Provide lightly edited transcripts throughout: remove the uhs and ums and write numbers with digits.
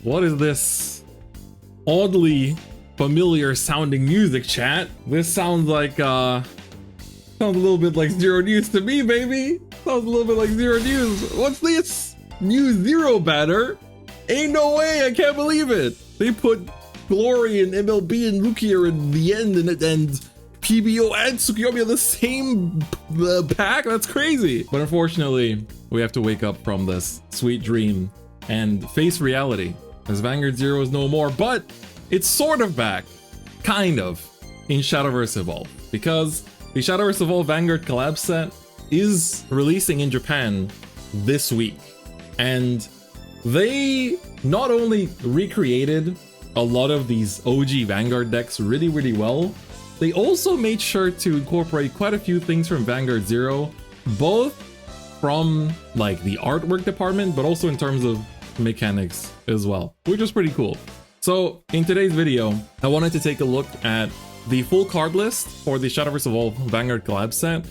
What is this oddly familiar sounding music, chat? This sounds like sounds a little bit like Zero News to me, baby. Sounds a little bit like Zero News. What's this? New Zero banner? Ain't no way, I can't believe it. They put Glory and MLB and Lugia in the end and PBO and Tsukuyomi in the same pack? That's crazy. But unfortunately, we have to wake up from this sweet dream and face reality, as Vanguard Zero is no more, but it's sort of back, kind of, in Shadowverse EVOLVE, because the Shadowverse EVOLVE Vanguard collab set is releasing in Japan this week, and they not only recreated a lot of these OG Vanguard decks really well, they also made sure to incorporate quite a few things from Vanguard Zero, both from like the artwork department, but also in terms of mechanics as well, which is pretty cool. So in today's video, I wanted to take a look at the full card list for the Shadowverse EVOLVE Vanguard collab set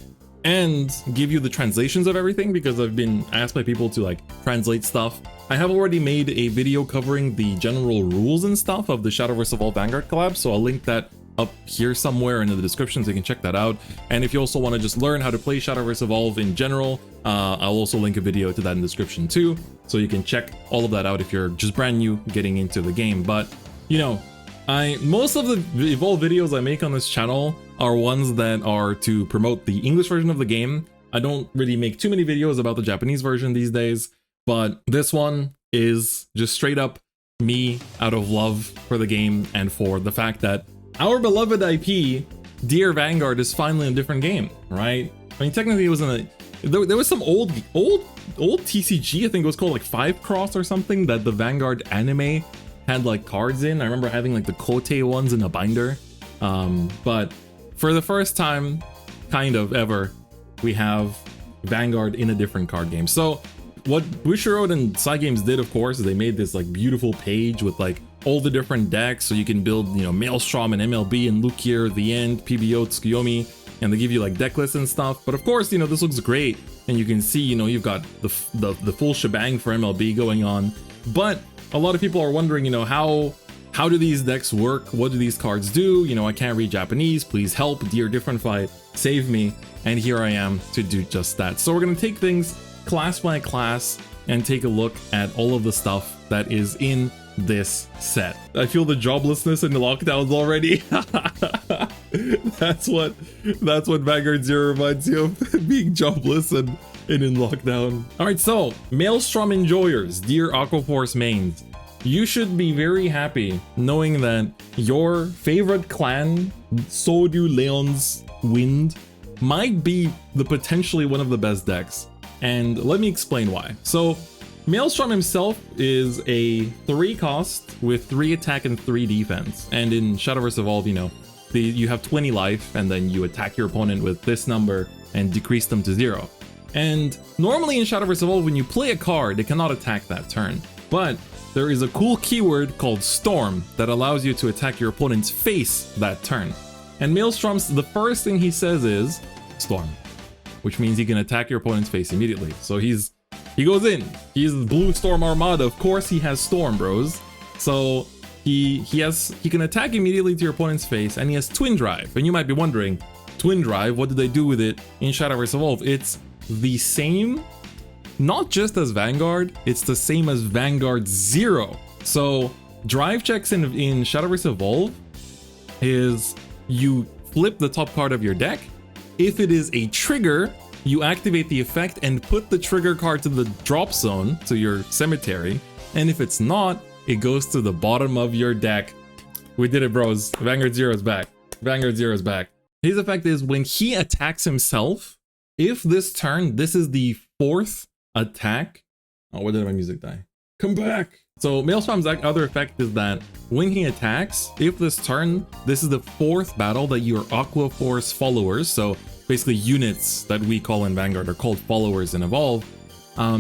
and give you the translations of everything, because I've been asked by people to like translate stuff. I have already made a video covering the general rules and stuff of the Shadowverse EVOLVE Vanguard collab, so I'll link that up here somewhere in the description so you can check that out. And if you also want to just learn how to play Shadowverse EVOLVE in general, I'll also link a video to that in the description too, so you can check all of that out if you're just brand new getting into the game. But you know, most of the EVOLVE videos I make on this channel are ones that are to promote the English version of the game. I don't really make too many videos about the Japanese version these days, but this one is just straight up me out of love for the game and for the fact that our beloved IP, Dear Vanguard, is finally in a different game, right? I mean, technically it was in a, there was some old TCG, I think it was called like 5 Cross or something, that the Vanguard anime had like cards in. I remember having like the Kote ones in a binder. But for the first time, kind of ever, we have Vanguard in a different card game. So what Bushiroad and Cygames did, of course, is they made this like beautiful page with like all the different decks, so you can build, you know, Maelstrom and MLB and Lugia, the end, PBO, Tsukuyomi, and they give you like deck lists and stuff. But of course, you know, this looks great, and you can see, you know, you've got the full shebang for MLB going on. But a lot of people are wondering, you know, how do these decks work? What do these cards do? You know, I can't read Japanese. Please help, dear DifferentFight, save me. And here I am to do just that. So we're gonna take things class by class and take a look at all of the stuff that is in this set. I feel the joblessness and the lockdowns already. that's what Vanguard Zero reminds you of, being jobless and in lockdown. All right, so Maelstrom enjoyers, dear Aquaforce mains, you should be very happy knowing that your favorite clan, Sodu Leon's Wind, might be the potentially one of the best decks. And let me explain why. So Maelstrom himself is a 3 cost with 3 attack and 3 defense. And in Shadowverse EVOLVE, you know, you have 20 life, and then you attack your opponent with this number and decrease them to 0. And normally in Shadowverse EVOLVE, when you play a card, it cannot attack that turn. But there is a cool keyword called Storm that allows you to attack your opponent's face that turn. And Maelstrom's, the first thing he says is Storm, which means he can attack your opponent's face immediately. So he goes in. He's Blue Storm Armada. Of course he has Storm, bros. So he can attack immediately to your opponent's face, and he has Twin Drive. And you might be wondering, Twin Drive, what did they do with it in Shadowverse EVOLVE? It's the same, not just as Vanguard, it's the same as Vanguard Zero. So drive checks in Shadowverse EVOLVE is you flip the top card of your deck. If it is a trigger, you activate the effect and put the trigger card to the drop zone, to your cemetery. And if it's not, it goes to the bottom of your deck. We did it, bros. Vanguard Zero is back. Vanguard Zero is back. His effect is when he attacks himself, if this turn, this is the 4th attack. Oh, where did my music die? Come back. So Maelstrom's other effect is that when he attacks, if this turn, this is the 4th battle that your Aqua Force followers, so basically units that we call in Vanguard are called followers in EVOLVE.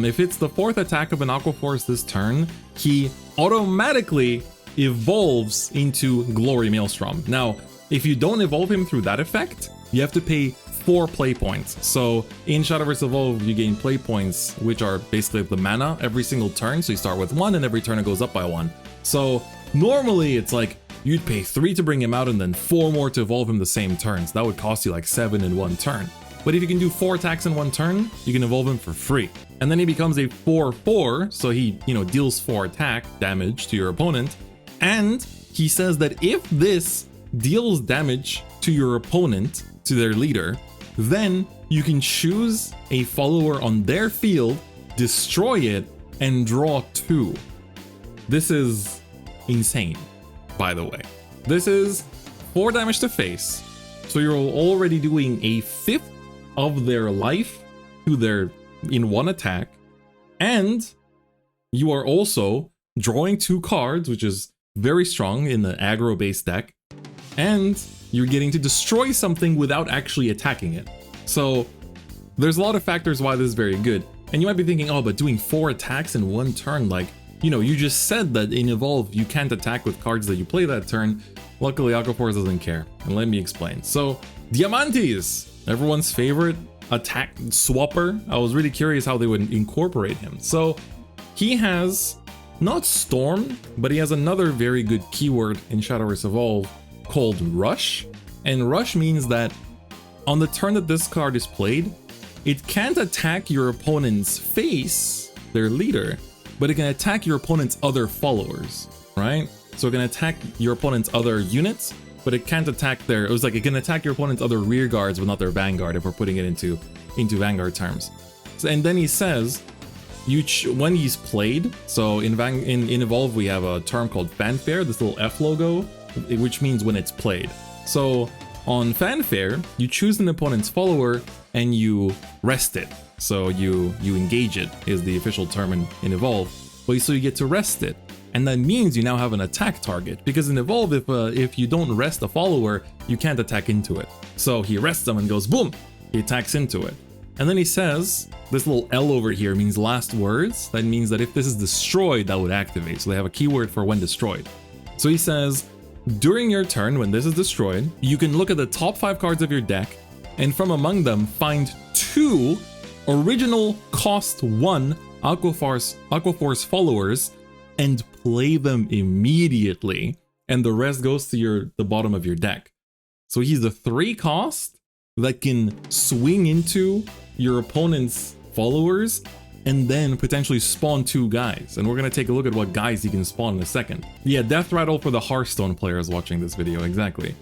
If it's the 4th attack of an Aqua Force this turn, he automatically evolves into Glory Maelstrom. Now, if you don't evolve him through that effect, you have to pay 4 play points. So in Shadowverse EVOLVE, you gain play points, which are basically the mana every single turn. So you start with 1 and every turn it goes up by 1. So normally it's like you'd pay 3 to bring him out and then 4 more to evolve him the same turns. That would cost you like 7 in 1 turn. But if you can do 4 attacks in 1 turn, you can evolve him for free. And then he becomes a 4/4, so he, deals 4 attack damage to your opponent. And he says that if this deals damage to your opponent, to their leader, then you can choose a follower on their field, destroy it, and draw 2. This is insane, by the way. This is 4 damage to face, so you're already doing a 1/5 of their life to their in 1 attack, and you are also drawing 2 cards, which is very strong in the aggro-based deck, and you're getting to destroy something without actually attacking it. So there's a lot of factors why this is very good. And you might be thinking, oh, but doing 4 attacks in 1 turn, like, you just said that in Evolve you can't attack with cards that you play that turn. Luckily, Aquaforce doesn't care, and let me explain. So Diamantes, everyone's favorite attack swapper. I was really curious how they would incorporate him. So he has not Storm, but he has another very good keyword in Shadowverse EVOLVE called Rush. And Rush means that on the turn that this card is played, it can't attack your opponent's face, their leader, but it can attack your opponent's other followers, right? So it can attack your opponent's other units, but it can't attack it can attack your opponent's other rear guards, but not their Vanguard, if we're putting it into Vanguard terms. So, and then he says, when he's played, so in Evolve we have a term called Fanfare, this little F logo, which means when it's played. So on Fanfare, you choose an opponent's follower and you rest it. So you engage it is the official term in Evolve. But so you get to rest it. And that means you now have an attack target, because in Evolve, if you don't rest a follower, you can't attack into it. So he rests them and goes boom, he attacks into it. And then he says, this little L over here means last words. That means that if this is destroyed, that would activate. So they have a keyword for when destroyed. So he says, during your turn, when this is destroyed, you can look at the top 5 cards of your deck, and from among them, find 2 original cost 1 Aquaforce followers and play them immediately, and the rest goes to the bottom of your deck. So he's the 3 cost that can swing into your opponent's followers and then potentially spawn 2 guys. And we're gonna take a look at what guys he can spawn in a second. Yeah, death rattle for the Hearthstone players watching this video, exactly.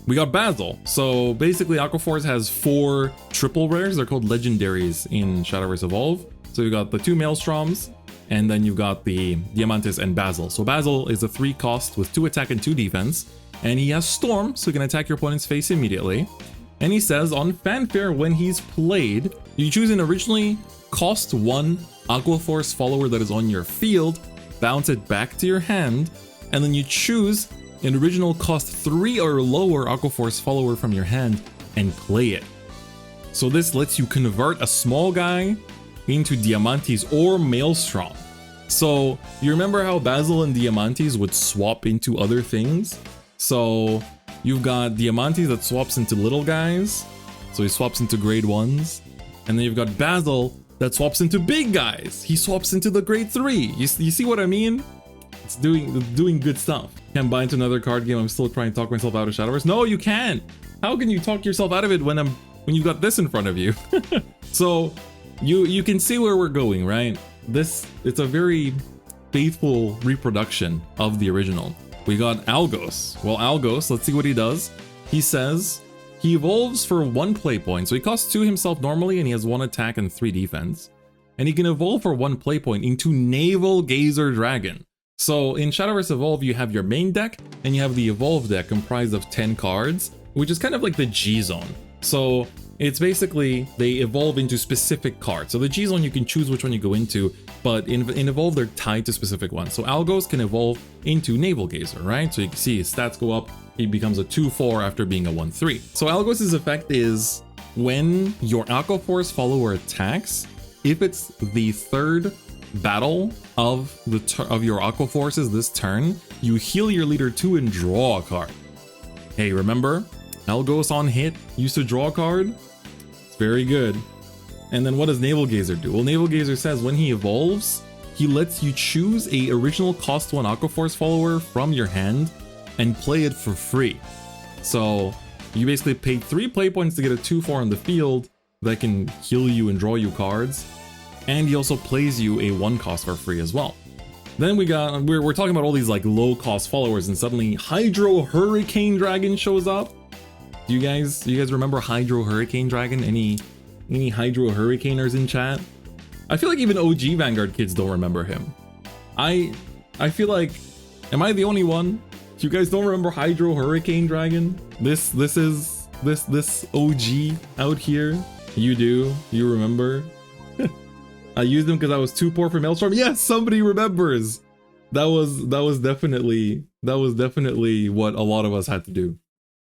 We got Basil. So basically Aquaforce has 4 triple rares. They're called legendaries in Shadowverse EVOLVE. So you got the 2 Maelstroms, and then you've got the Diamantes and Basil. So Basil is a 3 cost with 2 attack and 2 defense, and he has Storm, so he can attack your opponent's face immediately. And he says on Fanfare, when he's played, you choose an originally cost 1 Aquaforce follower that is on your field, bounce it back to your hand, and then you choose an original cost 3 or lower Aquaforce follower from your hand and play it. So this lets you convert a small guy into Diamantes or Maelstrom. So you remember how Basil and Diamantes would swap into other things? So you've got Diamantes that swaps into little guys, so he swaps into grade 1s, and then you've got Basil that swaps into big guys. He swaps into the grade 3. You see what I mean? It's doing good stuff. Can't buy into another card game. I'm still trying to talk myself out of Shadowverse. No, you can't. How can you talk yourself out of it when you got this in front of you? So you can see where we're going, right? It's a very faithful reproduction of the original. We got Algos. Well, Algos, let's see what he does. He says he evolves for 1 play point. So he costs 2 himself normally, and he has 1 attack and 3 defense. And he can evolve for 1 play point into Navel Gazer Dragon. So in Shadowverse EVOLVE, you have your main deck, and you have the Evolve deck comprised of 10 cards, which is kind of like the G-Zone. So it's basically, they evolve into specific cards. So the G-Zone, you can choose which one you go into, but in Evolve, they're tied to specific ones. So Algos can evolve into Navel Gazer, right? So you can see his stats go up, he becomes a 2/4 after being a 1/3. So Algos' effect is when your Aquaforce follower attacks, if it's the 3rd battle of your Aquaforces this turn, you heal your leader 2 and draw a card. Hey, remember? Algos on hit used to draw a card? Very good. And then what does Navel Gazer do? Well, Navel Gazer says when he evolves, he lets you choose a original cost 1 Aqua Force follower from your hand and play it for free. So you basically pay 3 play points to get a 2/4 on the field that can heal you and draw you cards. And he also plays you a 1 cost for free as well. Then we're talking about all these like low cost followers, and suddenly Hydro Hurricane Dragon shows up. Do you guys remember Hydro Hurricane Dragon? Any Hydro Hurricaners in chat? I feel like even OG Vanguard kids don't remember him. I feel like, am I the only one? You guys don't remember Hydro Hurricane Dragon? This OG out here? You do? You remember? I used him because I was too poor for Maelstrom. Yes, somebody remembers. That was definitely what a lot of us had to do.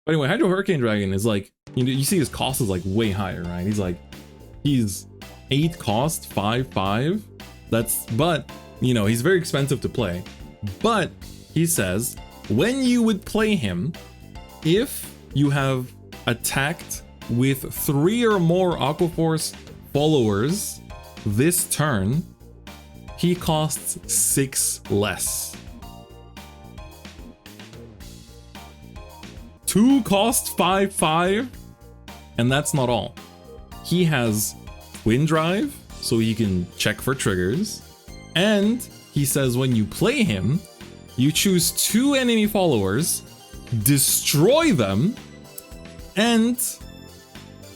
But anyway, Hydro Hurricane Dragon is like, you see his cost is like way higher, right? He's 8 cost, 5/5. But he's very expensive to play. But he says when you would play him, if you have attacked with 3 or more Aqua Force followers this turn, he costs 6 less. 2 cost 5/5, and that's not all. He has Twin Drive, so he can check for triggers, and he says when you play him, you choose 2 enemy followers, destroy them, and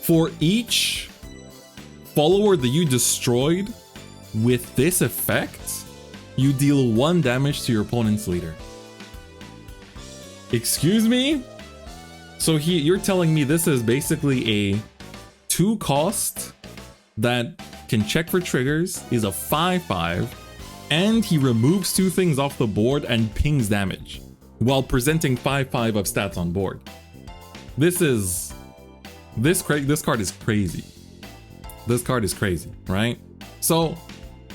for each follower that you destroyed with this effect, you deal 1 damage to your opponent's leader. Excuse me? So you're telling me this is basically a 2 cost that can check for triggers, is a 5/5, and he removes 2 things off the board and pings damage while presenting 5/5 of stats on board. This card is crazy. This card is crazy, right? So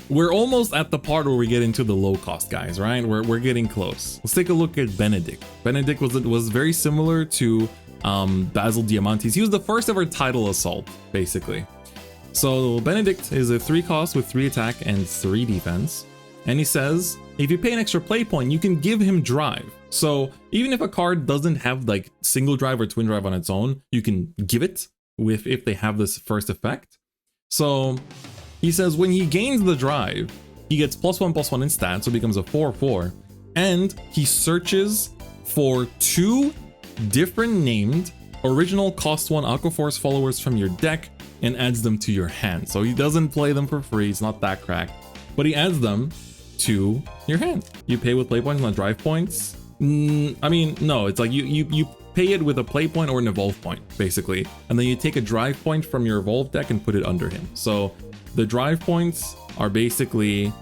we're almost at the part where we get into the low cost guys, right? We're getting close. Let's take a look at Benedict. Benedict was very similar to Basil Diamantes. He was the first ever title assault, basically. So Benedict is a 3 cost with 3 attack and 3 defense. And he says, if you pay an extra play point, you can give him drive. So even if a card doesn't have like single drive or twin drive on its own, you can give it if they have this first effect. So he says when he gains the drive, he gets +1/+1 in stats, so it becomes a 4/4, and he searches for 2 different named original cost 1 Aqua Force followers from your deck and adds them to your hand. So he doesn't play them for free, it's not that cracked, but he adds them to your hand. You pay with play points, not drive points. I mean, no, it's like you pay it with a play point or an evolve point, basically. And then you take a drive point from your evolve deck and put it under him. So the drive points are basically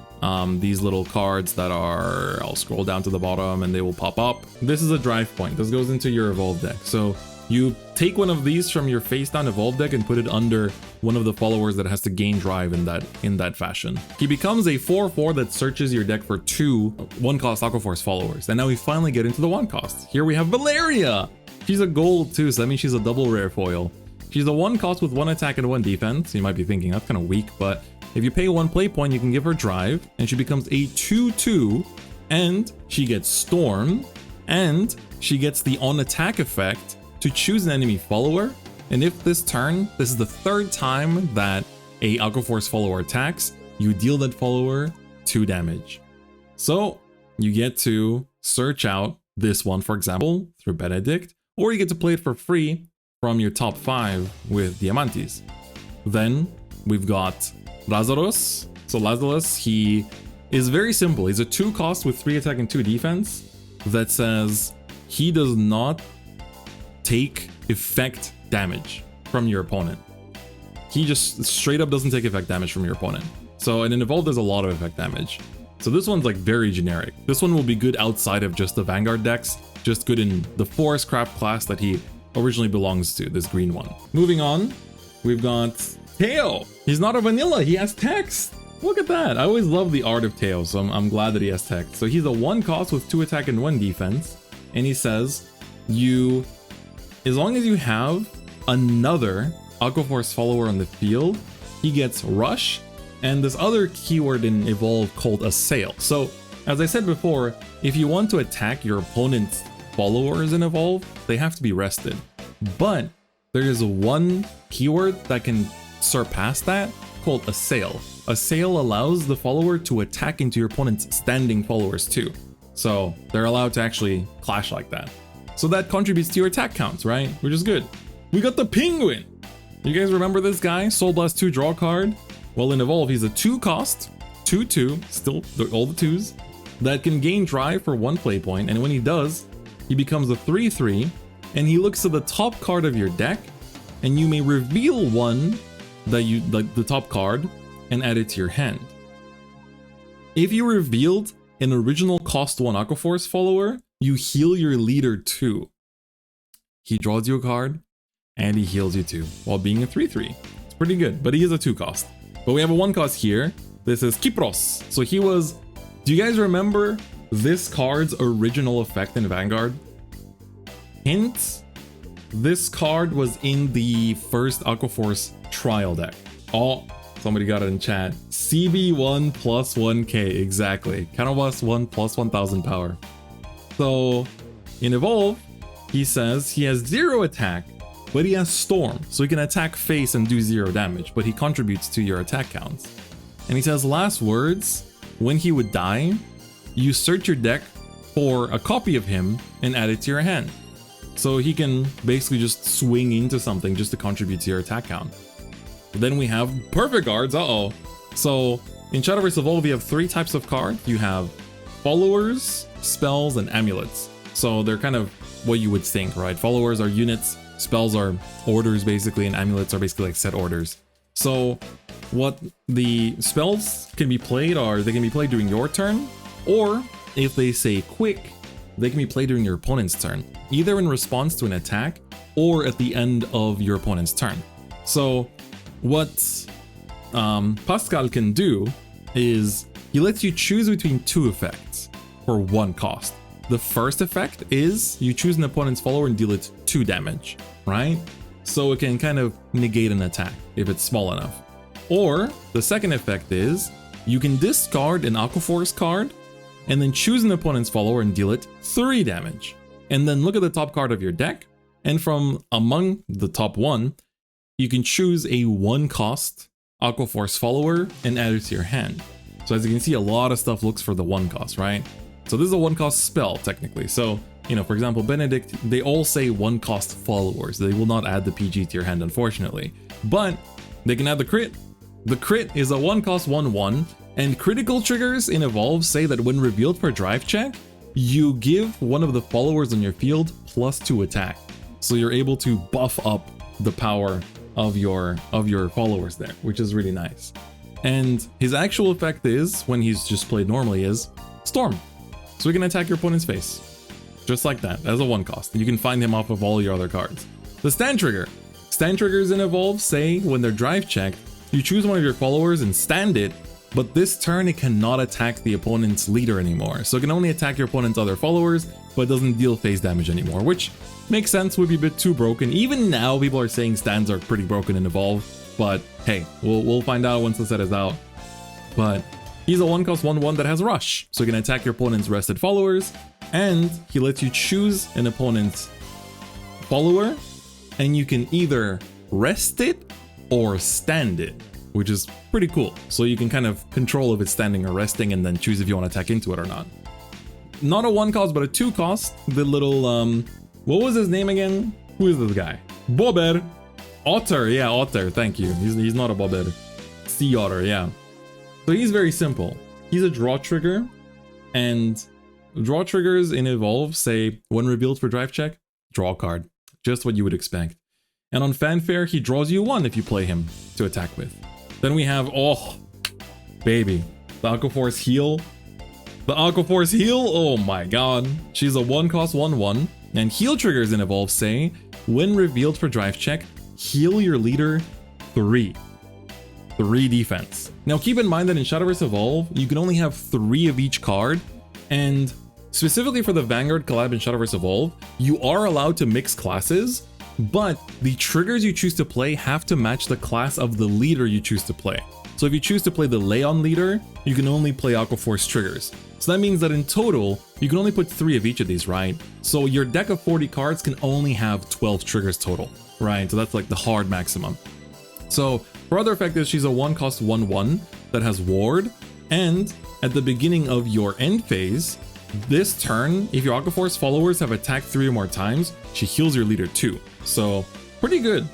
these little cards that are, I'll scroll down to the bottom and they will pop up. This is a drive point. This goes into your evolve deck. So you take one of these from your face down evolve deck and put it under one of the followers that has to gain drive in that fashion. He becomes a 4/4 that searches your deck for 2 1-cost Aqua Force followers. And now we finally get into the 1 cost. Here we have Valeria. She's a gold too, so that means she's a double rare foil. She's a 1 cost with 1 attack and 1 defense. You might be thinking that's kind of weak, but if you pay 1 play point, you can give her drive, and she becomes a 2/2, and she gets Storm, and she gets the on attack effect to choose an enemy follower. And if this turn, this is the 3rd time that a Aqua Force follower attacks, you deal that follower 2 damage. So you get to search out this one, for example, through Benedict, or you get to play it for free from your top 5 with Diamantes. Then we've got Lazarus. So Lazarus, he is very simple. He's a 2 cost with 3 attack and 2 defense that says he does not take effect damage from your opponent. He just straight up doesn't take effect damage from your opponent. So in an evolve, there's a lot of effect damage. So this one's like very generic. This one will be good outside of just the Vanguard decks, just good in the Forestcraft class that he originally belongs to, this green one. Moving on, we've got Teo. He's not a vanilla, he has text. Look at that. I always love the art of Teo, so I'm glad that he has text. So he's a 1 cost with 2 attack and 1 defense. And he says, as long as you have another Aquaforce follower on the field, he gets Rush, and this other keyword in Evolve called Assail. So, as I said before, if you want to attack your opponent's followers in Evolve, they have to be rested. But there is one keyword that can surpass that, called Assail. Assail allows the follower to attack into your opponent's standing followers too. So they're allowed to actually clash like that. So that contributes to your attack counts, right? Which is good. We got the Penguin! You guys remember this guy? Soul Blast 2 draw card? Well, in Evolve, he's a 2 cost, 2/2, still all the 2s, that can gain drive for 1 play point, and when he does, he becomes a 3/3, and he looks at the top card of your deck, and you may reveal one that you like the top card and add it to your hand. If you revealed an original cost 1 Aquaforce follower, you heal your leader 2. He draws you a card and he heals you 2 while being a 3/3. It's pretty good, but he is a 2 cost. But we have a 1 cost here. This is Kypros. So he was, do you guys remember this card's original effect in Vanguard? Hint, this card was in the first Aquaforce trial deck. Oh, somebody got it in chat. CB1 plus 1k, exactly. Counterblast 1 plus 1000 power. So in Evolve, he says he has 0 attack, but he has Storm, so he can attack face and do 0 damage, but he contributes to your attack counts. And he says last words, when he would die, you search your deck for a copy of him and add it to your hand. So he can basically just swing into something just to contribute to your attack count. Then we have Perfect Guards, So in Shadowverse EVOLVE, you have 3 types of cards. You have followers, spells, and amulets. So they're kind of what you would think, right? Followers are units, spells are orders basically, and amulets are basically like set orders. So what the spells can be played are, they can be played during your turn, or if they say quick, they can be played during your opponent's turn, either in response to an attack or at the end of your opponent's turn. So what Pascal can do is he lets you choose between 2 effects for 1 cost. The first effect is you choose an opponent's follower and deal it 2 damage, right? So it can kind of negate an attack if it's small enough. Or the second effect is you can discard an Aquaforce card and then choose an opponent's follower and deal it 3 damage. And then look at the top card of your deck, and from among the top 1, you can choose a 1 cost Aquaforce follower and add it to your hand. So as you can see, a lot of stuff looks for the 1 cost, right? So this is a 1 cost spell technically. So, you know, for example, Benedict, they all say 1 cost followers. They will not add the PG to your hand, unfortunately, but they can add the crit. The crit is a 1 cost 1/1, and critical triggers in Evolve say that when revealed for drive check, you give one of the followers on your field +2 attack. So you're able to buff up the power of your followers there, which is really nice. And his actual effect is, when he's just played normally, is Storm. So he can attack your opponent's face. Just like that, as a 1 cost. You can find him off of all your other cards. The stand trigger. Stand triggers in Evolve say when they're drive checked, you choose one of your followers and stand it, but this turn it cannot attack the opponent's leader anymore. So it can only attack your opponent's other followers, but it doesn't deal phase damage anymore, which makes sense, would be a bit too broken. Even now, people are saying stands are pretty broken in Evolve, but hey, we'll find out once the set is out. But he's a 1 cost 1/1 that has Rush, so he can attack your opponent's rested followers, and he lets you choose an opponent's follower, and you can either rest it or stand it, which is pretty cool. So you can kind of control if it's standing or resting and then choose if you want to attack into it or not. Not a 1 cost, but a 2 cost. The little, what was his name again? Who is this guy? Bobber. Otter, yeah, Otter, thank you. He's not a Bobber. Sea Otter, yeah. So he's very simple. He's a draw trigger, and draw triggers in Evolve say, when revealed for drive check, draw a card. Just what you would expect. And on Fanfare, he draws you 1 if you play him to attack with. Then we have, oh, baby, the Aquaforce Heal. The Aquaforce Heal, oh my god. She's a 1 cost 1/1, and heal triggers in Evolve say, when revealed for drive check, heal your leader 3 defense. Now keep in mind that in Shadowverse EVOLVE, you can only have 3 of each card, and specifically for the Vanguard collab in Shadowverse EVOLVE, you are allowed to mix classes, but the triggers you choose to play have to match the class of the leader you choose to play. So if you choose to play the Leon leader, you can only play Aqua Force triggers. So that means that in total, you can only put 3 of each of these, right? So your deck of 40 cards can only have 12 triggers total, right? So that's like the hard maximum. So her other effect is she's a 1-cost 1/1 that has Ward, and at the beginning of your end phase, this turn, if your Aqua Force followers have attacked 3 or more times, she heals your leader too. So pretty good,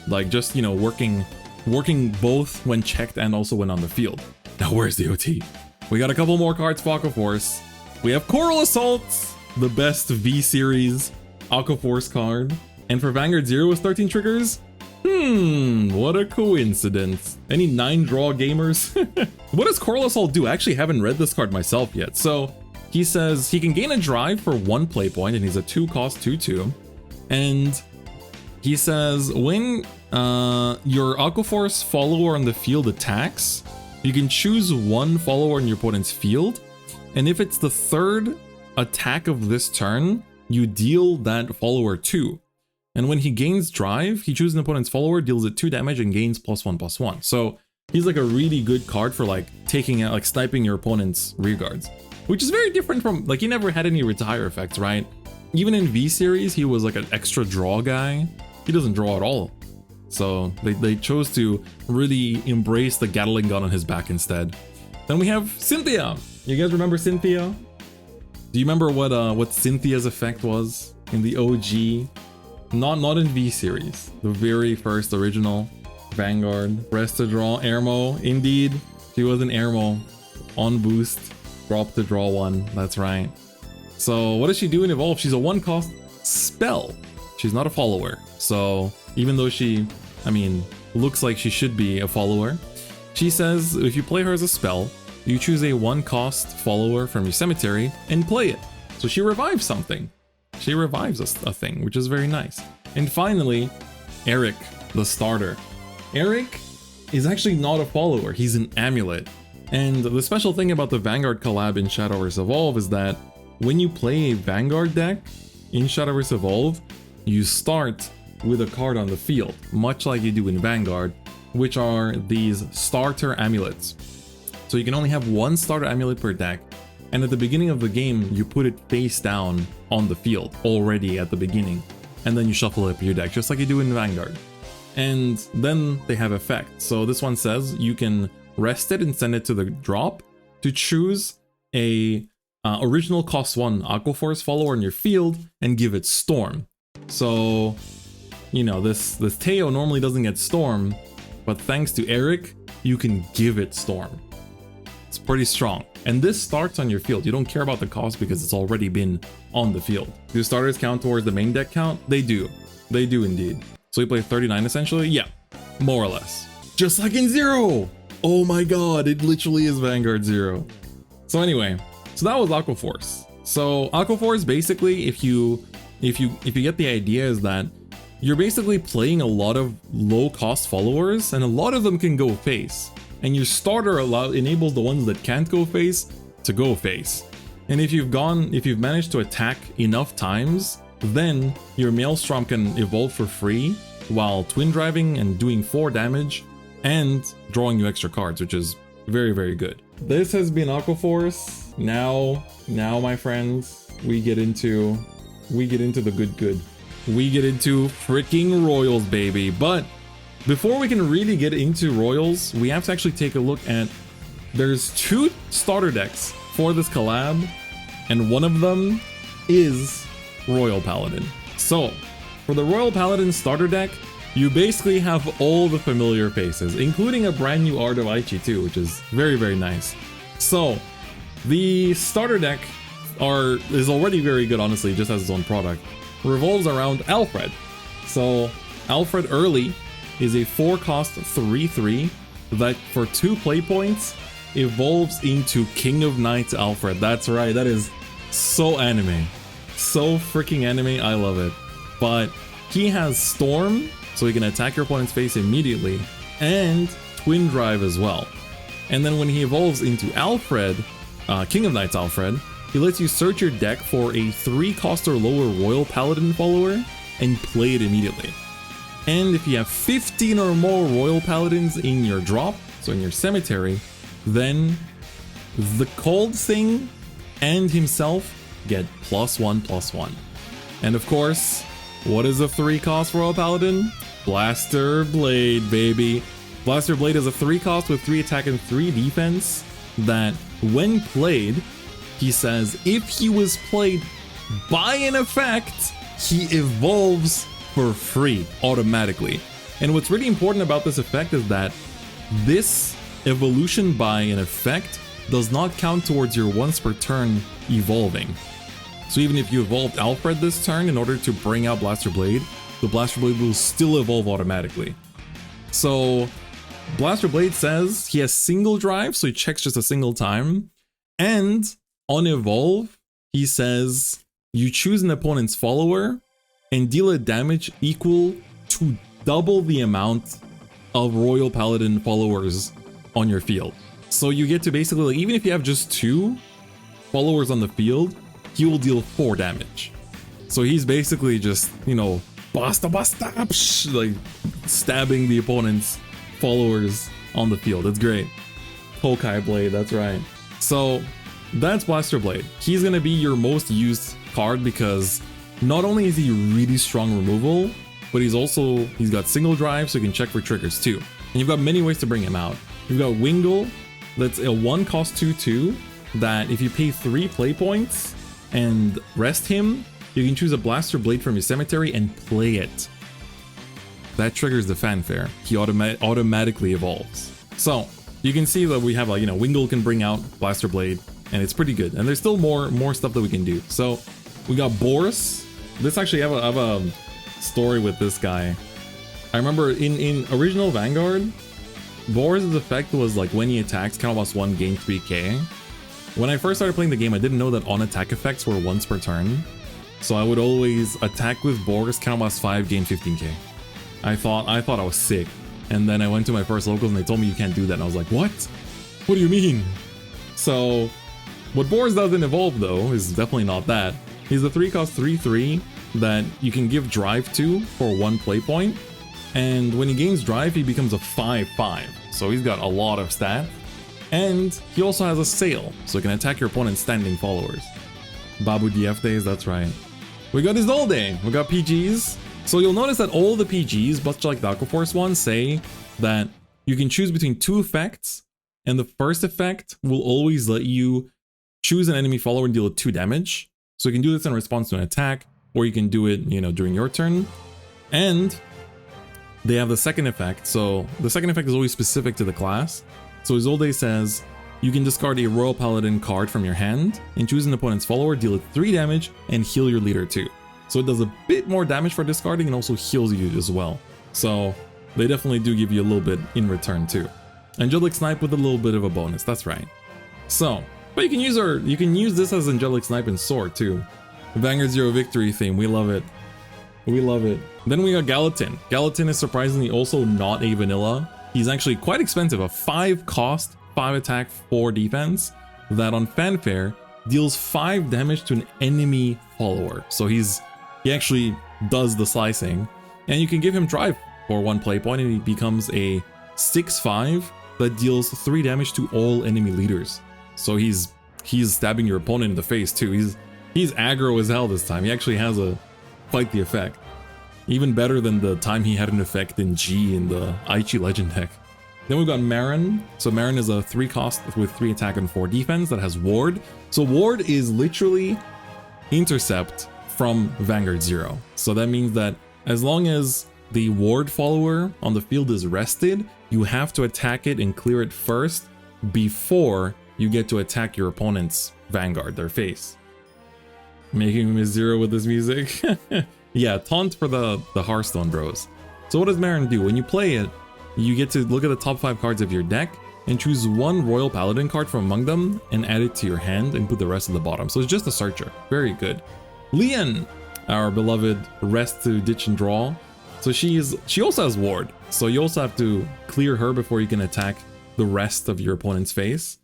like just, you know, working both when checked and also when on the field. Now where's the OT? We got a couple more cards for Aqua Force. We have Coral Assault, the best V-Series Aqua Force card. And for Vanguard 0 with 13 triggers? What a coincidence. Any 9-draw gamers? What does Coral Assault do? I actually haven't read this card myself yet. So he says he can gain a drive for 1 play point, and he's a 2-cost 2/2. And he says when your Aqua Force follower on the field attacks, you can choose 1 follower in your opponent's field, and if it's the 3rd attack of this turn, you deal that follower 2. And when he gains drive, he chooses an opponent's follower, deals it 2 damage, and gains +1/+1. So he's like a really good card for like taking out, like sniping your opponent's rear guards, which is very different from, like, he never had any retire effects, right? Even in V-Series, he was like an extra draw guy. He doesn't draw at all. So they chose to really embrace the Gatling gun on his back instead. Then we have Cynthia. You guys remember Cynthia? Do you remember what Cynthia's effect was in the OG? Not in V-Series. The very first original Vanguard. Press to draw, Airmo. Indeed, she was an Airmo. On boost, drop to draw 1. That's right. So what does she do in Evolve? She's a 1-cost spell. She's not a follower. So even though she, I mean, looks like she should be a follower, she says if you play her as a spell, you choose a 1-cost follower from your cemetery and play it. So she revives something. She revives a thing, which is very nice. And finally, Eric, the starter. Eric is actually not a follower. He's an amulet. And the special thing about the Vanguard collab in Shadowverse EVOLVE is that when you play a Vanguard deck in Shadowverse EVOLVE, you start with a card on the field, much like you do in Vanguard, which are these starter amulets. So you can only have 1 starter amulet per deck, and at the beginning of the game, you put it face down on the field already at the beginning, and then you shuffle up your deck, just like you do in Vanguard. And then they have effect. So this one says you can rest it and send it to the drop to choose a original cost 1 Aqua Force follower in your field and give it Storm. So, you know, this Teo normally doesn't get Storm, but thanks to Eric, you can give it Storm. It's pretty strong. And this starts on your field. You don't care about the cost because it's already been on the field. Do starters count towards the main deck count? They do. They do indeed. So we play 39 essentially? Yeah, more or less. Just like in Zero! Oh my god, it literally is Vanguard 0. So anyway, so that was Aqua Force. So Aqua Force, basically, if you get the idea, is that you're basically playing a lot of low-cost followers, and a lot of them can go face. And your starter enables the ones that can't go face to go face. And if you've managed to attack enough times, then your Maelstrom can evolve for free while twin driving and doing 4 damage and drawing you extra cards, which is very, very good. This has been Aqua Force. Now, my friends, we get into the good. We get into freaking Royals, baby. But before we can really get into Royals, we have to actually take a look at, there's 2 starter decks for this collab, and one of them is Royal Paladin. So for the Royal Paladin starter deck, you basically have all the familiar faces, including a brand new art of Aichi too, which is very, very nice. So the starter deck is already very good, honestly, just as its own product. Revolves around Alfred. So Alfred early is a 4-cost 3/3 that for 2 play points evolves into King of Knights Alfred. That's right, that is so anime. So freaking anime, I love it. But he has Storm, so he can attack your opponent's face immediately, and Twin Drive as well. And then when he evolves into Alfred, King of Knights Alfred, he lets you search your deck for a 3-cost or lower Royal Paladin follower, and play it immediately. And if you have 15 or more Royal Paladins in your drop, so in your cemetery, then the cold thing and himself get +1/+1. And of course, what is a 3-cost Royal Paladin? Blaster Blade, baby. Blaster Blade is a 3-cost with 3 attack and 3 defense that, when played, he says if he was played by an effect, he evolves for free automatically. And what's really important about this effect is that this evolution by an effect does not count towards your once per turn evolving. So even if you evolved Alfred this turn in order to bring out Blaster Blade, the Blaster Blade will still evolve automatically. So Blaster Blade says he has single drive, so he checks just a single time. And on evolve, he says you choose an opponent's follower and deal a damage equal to double the amount of Royal Paladin followers on your field. So you get to basically, like, even if you have just 2 followers on the field, he will deal 4 damage. So he's basically just, you know, basta, like stabbing the opponent's followers on the field. It's great. Pokai Blade, that's right. So that's Blaster Blade. He's gonna be your most used card because not only is he really strong removal, but he's got single drive, so you can check for triggers too. And you've got many ways to bring him out. You've got Wingle, that's a 1-cost 2/2 that if you pay 3 play points and rest him, you can choose a Blaster Blade from your cemetery and play it. That triggers the fanfare. He automatically evolves. So you can see that we have, like, you know, Wingle can bring out Blaster Blade, and it's pretty good. And there's still more stuff that we can do. So we got Boris. This actually, I have a story with this guy. I remember in original Vanguard, Boris' effect was like when he attacks, +1 gain 3k. When I first started playing the game, I didn't know that on-attack effects were once per turn. So I would always attack with Boris, +5, gain 15k. I thought I was sick. And then I went to my first locals and they told me you can't do that. And I was like, what? What do you mean? So what Boris does in Evolve, though, is definitely not that. He's a 3-cost 3/3 that you can give drive to for 1 play point. And when he gains drive, he becomes a 5/5. So he's got a lot of stats. And he also has a sail, so he can attack your opponent's standing followers. Babu DF days, that's right. We got Isolde, we got PGs. So you'll notice that all the PGs, much like the Aquaforce one, say that you can choose between 2 effects, and the first effect will always let you choose an enemy follower and deal 2 damage. So you can do this in response to an attack, or you can do it, you know, during your turn. And they have the second effect, so the second effect is always specific to the class. So Isolde says, you can discard a Royal Paladin card from your hand and choose an opponent's follower, deal it 3 damage, and heal your leader too. So it does a bit more damage for discarding and also heals you as well. So they definitely do give you a little bit in return too. Angelic Snipe with a little bit of a bonus, that's right. So, but you can use this as Angelic Snipe and Sword too. Vanguard 0 victory theme, we love it. We love it. Then we got Gallatin. Gallatin is surprisingly also not a vanilla. He's actually quite expensive, a 5-cost, 5 attack, 4 defense, that on Fanfare deals 5 damage to an enemy follower. So he actually does the slicing. And you can give him drive for 1 play point and he becomes a 6/5 that deals 3 damage to all enemy leaders. So he's stabbing your opponent in the face too. He's aggro as hell this time. He actually has a fight the effect. Even better than the time he had an effect in G in the Aichi Legend deck. Then we've got Marin. So Marin is a 3-cost with 3 attack and 4 defense that has Ward. So Ward is literally intercept from Vanguard 0. So that means that as long as the Ward follower on the field is rested, you have to attack it and clear it first before you get to attack your opponent's Vanguard, their face. Making him a 0 with this music. Yeah, taunt for the Hearthstone bros. So what does Marin do? When you play it, you get to look at the top 5 cards of your deck and choose 1 Royal Paladin card from among them and add it to your hand and put the rest at the bottom. So it's just a searcher. Very good. Lian, our beloved rest to ditch and draw. So she also has Ward. So you also have to clear her before you can attack the rest of your opponent's face.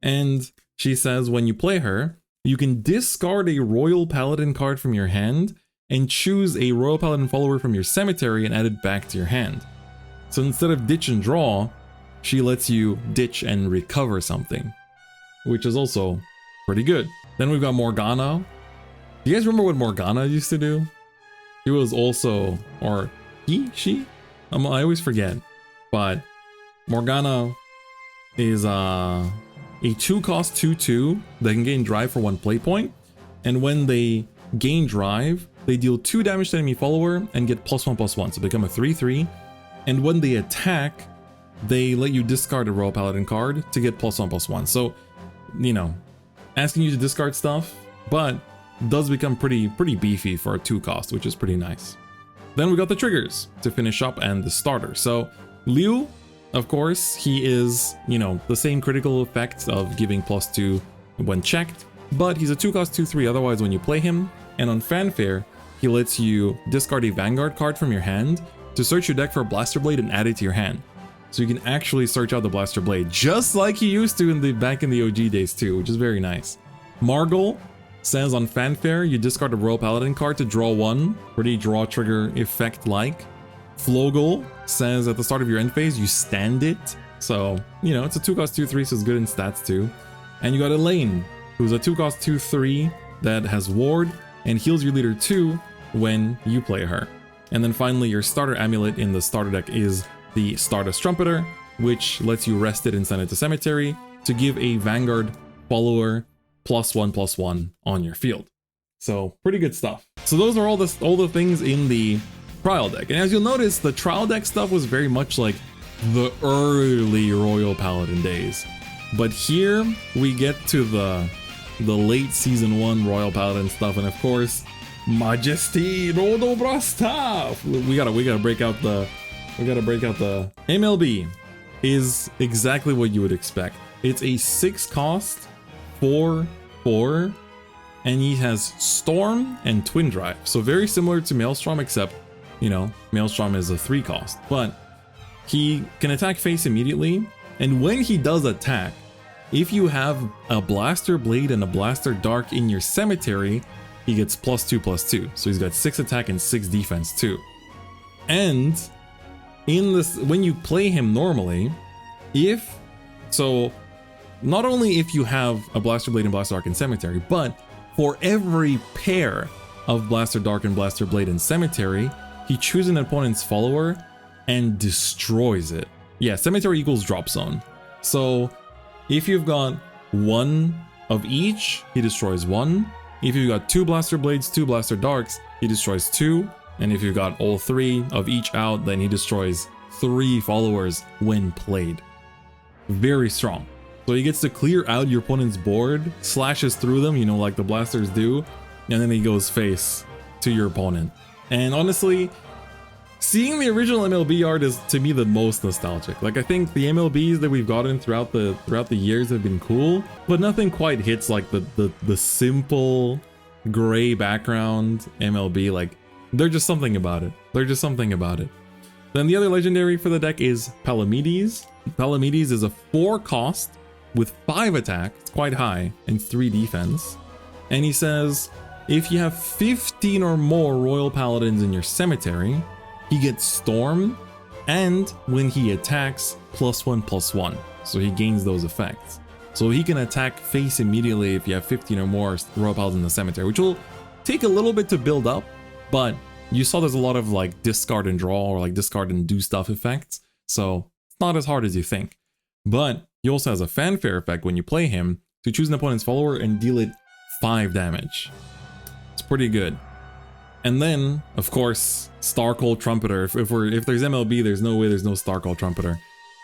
And she says when you play her, you can discard a Royal Paladin card from your hand and choose a Royal Paladin follower from your cemetery and add it back to your hand. So instead of ditch and draw, she lets you ditch and recover something, which is also pretty good. Then we've got Morgana. Do you guys remember what Morgana used to do? She was also, or she? I always forget. But Morgana is a 2-cost 2/2 that can gain drive for 1 play point. And when they gain drive, they deal 2 damage to enemy follower and get +1/+1. So become a 3/3. And when they attack, they let you discard a Royal Paladin card to get +1/+1. So, you know, asking you to discard stuff, but does become pretty beefy for a 2-cost, which is pretty nice. Then we got the triggers to finish up and the starter. So Liu, of course, he is, you know, the same critical effect of giving +2 when checked, but he's a 2-cost 2/3 otherwise when you play him. And on Fanfare, he lets you discard a Vanguard card from your hand to search your deck for a Blaster Blade and add it to your hand. So you can actually search out the Blaster Blade, just like you used to back in the OG days too, which is very nice. Margol says on Fanfare, you discard a Royal Paladin card to draw 1, pretty draw trigger effect-like. Flogel says at the start of your end phase, you stand it. So, you know, it's a 2-cost 2/3, so it's good in stats too. And you got Elaine, who's a 2-cost 2/3 that has Ward and heals your leader 2 when you play her. And then finally, your starter amulet in the starter deck is the Stardust Trumpeter, which lets you rest it and send it to Cemetery to give a Vanguard follower +1/+1 on your field. So pretty good stuff. So those are all the things in the trial deck. And as you'll notice, the trial deck stuff was very much like the early Royal Paladin days. But here we get to the late season 1 Royal Paladin stuff, and of course, Majesty no dobra stuff. We gotta break out the MLB is exactly what you would expect. It's a 6-cost 4/4, and he has Storm and Twin Drive. So very similar to Maelstrom, except, you know, Maelstrom is a 3-cost. But he can attack face immediately, and when he does attack, if you have a Blaster Blade and a Blaster Dark in your cemetery, he gets +2/+2. So he's got 6 attack and 6 defense too. And in this, when you play him normally, not only if you have a Blaster Blade and Blaster Dark in cemetery, but for every pair of Blaster Dark and Blaster Blade in cemetery, he chooses an opponent's follower and destroys it. Yeah, cemetery equals drop zone. So if you've got 1 of each, he destroys 1. If you've got 2 Blaster Blades, 2 Blaster Darks, he destroys 2. And if you've got all 3 of each out, then he destroys 3 followers when played. Very strong. So he gets to clear out your opponent's board, slashes through them, you know, like the blasters do, and then he goes face to your opponent. And honestly, seeing the original MLB art is, to me, the most nostalgic. Like, I think the MLBs that we've gotten throughout the years have been cool, but nothing quite hits like the simple gray background MLB. Like, there's just something about it. Then the other legendary for the deck is Palamedes. Palamedes is a 4-cost with 5 attack, it's quite high, and 3 defense. And he says, if you have 15 or more Royal Paladins in your cemetery, he gets Storm, and when he attacks, +1/+1. So he gains those effects. So he can attack face immediately if you have 15 or more Royal Paladins in the cemetery, which will take a little bit to build up, but you saw there's a lot of like discard and draw or like discard and do stuff effects. So it's not as hard as you think. But he also has a Fanfare effect when you play him to choose an opponent's follower and deal it 5 damage. It's pretty good. And then, of course, Starcold Trumpeter. If there's MLB, there's no way there's no Starcold Trumpeter.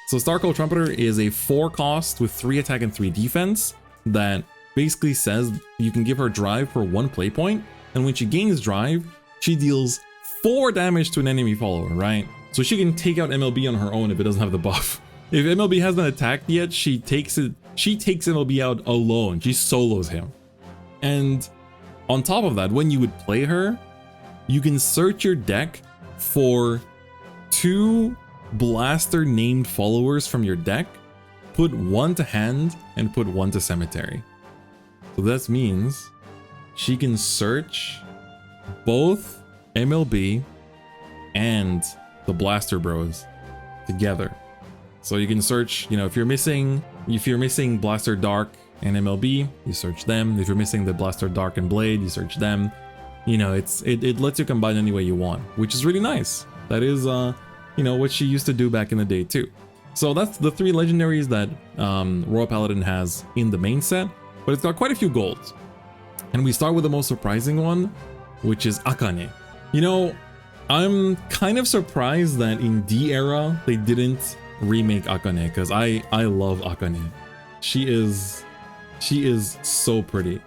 So Starcold Trumpeter is a 4-cost with 3 attack and 3 defense that basically says you can give her drive for 1 play point, and when she gains drive, she deals 4 damage to an enemy follower, right? So she can take out MLB on her own if it doesn't have the buff. If MLB hasn't attacked yet, she takes MLB out alone. She solos him. And on top of that, when you would play her, you can search your deck for 2 Blaster named followers from your deck, put 1 to hand, and put 1 to cemetery. So that means she can search both MLB, and the Blaster Bros together. So you can search, you know, if you're missing Blaster Dark and MLB, you search them. If you're missing the Blaster Dark and Blade, you search them. You know, it lets you combine any way you want, which is really nice. That is, you know, what she used to do back in the day too. So that's the 3 legendaries that Royal Paladin has in the main set, but it's got quite a few golds. And we start with the most surprising one, which is Akane. You know, I'm kind of surprised that in D era they didn't remake Akane, because I love Akane. She is so pretty.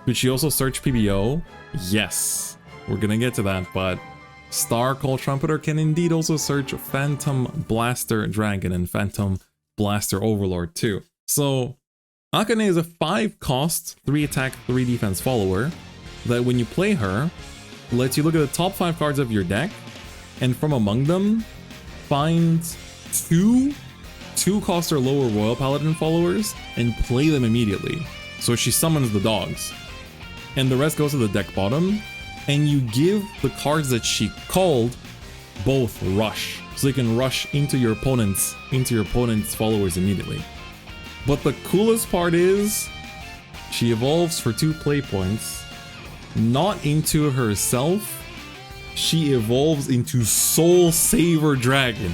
Could she also search PBO? Yes, we're gonna get to that, but Star Call Trumpeter can indeed also search Phantom Blaster Dragon and Phantom Blaster Overlord too. So Akane is a 5 cost, 3 attack, 3 defense follower that when you play her, lets you look at the top 5 cards of your deck, and from among them, find 2 cost or lower Royal Paladin followers and play them immediately. So she summons the dogs. And the rest goes to the deck bottom, and you give the cards that she called both rush. So you can rush into your opponent's followers immediately. But the coolest part is, she evolves for 2 play points, not into herself, she evolves into Soul Saver Dragon.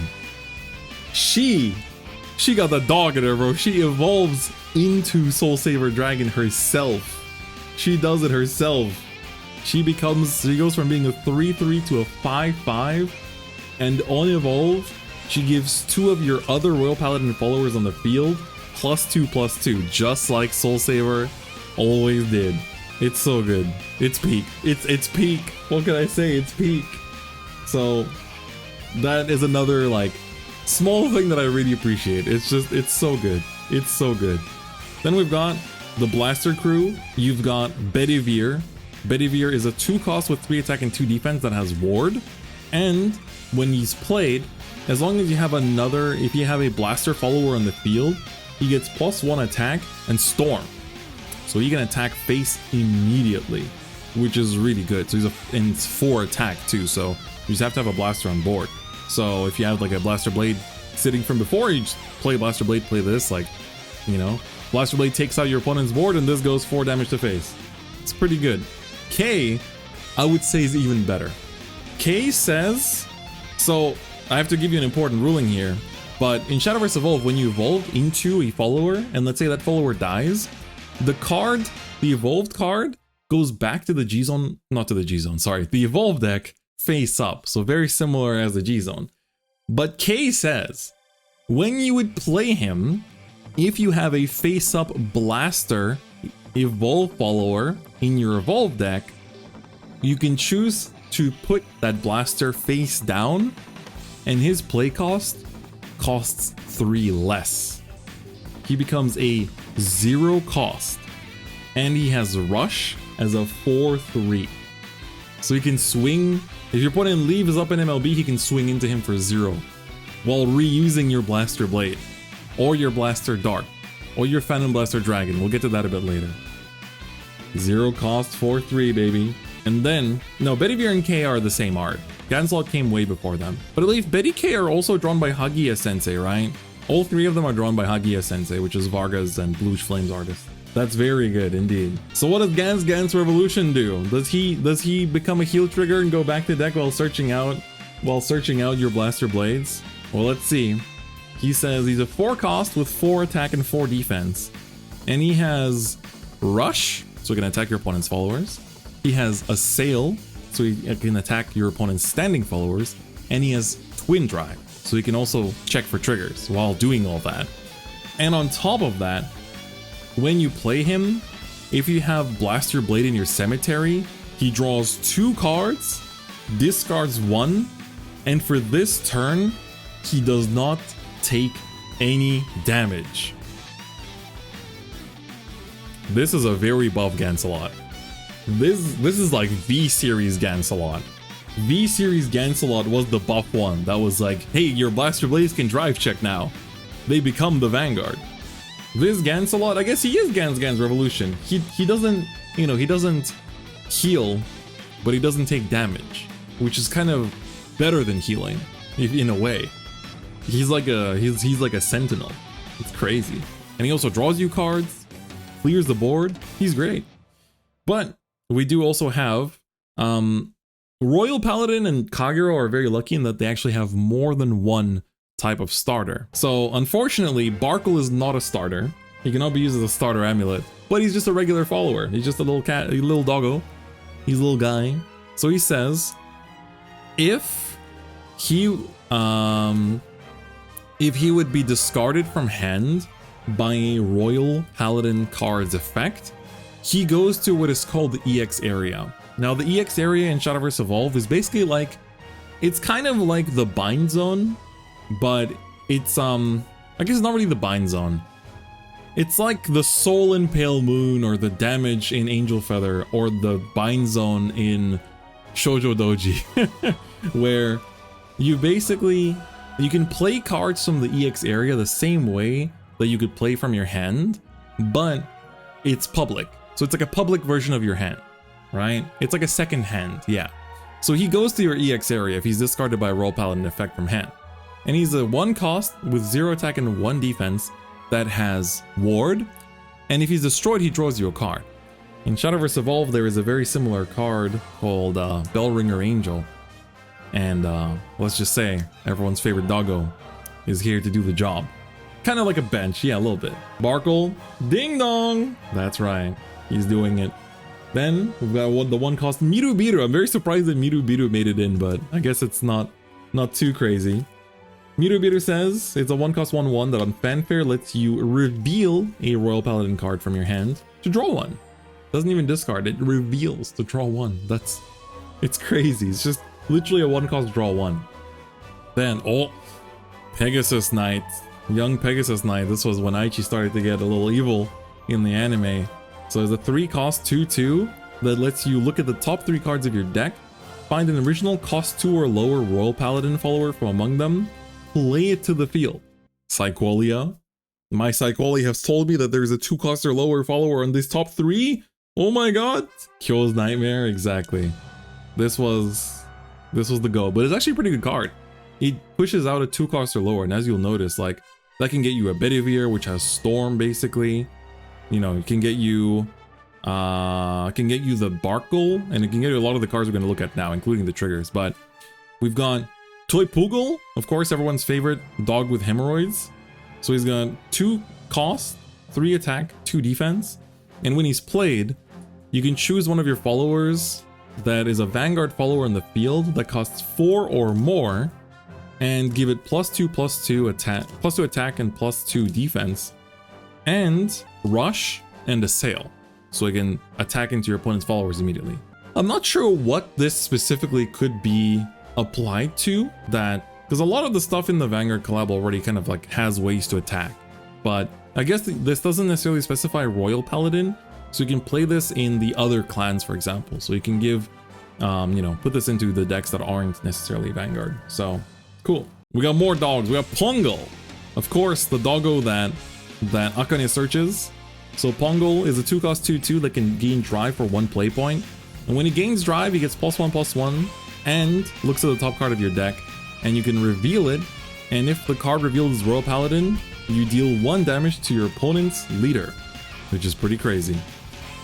She got the dog in her, bro. She evolves into Soul Saver Dragon herself. She does it herself. She goes from being a 3/3 to a 5/5, and on evolve, she gives 2 of your other Royal Paladin followers on the field +2/+2, just like Soul Saver always did. It's so good. It's peak. It's peak. What can I say? It's peak. So that is another like small thing that I really appreciate. It's so good. It's so good. Then we've got the Blaster Crew. You've got Bedivere. Bedivere is a 2 cost with 3 attack and 2 defense that has Ward. And when he's played, as long as you have if you have a Blaster follower on the field, he gets +1 attack and Storm. So he can attack face immediately, which is really good. So and it's 4 attack too, so you just have to have a Blaster on board. So if you have like a Blaster Blade sitting from before, you just play Blaster Blade, play this, like, you know, Blaster Blade takes out your opponent's board and this goes 4 damage to face. It's pretty good. K, I would say, is even better. K says, so I have to give you an important ruling here, but in Shadowverse EVOLVE, when you evolve into a follower, and let's say that follower dies, the evolved card goes back to the G-Zone, not to the G-Zone, sorry, the evolved deck face up, so very similar as the G-Zone. But K says, when you would play him, if you have a face-up Blaster Evolve follower in your Evolve deck, you can choose to put that Blaster face down, and his play costs 3 less. He becomes a 0 cost, and he has Rush as a 4/3. So he can swing, if your opponent leaves up in MLB, he can swing into him for 0, while reusing your Blaster Blade, or your Blaster Dart, or your Phantom Blaster Dragon. We'll get to that a bit later. 0 cost, 4/3, baby. And then, no, Bedivere and K are the same art. Ganslot came way before them. But I believe Betty K are also drawn by Hagia Sensei, right? All 3 of them are drawn by Hagia Sensei, which is Vargas and Bluish Flames artist. That's very good indeed. So what does Gans Revolution do? Does he become a heal trigger and go back to deck while searching out your Blaster Blades? Well, let's see. He says he's a 4 cost with 4 attack and 4 defense. And he has Rush, so he can attack your opponent's followers. He has Assail, so he can attack your opponent's standing followers. And he has Twin Drive, so he can also check for triggers while doing all that. And on top of that, when you play him, if you have Blaster Blade in your cemetery, he draws 2 cards, discards 1, and for this turn, he does not take any damage. This is a very buff Gansalot. This is like V-Series Gansalot. V-Series Gansalot was the buff one that was like, hey, your Blaster Blades can drive check now. They become the Vanguard. This Gansalot, I guess he is Gans Revolution. He doesn't, you know, he doesn't heal, but he doesn't take damage. which is kind of better than healing in a way. He's like a sentinel. It's crazy. And he also draws you cards, clears the board. He's great. But we do also have Royal Paladin and Kagero are very lucky in that they actually have more than one type of starter. So unfortunately, Barkle is not a starter. He cannot be used as a starter amulet, but he's just a regular follower. He's just a little cat, a little doggo. He's a little guy. So he says, if he would be discarded from hand by a Royal Paladin card's effect, he goes to what is called the EX area. Now the EX area in Shadowverse EVOLVE is basically like, it's kind of like the bind zone, but it's I guess it's not really the bind zone. It's like the Soul in Pale Moon or the damage in Angel Feather or the bind zone in Shoujo Doji, where you can play cards from the EX area the same way that you could play from your hand, but it's public. So it's like a public version of your hand, right? It's like a second hand, yeah. So he goes to your EX area if he's discarded by a Royal Paladin effect from hand. And he's a 1 cost with 0 attack and 1 defense that has ward, and if he's destroyed, he draws you a card. In Shadowverse EVOLVE, there is a very similar card called Bellringer Angel, and let's just say everyone's favorite doggo is here to do the job. Kind of like a bench, yeah, a little bit. Barkle, ding dong! That's right, he's doing it. Then we've got the 1 cost Mirubiru. I'm very surprised that Mirubiru made it in, but I guess it's not too crazy. Mirubiru says it's a 1 cost 1/1 that on fanfare lets you reveal a Royal Paladin card from your hand to draw 1. Doesn't even discard, it reveals to draw 1. It's crazy. It's just literally a 1 cost draw 1. Then, oh, Pegasus Knight. Young Pegasus Knight. This was when Aichi started to get a little evil in the anime. So it's a 3 cost 2/2 that lets you look at the top 3 cards of your deck, find an original cost 2 or lower Royal Paladin follower from among them, play it to the field. Psycholia. My Psycholia has told me that there's a 2 cost or lower follower on these top 3. Oh my god. Kyo's Nightmare, exactly. This was the go, but it's actually a pretty good card. It pushes out a 2 cost or lower, and as you'll notice, like, that can get you a Bedivere, which has Storm, basically. You know, it can get you the Barkle, and it can get you a lot of the cards we're going to look at now, including the triggers. But we've got Toy Poogle, of course, everyone's favorite dog with hemorrhoids. So he's got 2 cost, 3 attack, 2 defense. And when he's played, you can choose one of your followers that is a Vanguard follower in the field that costs 4 or more, and give it +2/+2 attack, +2 attack and +2 defense, and rush and assail. So it can attack into your opponent's followers immediately. I'm not sure what this specifically could be applied to, that because a lot of the stuff in the Vanguard collab already kind of like has ways to attack, but I guess this doesn't necessarily specify Royal Paladin, so you can play this in the other clans, for example. So you can give you know, put this into the decks that aren't necessarily Vanguard. So cool. We got more dogs. We got Pongal, of course, the doggo that Akane searches. So Pongal is a 2 cost 2/2 that can gain drive for 1 play point, and when he gains drive, he gets +1/+1 and looks at the top card of your deck, and you can reveal it, and if the card revealed is Royal Paladin, you deal 1 damage to your opponent's leader, which is pretty crazy.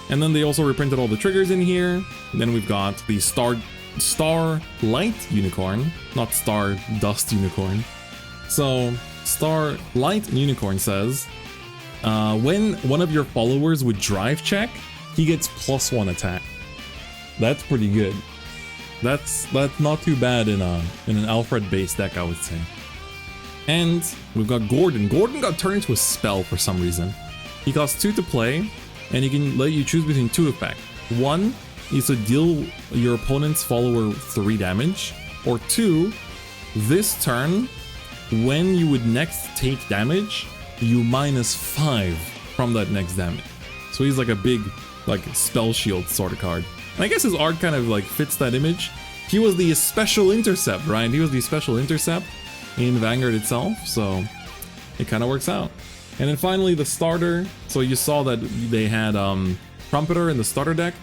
And then they also reprinted all the triggers in here. And then we've got the Star Light Unicorn, not Star Dust Unicorn. So Star Light Unicorn says, when one of your followers would drive check, he gets +1 attack. That's pretty good. That's not too bad in an Alfred based deck, I would say. And we've got Gordon. Gordon got turned into a spell for some reason. He costs 2 to play, and he can let you choose between 2 effects. 1 is to deal your opponent's follower 3 damage, or 2, this turn, when you would next take damage, you -5 from that next damage. So he's like a big, like, spell shield sort of card. And I guess his art kind of like fits that image. He was the special intercept, right? He was the special intercept in Vanguard itself, so it kind of works out. And then finally the starter. So you saw that they had Trumpeter in the starter deck,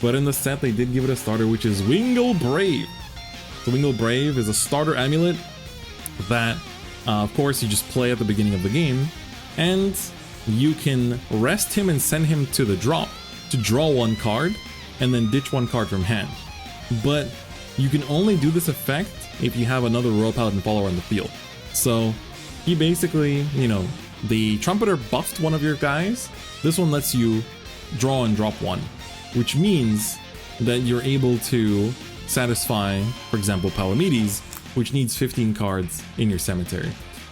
but in the set they did give it a starter, which is Wingull Brave. The Wingull Brave is a starter amulet that, of course, you just play at the beginning of the game, and you can rest him and send him to the drop to draw one card and then ditch one card from hand. But you can only do this effect if you have another Royal Paladin follower on the field. So he basically, you know, the Trumpeter buffed one of your guys. This one lets you draw and drop one, which means that you're able to satisfy, for example, Palamedes, which needs 15 cards in your cemetery.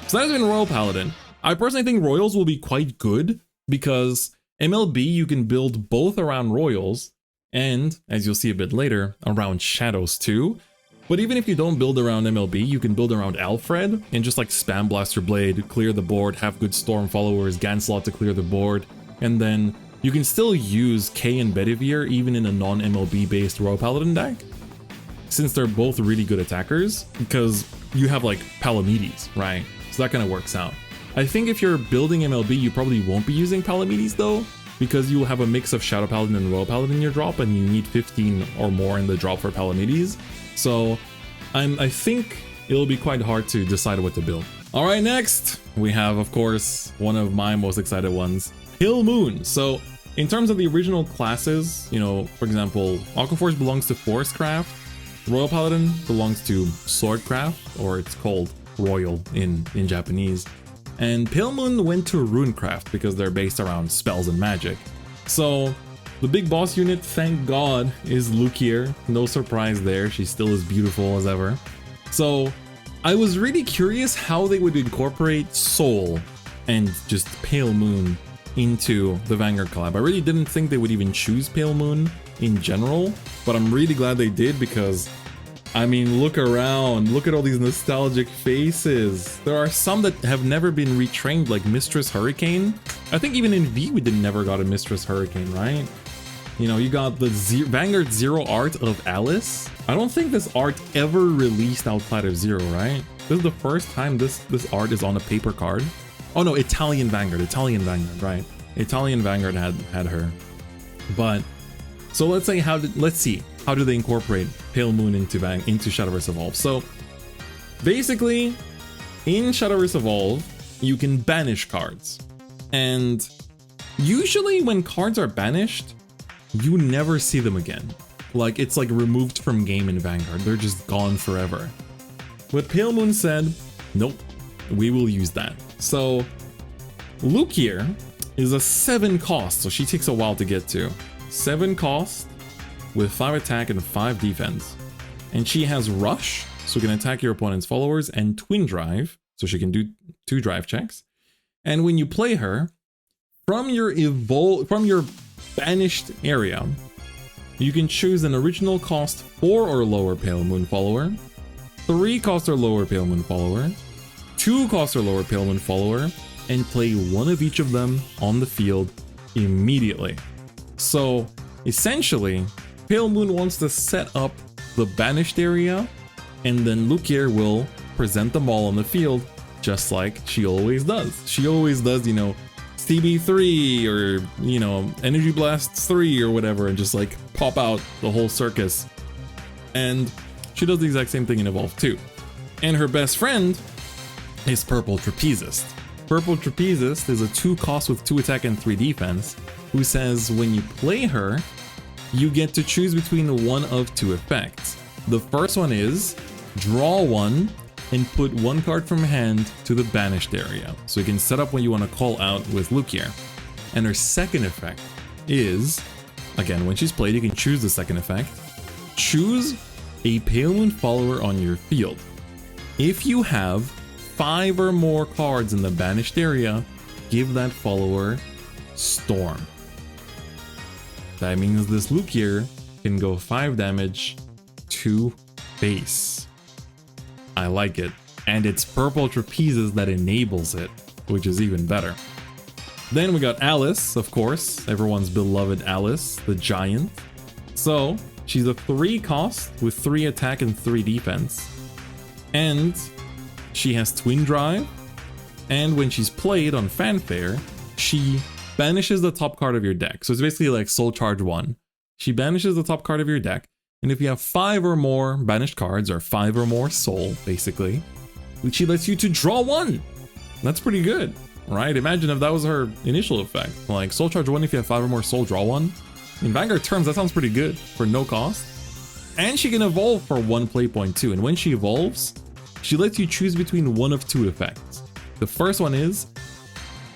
So that has been Royal Paladin. I personally think Royals will be quite good because MLB, you can build both around Royals and, as you'll see a bit later, around Shadows too. But even if you don't build around MLB, you can build around Alfred and just like spam Blaster Blade, clear the board, have good Storm followers, Ganslot to clear the board, and then you can still use K and Bedivere even in a non-MLB based Royal Paladin deck, since they're both really good attackers, because you have like Palamedes, right? So that kind of works out. I think if you're building MLB, you probably won't be using Palamedes though, because you will have a mix of Shadow Paladin and Royal Paladin in your drop, and you need 15 or more in the drop for Palamedes. So I think it'll be quite hard to decide what to build. All right, next we have, of course, one of my most excited ones, Pale Moon. So in terms of the original classes, you know, for example, Aquaforce belongs to Forestcraft, Royal Paladin belongs to Swordcraft, or it's called Royal in Japanese, and Pale Moon went to Runecraft because they're based around spells and magic. So the big boss unit, thank God, is Lukier. No surprise there, she's still as beautiful as ever. So I was really curious how they would incorporate Soul and just Pale Moon into the Vanguard collab. I really didn't think they would even choose Pale Moon in general, but I'm really glad they did because, I mean, look around, look at all these nostalgic faces. There are some that have never been retrained, like Mistress Hurricane. I think even in V we never got a Mistress Hurricane, right? You know, you got the Vanguard Zero art of Alice. I don't think this art ever released outside of Zero, right? This is the first time this art is on a paper card. Oh no, Italian Vanguard, right? Italian Vanguard had her. But so let's see how do they incorporate Pale Moon into Shadowverse EVOLVE. So basically, in Shadowverse EVOLVE, you can banish cards, and usually when cards are banished, you never see them again. Like, it's like removed from game in Vanguard. They're just gone forever. But Pale Moon said, nope, we will use that. So Lukier is a 7 cost, so she takes a while to get to. 7 cost with 5 attack and 5 defense. And she has Rush, so you can attack your opponent's followers, and Twin Drive, so she can do 2 drive checks. And when you play her, from your banished area, you can choose an original cost 4 or lower Pale Moon follower, 3 cost or lower Pale Moon follower, 2 cost or lower Pale Moon follower, and play one of each of them on the field immediately. So essentially, Pale Moon wants to set up the banished area, and then Lukier will present them all on the field just like she always does. She always does, you know, CB3 or, you know, Energy Blasts 3 or whatever, and just like pop out the whole circus. And she does the exact same thing in Evolve too. And her best friend is Purple Trapezist. Purple Trapezist is a 2 cost with 2 attack and 3 defense, who says when you play her, you get to choose between one of 2 effects. The first one is draw 1 and put 1 card from hand to the banished area. So you can set up what you want to call out with Lukier. And her second effect is, again, when she's played, you can choose the second effect. Choose a Pale Moon follower on your field. If you have 5 or more cards in the banished area, give that follower Storm. That means this Lukier can go 5 damage to base. I like it. And it's Purple Trapezist that enables it, which is even better. Then we got Alice, of course, everyone's beloved Alice, the giant. So she's a 3 cost with 3 attack and 3 defense. And she has Twin Drive. And when she's played on Fanfare, she banishes the top card of your deck. So it's basically like Soul Charge 1. She banishes the top card of your deck, And if you have 5 or more banished cards, or 5 or more soul, basically, she lets you to draw 1. That's pretty good, right? Imagine if that was her initial effect. Like, soul charge 1 if you have 5 or more soul, draw 1. In Vanguard terms, that sounds pretty good for no cost. And she can evolve for 1 play point too. And when she evolves, she lets you choose between one of 2 effects. The first one is,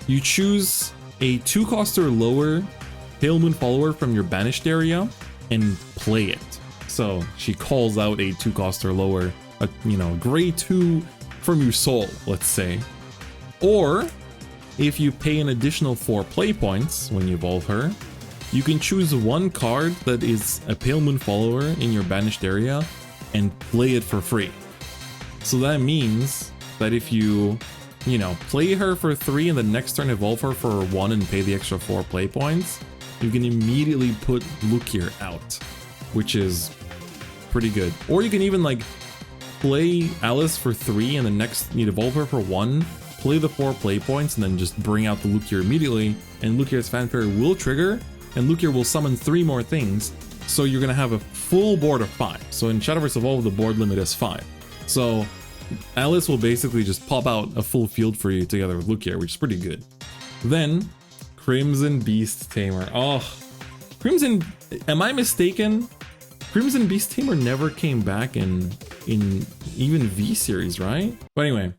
you choose a 2 cost or lower Pale Moon follower from your banished area and play it. So she calls out a 2 cost or lower, gray 2 from your soul, let's say. Or if you pay an additional 4 play points when you evolve her, you can choose 1 card that is a Pale Moon follower in your banished area and play it for free. So that means that if you, play her for 3 and the next turn evolve her for 1 and pay the extra 4 play points, you can immediately put Lukier out, which is pretty good. Or you can even play Alice for 3 and the next you evolve her for 1, play the 4 play points, and then just bring out the Lukier immediately, and Lukier's fanfare will trigger, and Lukier will summon 3 more things, so you're gonna have a full board of 5. So in Shadowverse EVOLVE, the board limit is 5. So Alice will basically just pop out a full field for you together with Lukier, which is pretty good. Then, Crimson Beast Tamer. Oh, am I mistaken? Crimson Beast Tamer never came back in even V series, right? But anyway,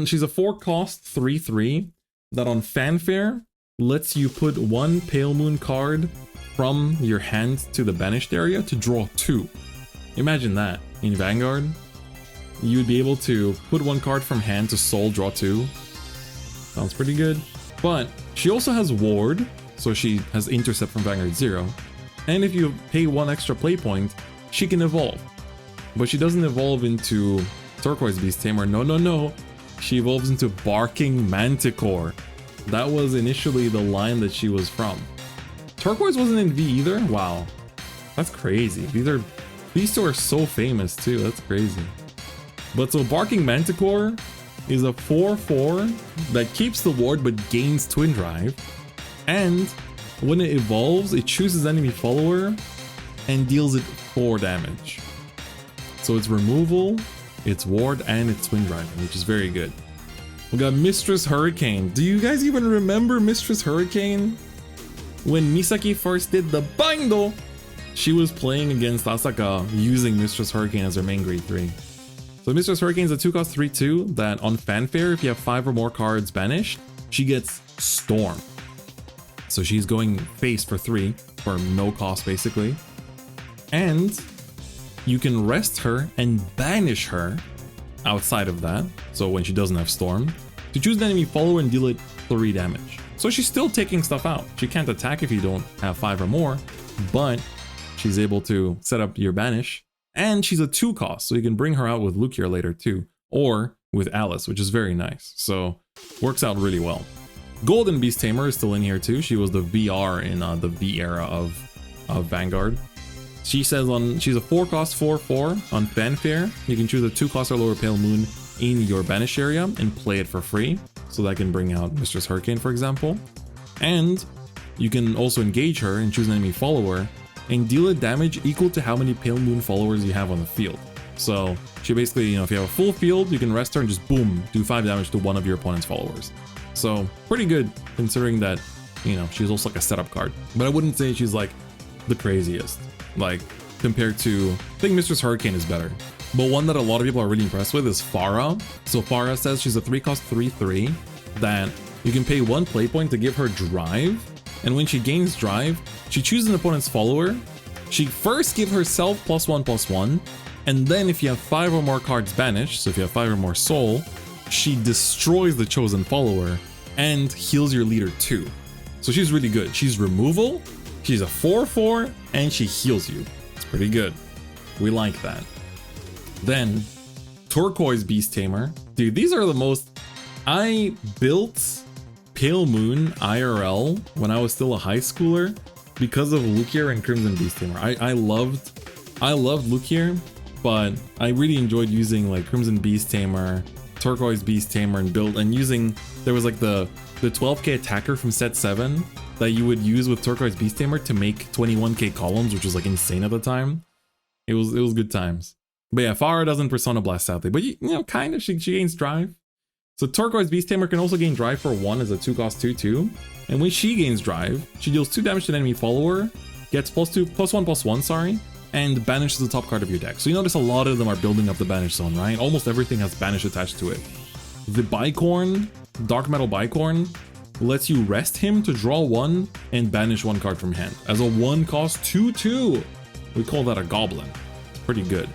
she's a 4 cost 3/3 that on fanfare lets you put 1 Pale Moon card from your hand to the banished area to draw 2. Imagine that in Vanguard. You would be able to put 1 card from hand to soul, draw 2. Sounds pretty good. But she also has Ward, so she has Intercept from Vanguard 0. And if you pay 1 extra play point, she can evolve. But she doesn't evolve into Turquoise Beast Tamer. No. She evolves into Barking Manticore. That was initially the line that she was from. Turquoise wasn't in V either? Wow. That's crazy. These 2 are so famous too. That's crazy. But so Barking Manticore is a 4/4 that keeps the ward but gains Twin Drive. And when it evolves, it chooses enemy follower and deals it 4 damage. So it's removal, it's ward, and it's Twin Driving, which is very good. We got Mistress Hurricane. Do you guys even remember Mistress Hurricane? When Misaki first did the Bando, she was playing against Asaka using Mistress Hurricane as her main grade 3. So Mistress Hurricane is a 2 cost 3/2 that on fanfare, if you have 5 or more cards banished, she gets Storm. So she's going face for 3 for no cost basically. And you can rest her and banish her outside of that, so when she doesn't have Storm, to choose an enemy follower and deal it 3 damage. So she's still taking stuff out. She can't attack if you don't have 5 or more, but she's able to set up your banish. And she's a 2 cost, so you can bring her out with Lukier later too, or with Alice, which is very nice. So works out really well. Golden Beast Tamer is still in here too. She was the VR in the V era of Vanguard. She says she's a 4 cost 4/4 on fanfare. You can choose a 2 cost or lower Pale Moon in your banish area and play it for free. So that can bring out Mistress Hurricane, for example. And you can also engage her and choose an enemy follower and deal a damage equal to how many Pale Moon followers you have on the field. So she basically, if you have a full field, you can rest her and just boom, do 5 damage to one of your opponent's followers. So pretty good considering that, she's also like a setup card. But I wouldn't say she's like the craziest, compared to, I think Mistress Hurricane is better. But one that a lot of people are really impressed with is Farah. So Farah says she's a 3 cost 3/3 that you can pay 1 play point to give her drive. And when she gains drive, she chooses an opponent's follower. She first gives herself +1/+1. And then if you have 5 or more cards banished, so if you have 5 or more soul, she destroys the chosen follower and heals your leader too. So she's really good. She's removal, she's a 4/4, and she heals you. It's pretty good. We like that. Then, Turquoise Beast Tamer. Dude, these are the most... I built Pale Moon IRL when I was still a high schooler because of Lukier and Crimson Beast Tamer. I loved Lukier, but I really enjoyed using Crimson Beast Tamer, Turquoise Beast Tamer, and using, there was the 12k attacker from set 7 that you would use with Turquoise Beast Tamer to make 21k columns, which was insane at the time. It was good times. But yeah, Farah doesn't Persona Blast sadly, but you know, kind of, she gains drive. So Turquoise Beast Tamer can also gain drive for 1 as a 2-cost 2/2. And when she gains drive, she deals 2 damage to an enemy follower, gets +1/+1, sorry, and banishes the top card of your deck. So you notice a lot of them are building up the banish zone, right? Almost everything has banish attached to it. The Bicorn, Dark Metal Bicorn, lets you rest him to draw 1 and banish 1 card from hand as a 1-cost 2/2. We call that a Goblin. It's pretty good.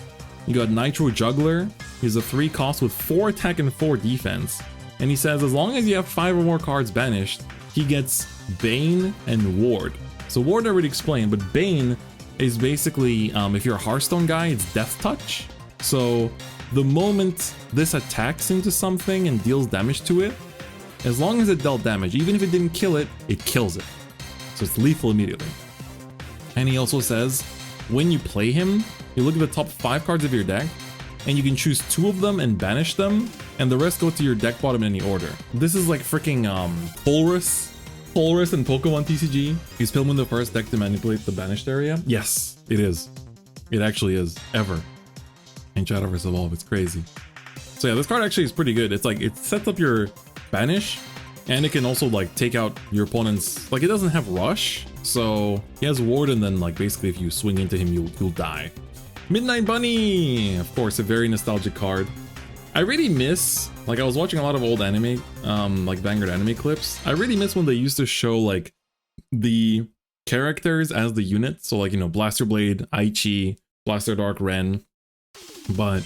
You got Nitro Juggler. He's a 3-cost with 4 attack and 4 defense. And he says as long as you have 5 or more cards banished, he gets Bane and Ward. So Ward I already explained, but Bane is basically, if you're a Hearthstone guy, it's Death Touch. So the moment this attacks into something and deals damage to it, as long as it dealt damage, even if it didn't kill it, it kills it. So it's lethal immediately. And he also says, when you play him, you look at the top 5 cards of your deck, and you can choose 2 of them and banish them, and the rest go to your deck bottom in any order. This is like freaking Polaris and Pokemon TCG. Is Pilmoon the first deck to manipulate the banished area? Yes, it is. It actually is, ever. In Shadowverse EVOLVE, it's crazy. So yeah, this card actually is pretty good. It's like, it sets up your banish, and it can also like take out your opponent's, like it doesn't have rush, so he has ward, and then like basically if you swing into him, you'll die. Midnight Bunny, of course, a very nostalgic card. I really miss, like I was watching a lot of old anime, like Vanguard anime clips. I really miss when they used to show like the characters as the unit. So like, you know, Blaster Blade, Aichi, Blaster Dark, Ren. But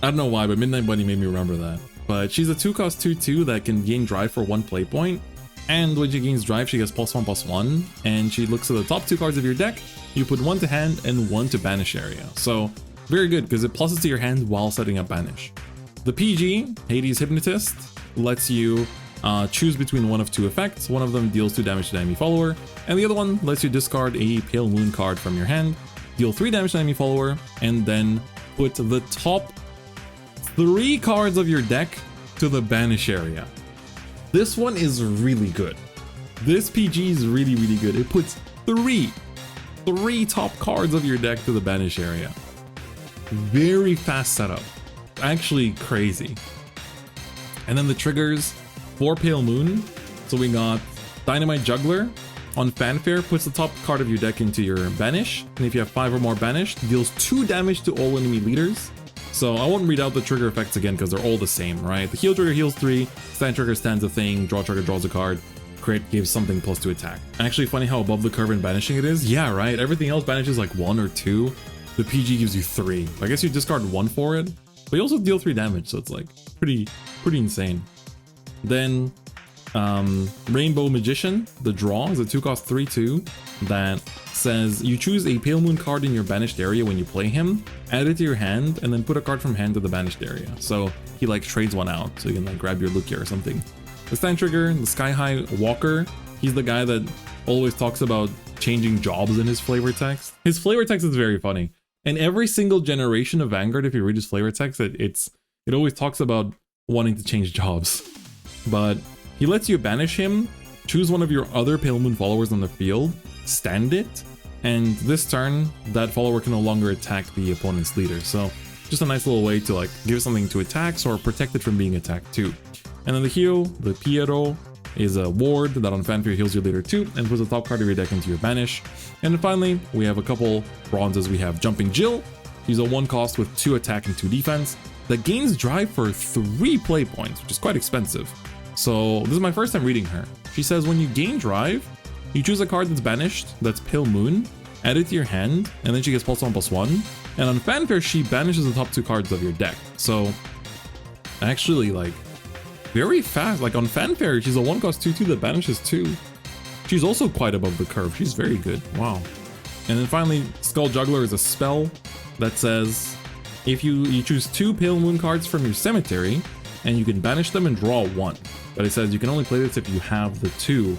I don't know why, but Midnight Bunny made me remember that. But she's a 2-cost 2/2 that can gain drive for 1 play point. And when she gains drive, she gets +1/+1. And she looks at the top 2 cards of your deck. You put 1 to hand and 1 to banish area. So very good because it pluses to your hand while setting up banish. The PG, Hades Hypnotist, lets you choose between one of 2 effects. One of them deals 2 damage to the enemy follower, and the other one lets you discard a Pale Moon card from your hand, deal 3 damage to the enemy follower, and then put the top 3 cards of your deck to the banish area. This one is really good. This PG is really, really good. It puts 3 top cards of your deck to the banish area. Very fast setup. Actually crazy. And then the triggers for Pale Moon. So we got Dynamite Juggler. On Fanfare, puts the top card of your deck into your banish. And if you have 5 or more banished, deals 2 damage to all enemy leaders. So I won't read out the trigger effects again because they're all the same, right? The heal trigger heals 3, stand trigger stands a thing, draw trigger draws a card, crit gives something +2 attack. Actually funny how above the curve in banishing it is. Yeah, right? Everything else banishes like 1 or 2. The PG gives you 3. I guess you discard 1 for it. But you also deal 3 damage, so it's like pretty insane. Then Rainbow Magician, the draw is a 2-cost 3/2 that says you choose a Pale Moon card in your banished area when you play him, add it to your hand, and then put a card from hand to the banished area. So he like trades one out, so you can like grab your Lugia or something. The stand trigger, the Sky High Walker, he's the guy that always talks about changing jobs in his flavor text. His flavor text is very funny. And every single generation of Vanguard, if you read his flavor text, it always talks about wanting to change jobs. But he lets you banish him, choose one of your other Pale Moon followers on the field, stand it, and this turn, that follower can no longer attack the opponent's leader. So just a nice little way to like give something to attacks or protect it from being attacked too. And then the heal, the Piero, is a ward that on Fanfare heals your leader 2 and puts the top card of your deck into your banish. And then finally, we have a couple bronzes. We have Jumping Jill. She's a 1-cost with 2 attack and 2 defense that gains drive for 3 play points, which is quite expensive. So this is my first time reading her. She says when you gain drive, you choose a card that's banished, that's Pale Moon, add it to your hand, and then she gets +1/+1. And on Fanfare, she banishes the top 2 cards of your deck. So actually like very fast. Like on Fanfare, she's a 1-cost 2/2 that banishes 2. She's also quite above the curve. She's very good. Wow. And then finally, Skull Juggler is a spell that says if you choose 2 Pale Moon cards from your cemetery, and you can banish them and draw 1. But it says you can only play this if you have the 2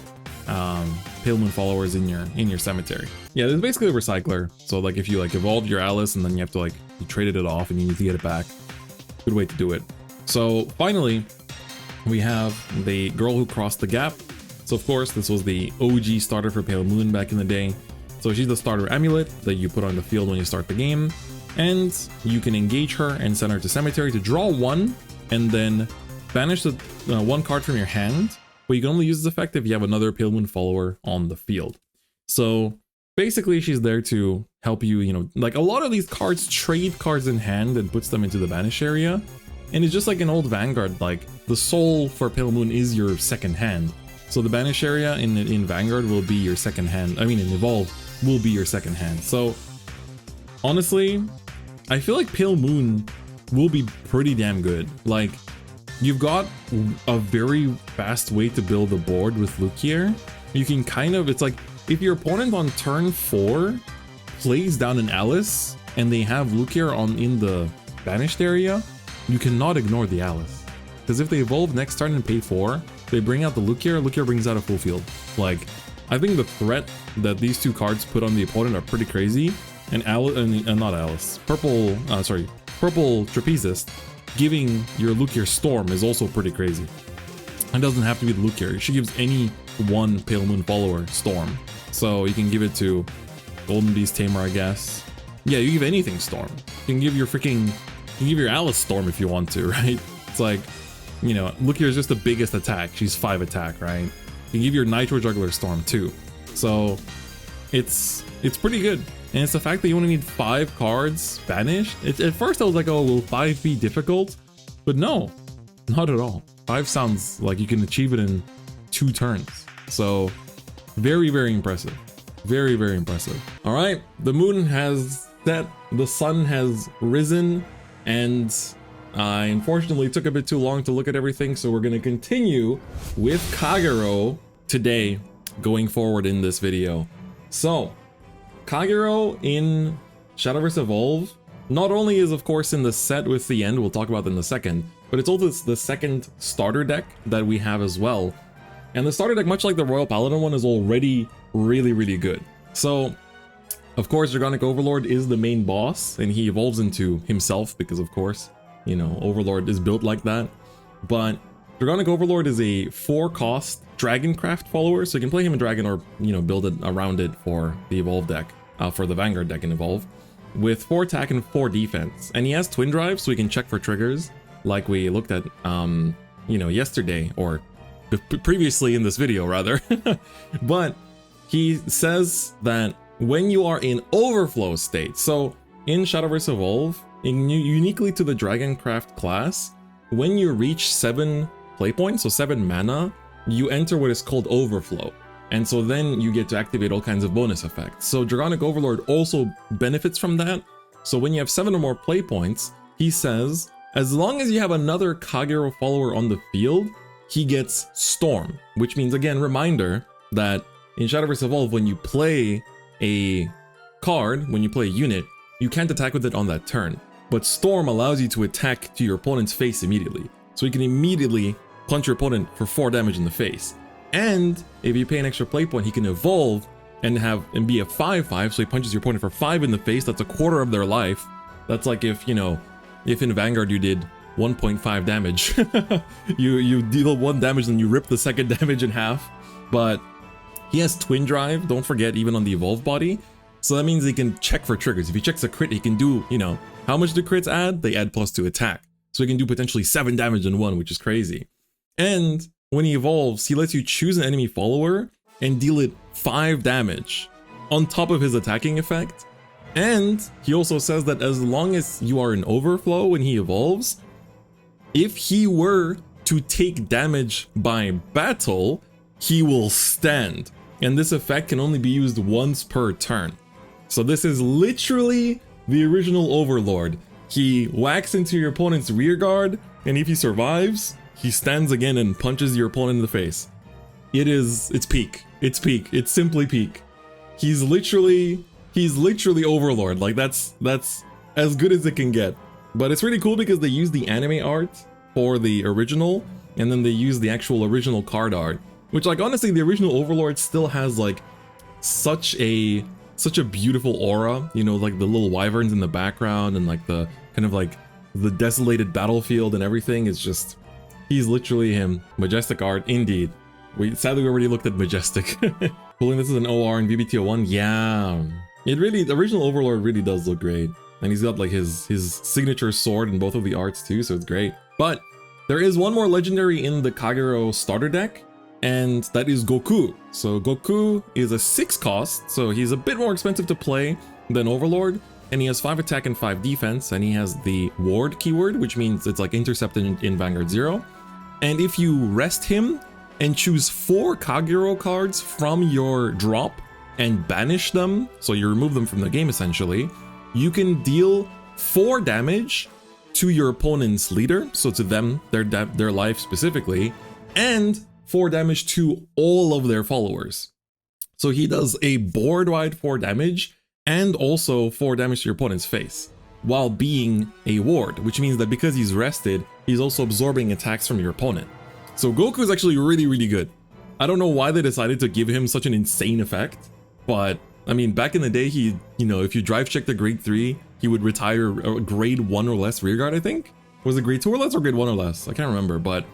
Pale Moon followers in your cemetery. Yeah, this is basically a recycler. So like if you like evolve your Alice and then you have to like you traded it off and you need to get it back. Good way to do it. So finally, we have the Girl Who Crossed the Gap. So of course, this was the OG starter for Pale Moon back in the day. So she's the starter amulet that you put on the field when you start the game, and you can engage her and send her to cemetery to draw one, and then banish the one card from your hand. But you can only use this effect if you have another Pale Moon follower on the field. So basically, she's there to help you, you know, like a lot of these cards trade cards in hand and puts them into the banish area. And it's just like an old Vanguard, like the soul for Pale Moon is your second hand. So the banish area in Vanguard will be your second hand. I mean, in Evolve will be your second hand. So honestly, I feel like Pale Moon will be pretty damn good. Like, you've got a very fast way to build a board with Lukier. You can kind of, it's like, if your opponent on turn 4 plays down an Alice and they have Lukier in the banished area, you cannot ignore the Alice. Because if they evolve next turn and pay 4, they bring out the Lukier brings out a full field. Like, I think the threat that these two cards put on the opponent are pretty crazy. And Purple Trapezist giving your Lukier Storm is also pretty crazy. It doesn't have to be the Lukier. She gives any one Pale Moon follower Storm. So you can give it to Golden Beast Tamer, I guess. Yeah, you give anything Storm. You can give your Alice Storm if you want to, right? It's like, you know, Lukier is just the biggest attack. She's 5 attack, right? You can give your Nitro Juggler Storm too. So it's pretty good. And it's the fact that you only need 5 cards banished. At first I was like, oh, will 5 be difficult? But no, not at all. 5 sounds like you can achieve it in 2 turns. So very, very impressive. Very, very impressive. All right, the moon has set, the sun has risen, and I unfortunately took a bit too long to look at everything, so we're going to continue with Kagero today going forward in this video. So Kagero in Shadowverse EVOLVE not only is of course in the set with the end, we'll talk about that in a second, but it's also the second starter deck that we have as well. And the starter deck, much like the Royal Paladin one, is already really, really good. So of course Dragonic Overlord is the main boss, and he evolves into himself because of course, you know, Overlord is built like that. But Dragonic Overlord is a 4-cost Dragoncraft follower, so you can play him in Dragon or, you know, build it around it for the Evolve deck, for the Vanguard deck in Evolve, with 4 attack and 4 defense. And he has Twin Drive, so we can check for triggers, like we looked at, you know, yesterday, or previously in this video, rather. But he says that when you are in overflow state, so in Shadowverse EVOLVE, uniquely to the Dragoncraft class, when you reach 7 play points, so 7 mana, you enter what is called overflow. And so then you get to activate all kinds of bonus effects. So Dragonic Overlord also benefits from that. So when you have 7 or more play points, he says, as long as you have another Kagero follower on the field, he gets Storm, which means, again, reminder that in Shadowverse EVOLVE, when you play a card, when you play a unit, you can't attack with it on that turn. But Storm allows you to attack to your opponent's face immediately. So you can immediately punch your opponent for 4 damage in the face. And if you pay an extra play point, he can evolve and be a 5/5, so he punches your opponent for 5 in the face. That's a quarter of their life. That's like if, you know, if in Vanguard you did 1.5 damage. you deal 1 damage and you rip the second damage in half. But he has Twin Drive, don't forget, even on the Evolve body. So that means he can check for triggers. If he checks a crit, he can do, you know, how much do crits add? They add +2 attack. So he can do potentially 7 damage in 1, which is crazy. And when he evolves, he lets you choose an enemy follower and deal it 5 damage on top of his attacking effect. And he also says that as long as you are in overflow when he evolves, if he were to take damage by battle, he will stand. And this effect can only be used once per turn. So this is literally the original Overlord. He whacks into your opponent's rear guard, and if he survives, he stands again and punches your opponent in the face. It's peak. It's peak. It's simply peak. He's literally Overlord. Like that's as good as it can get. But it's really cool because they use the anime art for the original, and then they use the actual original card art. Which, like, honestly, the original Overlord still has like such a beautiful aura, you know, like the little wyverns in the background and like the kind of like the desolated battlefield and everything is just, he's literally him. Majestic art indeed. Sadly we already looked at Majestic. Pulling this as an OR in VBTO1, yeah. The original Overlord really does look great. And he's got like his signature sword in both of the arts too, so it's great. But there is one more legendary in the Kagero starter deck, and that is Goku. So Goku is a 6 cost, so he's a bit more expensive to play than Overlord, and he has 5 attack and 5 defense, and he has the ward keyword, which means it's like intercepted in Vanguard 0. And if you rest him and choose 4 Kagero cards from your drop and banish them, so you remove them from the game essentially, you can deal 4 damage to your opponent's leader, so to them, their life specifically, and 4 damage to all of their followers. So he does a board-wide 4 damage and also 4 damage to your opponent's face, while being a ward, which means that because he's rested, he's also absorbing attacks from your opponent. So Goku is actually really, really good. I don't know why they decided to give him such an insane effect, but I mean, back in the day, he, you know, if you drive check the grade 3, he would retire a grade 1 or less rearguard, I think? Was it grade 2 or less or grade 1 or less? I can't remember, but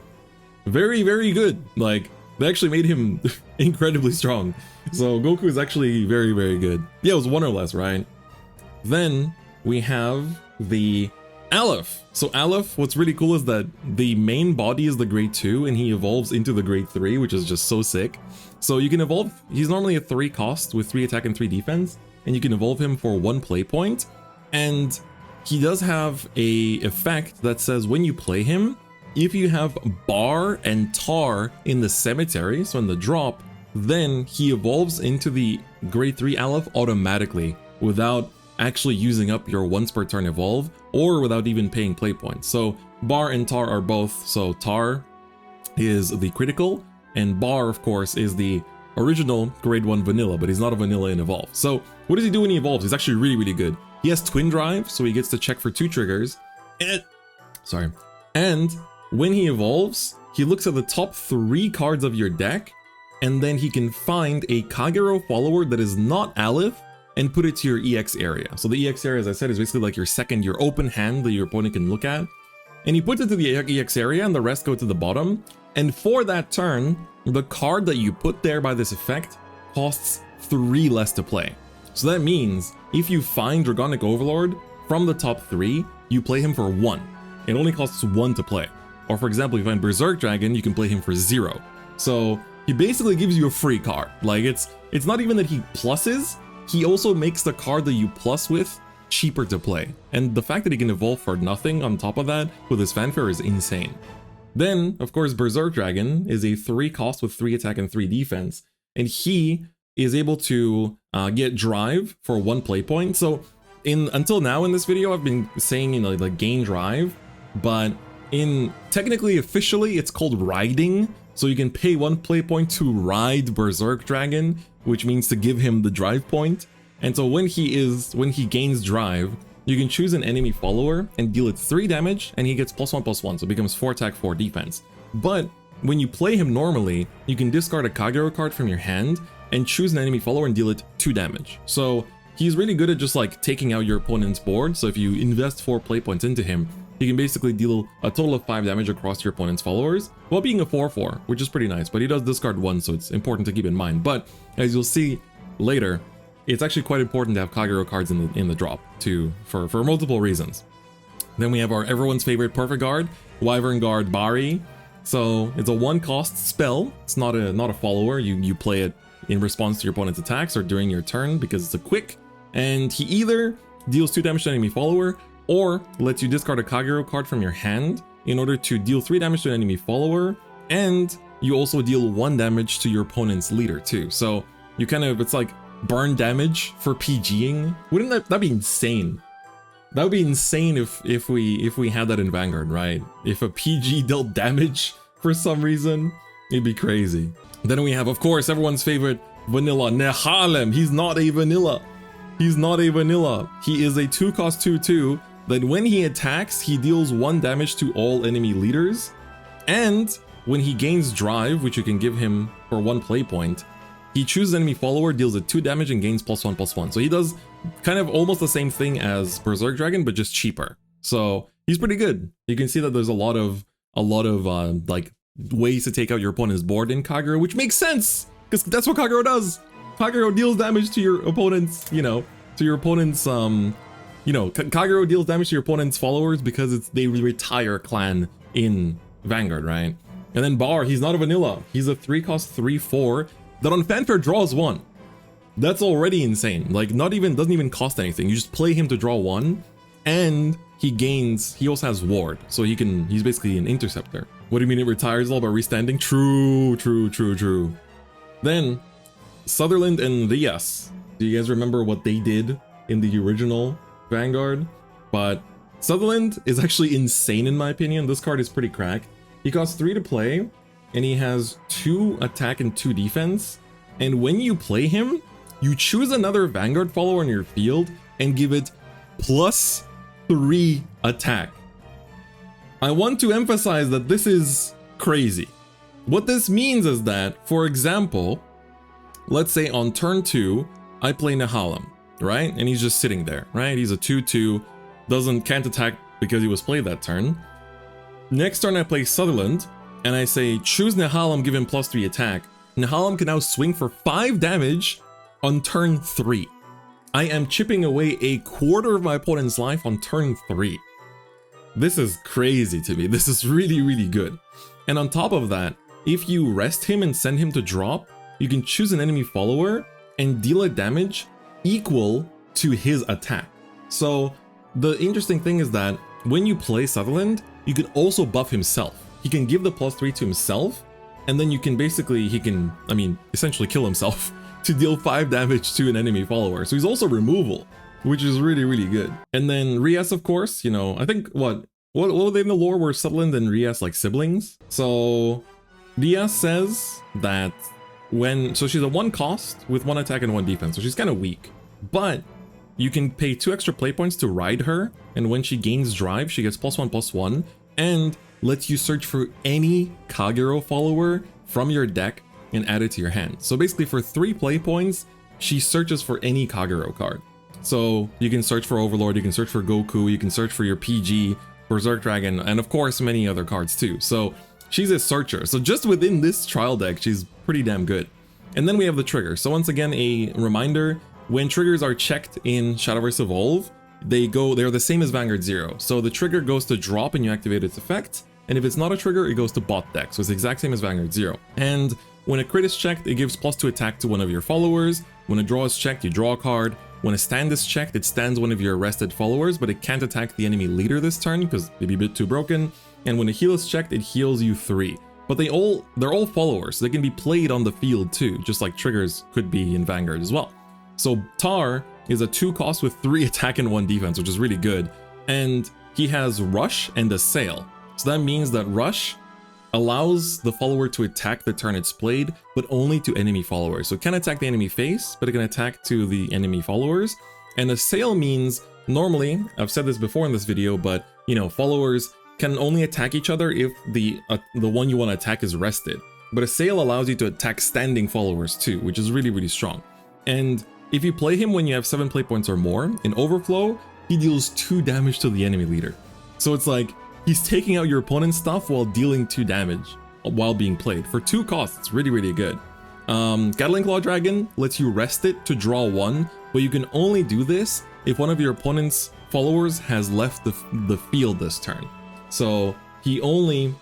very, very good. Like, they actually made him incredibly strong. So Goku is actually very, very good. Yeah, it was 1 or less, right? Then we have the Aleph. So Aleph, what's really cool is that the main body is the grade 2 and he evolves into the grade 3, which is just so sick. So you can evolve, he's normally a 3 cost with 3 attack and 3 defense, and you can evolve him for 1 play point. And he does have a effect that says when you play him, if you have Bar and Tar in the cemetery, so in the drop, then he evolves into the grade 3 Aleph automatically without actually using up your once per turn evolve or without even paying play points. So Bar and Tar are both, so Tar is the critical, and Bar, of course, is the original grade 1 vanilla, but he's not a vanilla in evolve. So what does he do when he evolves? He's actually really, really good. He has Twin Drive, so he gets to check for 2 triggers. And when he evolves, he looks at the top 3 cards of your deck, and then he can find a Kagero follower that is not Aleph and put it to your EX area. So the EX area, as I said, is basically like your open hand that your opponent can look at. And he puts it to the EX area and the rest go to the bottom. And for that turn, the card that you put there by this effect costs 3 less to play. So that means if you find Dragonic Overlord from the top 3, you play him for 1. It only costs 1 to play. Or for example, if you find Berserk Dragon, you can play him for 0. So he basically gives you a free card. Like it's not even that he pluses, he also makes the card that you plus with cheaper to play. And the fact that he can evolve for nothing on top of that with his fanfare is insane. Then, of course, Berserk Dragon is a 3 cost with 3 attack and 3 defense, and he is able to get drive for 1 play point. So until now in this video, I've been saying, you know, like gain drive, but technically, officially, it's called riding. So you can pay 1 play point to ride Berserk Dragon, which means to give him the drive point. And so when he gains drive, you can choose an enemy follower and deal it 3 damage, and he gets +1/+1, so it becomes 4 attack, 4 defense. But when you play him normally, you can discard a Kagero card from your hand and choose an enemy follower and deal it 2 damage. So he's really good at just like taking out your opponent's board. So if you invest 4 play points into him, he can basically deal a total of 5 damage across your opponent's followers, while being a 4/4, which is pretty nice, but he does discard 1, so it's important to keep in mind. But as you'll see later, it's actually quite important to have Kagero cards in the drop for multiple reasons. Then we have our everyone's favorite Perfect Guard, Wyvern Guard Bari. So it's a 1 cost spell. It's not a follower. You play it in response to your opponent's attacks or during your turn because it's a quick. And he either deals 2 damage to an enemy follower or lets you discard a Kagero card from your hand in order to deal 3 damage to an enemy follower, and you also deal 1 damage to your opponent's leader too. So you it's like burn damage for PGing. Wouldn't that'd be insane? That would be insane if we had that in Vanguard, right? If a PG dealt damage for some reason, it'd be crazy. Then we have, of course, everyone's favorite vanilla Nehalem. He's not a vanilla. He's not a vanilla. He is a 2 cost 2/2 that when he attacks, he deals 1 damage to all enemy leaders. And when he gains drive, which you can give him for 1 play point, he chooses enemy follower, deals it 2 damage, and gains +1/+1. So he does kind of almost the same thing as Berserk Dragon, but just cheaper. So he's pretty good. You can see that there's a lot of like ways to take out your opponent's board in Kagero, which makes sense because that's what Kagero does. Kagero deals damage to your opponent's, Kagero deals damage to your opponent's followers because they retire clan in Vanguard, right? And then Bar, he's not a vanilla. He's a 3-cost 3/4 that on Fanfare draws 1. That's already insane. Like, doesn't even cost anything. You just play him to draw 1, and he also has Ward, so he's basically an interceptor. What do you mean it retires? All about restanding? True. Then, Sutherland and Rias. Do you guys remember what they did in the original Vanguard? But Sutherland is actually insane in my opinion. This card is pretty cracked. He costs 3 to play, and he has 2 attack and 2 defense. And when you play him, you choose another Vanguard follower on your field and give it +3 attack. I want to emphasize that this is crazy. What this means is that, for example, let's say on turn 2, I play Nehalem, right? And he's just sitting there, right? He's a 2/2, can't attack because he was played that turn. Next turn I play Sutherland, and I say choose Nehalem, give him +3 attack. Nehalem can now swing for 5 damage on turn 3. I am chipping away a quarter of my opponent's life on turn 3. This is crazy to me. This is really, really good. And on top of that, if you rest him and send him to drop, you can choose an enemy follower and deal a damage equal to his attack. So the interesting thing is that when you play Sutherland, you can also buff himself. He can give the +3 to himself, and then he can essentially kill himself to deal 5 damage to an enemy follower. So he's also removal, which is really, really good. And then Rias, of course, I think what were they in the lore? Were Sutherland and Rias like siblings? So Rias says that so she's a 1 cost with 1 attack and 1 defense, so she's kind of weak. But you can pay 2 extra play points to ride her, and when she gains drive, she gets +1/+1, and lets you search for any Kagero follower from your deck and add it to your hand. So basically for 3 play points, she searches for any Kagero card. So you can search for Overlord, you can search for Goku, you can search for your PG, Berserk Dragon, and of course many other cards too. So she's a searcher. So just within this trial deck, she's pretty damn good. And then we have the trigger. So once again, a reminder, when triggers are checked in Shadowverse EVOLVE, they're the same as Vanguard 0. So the trigger goes to drop and you activate its effect. And if it's not a trigger, it goes to bot deck. So it's the exact same as Vanguard 0. And when a crit is checked, it gives +2 attack to one of your followers. When a draw is checked, you draw a card. When a stand is checked, it stands one of your arrested followers, but it can't attack the enemy leader this turn because it'd be a bit too broken. And when a heal is checked, it heals you 3. But they're all followers, so they can be played on the field too, just like triggers could be in Vanguard as well. So Tar is a 2 cost with 3 attack and 1 defense, which is really good. And he has Rush and Assail. So that means that Rush allows the follower to attack the turn it's played, but only to enemy followers. So it can attack the enemy face, but it can attack to the enemy followers. And Assail means, normally, I've said this before in this video, but followers can only attack each other if the one you want to attack is rested. But Assail allows you to attack standing followers too, which is really, really strong. And if you play him when you have 7 play points or more, in Overflow, he deals 2 damage to the enemy leader. So it's like, he's taking out your opponent's stuff while dealing 2 damage while being played. For 2 costs, it's really, really good. Gatling Claw Dragon lets you rest it to draw 1, but you can only do this if one of your opponent's followers has left the field this turn. So he only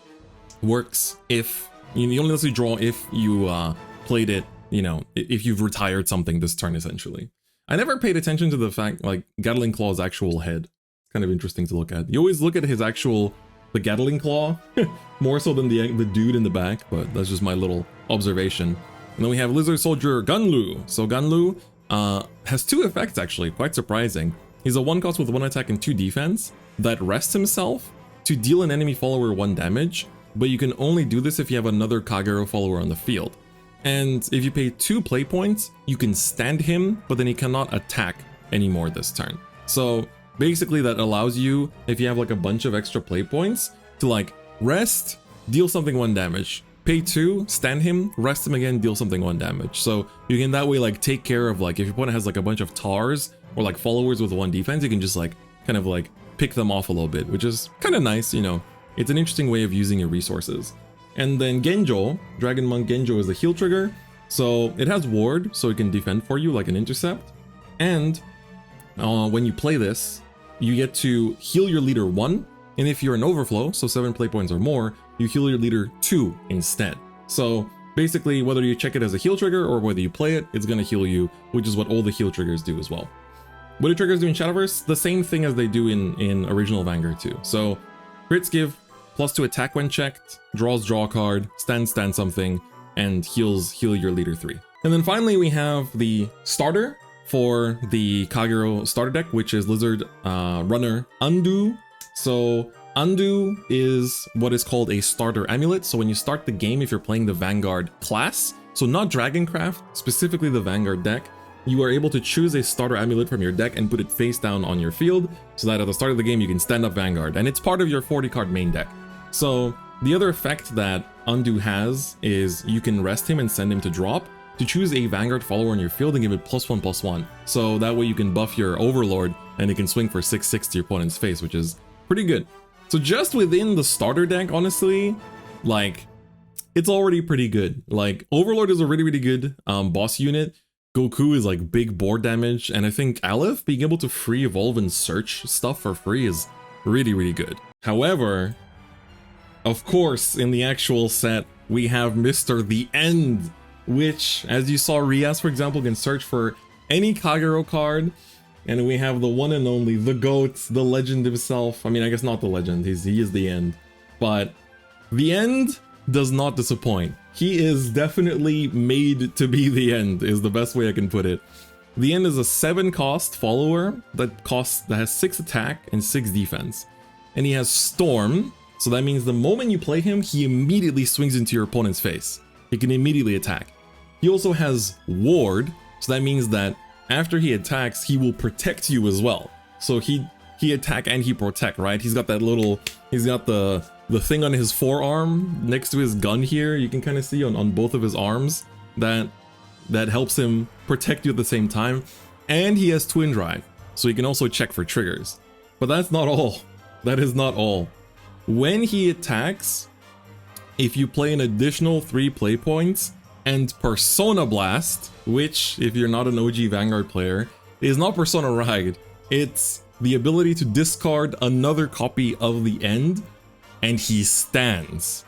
works if, he only lets you draw if you played it, if you've retired something this turn essentially. I never paid attention to the fact, like, Gatling Claw's actual head. Kind of interesting to look at. You always look at his the Gatling Claw, more so than the dude in the back, but that's just my little observation. And then we have Lizard Soldier Gunlu. So Gunlu has 2 effects actually, quite surprising. He's a 1 cost with 1 attack and 2 defense that rests himself to deal an enemy follower 1 damage, but you can only do this if you have another Kagero follower on the field. And if you pay 2 play points, you can stand him, but then he cannot attack anymore this turn. So basically that allows you, if you have like a bunch of extra play points, to like rest, deal something 1 damage, pay 2, stand him, rest him again, deal something 1 damage. So you can that way like take care of, like, if your opponent has like a bunch of tars or like followers with 1 defense, you can just like kind of like pick them off a little bit, which is kind of nice, It's an interesting way of using your resources. And then Genjo, Dragon Monk Genjo is the heal trigger. So it has ward, so it can defend for you like an intercept. And when you play this, you get to heal your leader 1. And if you're an overflow, so 7 play points or more, you heal your leader 2 instead. So basically, whether you check it as a heal trigger or whether you play it, it's going to heal you, which is what all the heal triggers do as well. What do triggers do in Shadowverse? The same thing as they do in original Vanguard too. So crits give +2 attack when checked, draw a card, stand something, and heal your leader 3. And then finally we have the starter for the Kagero starter deck, which is Lizard Runner Undo. So Undo is what is called a starter amulet. So when you start the game, if you're playing the Vanguard class, so not Dragoncraft, specifically the Vanguard deck, you are able to choose a starter amulet from your deck and put it face down on your field so that at the start of the game you can stand up Vanguard, and it's part of your 40 card main deck. So the other effect that Undo has is you can rest him and send him to drop to choose a Vanguard follower on your field and give it +1/+1. So that way you can buff your Overlord and it can swing for 6/6 to your opponent's face, which is pretty good. So just within the starter deck, honestly, like, it's already pretty good. Like, Overlord is a really good boss unit. Goku is like big board damage, and I think Aleph being able to free evolve and search stuff for free is really good. However, of course, in the actual set, we have Mr. The End, which, as you saw, Rias, for example, can search for any Kagero card. And we have the one and only, the GOAT, the legend himself. I mean, I guess not the legend, he is the End. But the End does not disappoint. He is definitely made to be the End, is the best way I can put it. The End is a 7 cost follower that has 6 attack and 6 defense. And he has Storm, so that means the moment you play him, he immediately swings into your opponent's face. He can immediately attack. He also has Ward, so that means that after he attacks, he will protect you as well. So he attack and he protect, right? He's got that little, he's got the thing on his forearm next to his gun here. You can kind of see on both of his arms that helps him protect you at the same time. And he has Twin Drive, so he can also check for triggers. But that's not all. That is not all. When he attacks, if you play an additional 3 play points and Persona Blast, which, if you're not an OG Vanguard player, is not Persona Ride. It's the ability to discard another copy of the End, and he stands.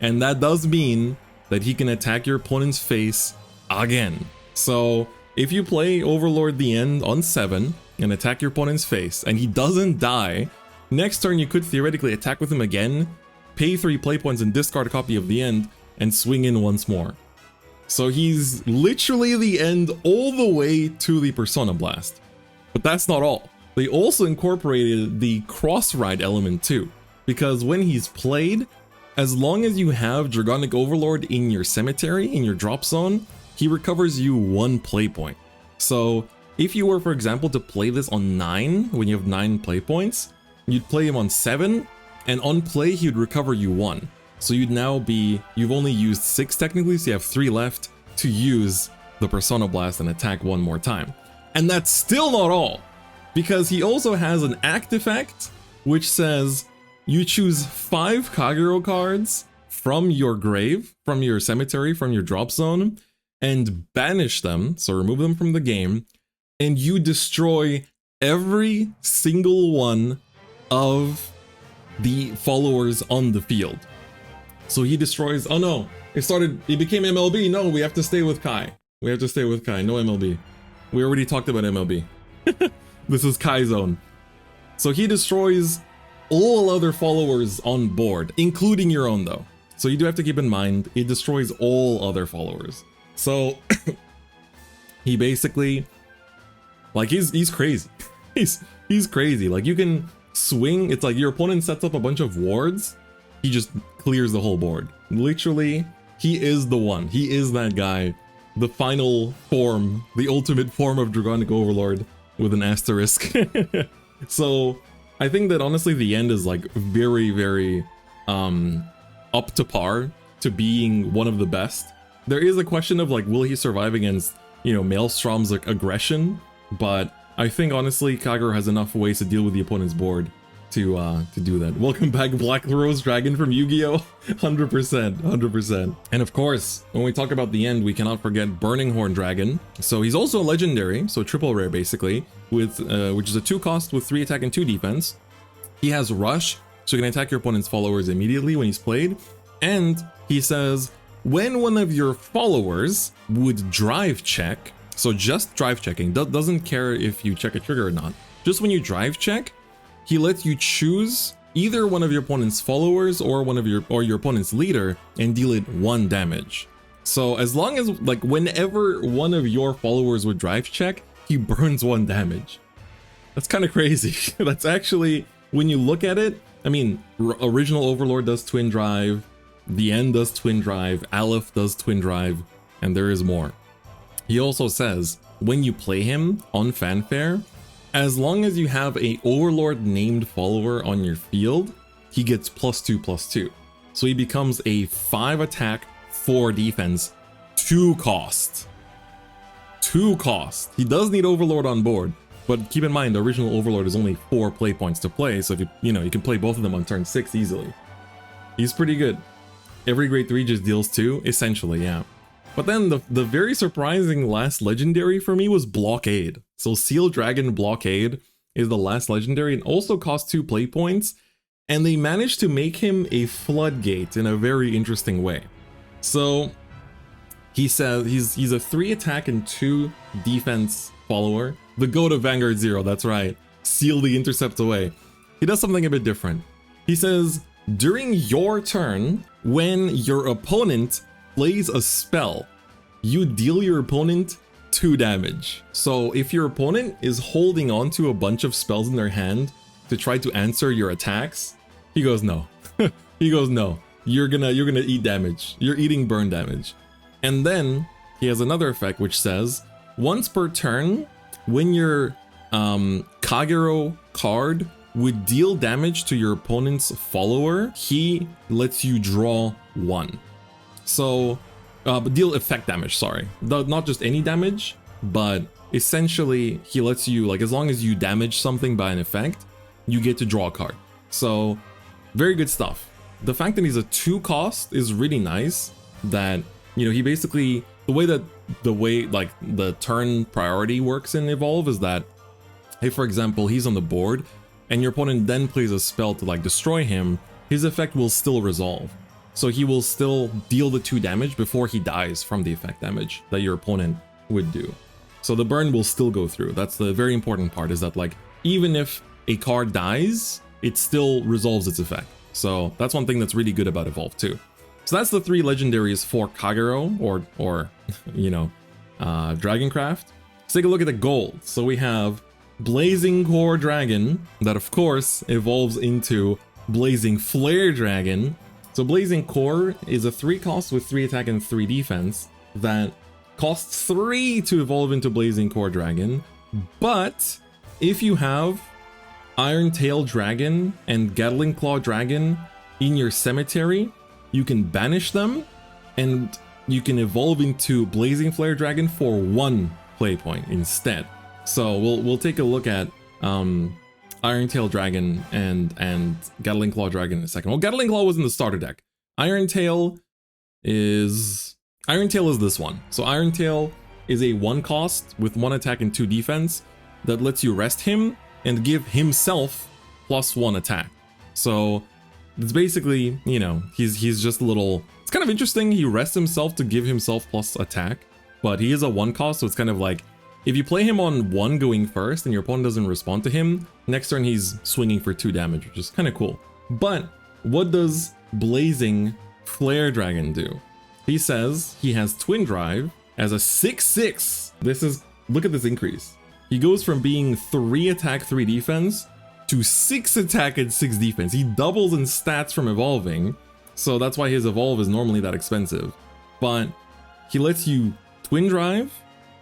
And that does mean that he can attack your opponent's face again. So if you play Overlord the End on 7 and attack your opponent's face, and he doesn't die, next turn you could theoretically attack with him again, pay 3 play points and discard a copy of the End, and swing in once more. So he's literally the End all the way to the Persona Blast. But that's not all. They also incorporated the cross ride element too, because when he's played, as long as you have Dragonic Overlord in your cemetery, in your drop zone, he recovers you 1 play point. So if you were, for example, to play this on 9, when you have 9 play points, you'd play him on 7, and on play he would recover you 1. So you'd now be, you've only used 6 technically, so you have 3 left to use the Persona Blast and attack 1 more time. And that's still not all, because he also has an act effect, which says you choose 5 Kagero cards from your grave, from your cemetery, from your drop zone, and banish them, so remove them from the game, and you destroy every single one of the followers on the field. So he destroys, oh no, it became MLB. No, we have to stay with Kai. We have to stay with Kai, no MLB. We already talked about MLB. This is Kai Zone. So he destroys all other followers on board, including your own though. So you do have to keep in mind, it destroys all other followers. So he basically, like, he's crazy. he's crazy. Like, you can swing, it's like your opponent sets up a bunch of wards, he just clears the whole board. Literally, he is the one. He is that guy. The final form, the ultimate form of Dragonic Overlord with an asterisk. So I think that honestly the End is like very up to par to being one of the best. There is a question of like, will he survive against, you know, Maelstrom's like aggression? But I think honestly Kagero has enough ways to deal with the opponent's board to do that. Welcome back, Black Rose Dragon from Yu-Gi-Oh! 100%, 100%. And of course, when we talk about the end, we cannot forget Burning Horn Dragon. So he's also a legendary, so triple rare basically, with which is a 2-cost with 3 attack and 2 defense. He has Rush, so you can attack your opponent's followers immediately when he's played. And he says, when one of your followers would drive check, so just drive checking, doesn't care if you check a trigger or not, just when you drive check, he lets you choose either one of your opponent's followers or your opponent's leader and deal it 1 damage. So as long as, like, whenever one of your followers would drive check, he burns 1 damage. That's kind of crazy. That's actually, when you look at it, I mean, original Overlord does twin drive, the End does twin drive, Aleph does twin drive, and there is more. He also says, when you play him on Fanfare, as long as you have a Overlord named follower on your field, he gets +2/+2. So he becomes a 5 attack, 4 defense, 2 cost. 2 cost. He does need Overlord on board, but keep in mind the original Overlord is only 4 play points to play, so if you can play both of them on turn 6 easily. He's pretty good. Every grade 3 just deals 2, essentially, yeah. But then the very surprising last legendary for me was Blockade. So Seal Dragon Blockade is the last legendary and also costs 2 play points. And they managed to make him a floodgate in a very interesting way. So he says he's a 3 attack and 2 defense follower. The goat of Vanguard 0, that's right. Seal the intercept away. He does something a bit different. He says, during your turn, when your opponent plays a spell, you deal your opponent 2 damage. So if your opponent is holding on to a bunch of spells in their hand to try to answer your attacks, he goes no. He goes no. You're gonna eat damage. You're eating burn damage. And then he has another effect which says, once per turn, when your Kagero card would deal damage to your opponent's follower, he lets you draw 1. So, deal effect damage, sorry. Not just any damage, but essentially he lets you, like, as long as you damage something by an effect, you get to draw a card. So, very good stuff. The fact that he's a 2 cost is really nice, that, he basically, the way like the turn priority works in Evolve is that, hey, for example, he's on the board, and your opponent then plays a spell to, like, destroy him, his effect will still resolve. So he will still deal the 2 damage before he dies from the effect damage that your opponent would do. So the burn will still go through. That's the very important part, is that, like, even if a card dies, it still resolves its effect. So that's one thing that's really good about Evolve too. So that's the 3 legendaries for Kagero or Dragoncraft. Let's take a look at the gold. So we have Blazing Core Dragon, that of course evolves into Blazing Flare Dragon. So Blazing Core is a 3 cost with 3 attack and 3 defense that costs 3 to evolve into Blazing Core Dragon. But if you have Iron Tail Dragon and Gatling Claw Dragon in your cemetery, you can banish them and you can evolve into Blazing Flare Dragon for 1 play point instead. So we'll take a look at Iron Tail Dragon and Gatling Claw Dragon in a second. Well, Gatling Claw was in the starter deck. Iron Tail is this one. So Iron Tail is a 1 cost with 1 attack and 2 defense that lets you rest him and give himself +1 attack. So it's basically, he's just a little, it's kind of interesting. He rests himself to give himself plus attack, but he is a 1 cost, so it's kind of like, if you play him on 1 going first and your opponent doesn't respond to him, next turn he's swinging for 2 damage, which is kind of cool. But what does Blazing Flare Dragon do? He says he has Twin Drive as a 6/6. Look at this increase. He goes from being 3 attack, 3 defense to 6 attack and 6 defense. He doubles in stats from evolving, so that's why his evolve is normally that expensive. But he lets you Twin Drive,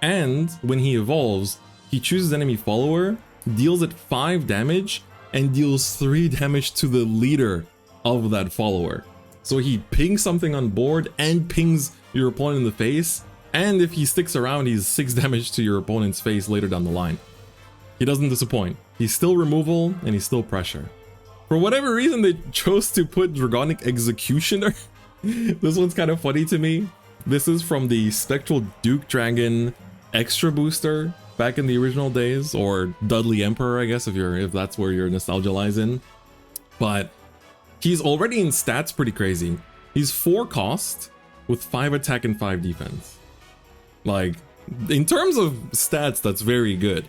and when he evolves, he chooses enemy follower, deals it 5 damage, and deals 3 damage to the leader of that follower. So he pings something on board and pings your opponent in the face, and if he sticks around, he's 6 damage to your opponent's face later down the line. He doesn't disappoint. He's still removal, and he's still pressure. For whatever reason, they chose to put Dragonic Executioner. This one's kind of funny to me. This is from the Spectral Duke Dragon Extra Booster back in the original days, or Dudley Emperor, I guess, if that's where your nostalgia lies in. But he's already in stats pretty crazy. He's 4 cost with 5 attack and 5 defense. Like, in terms of stats, that's very good.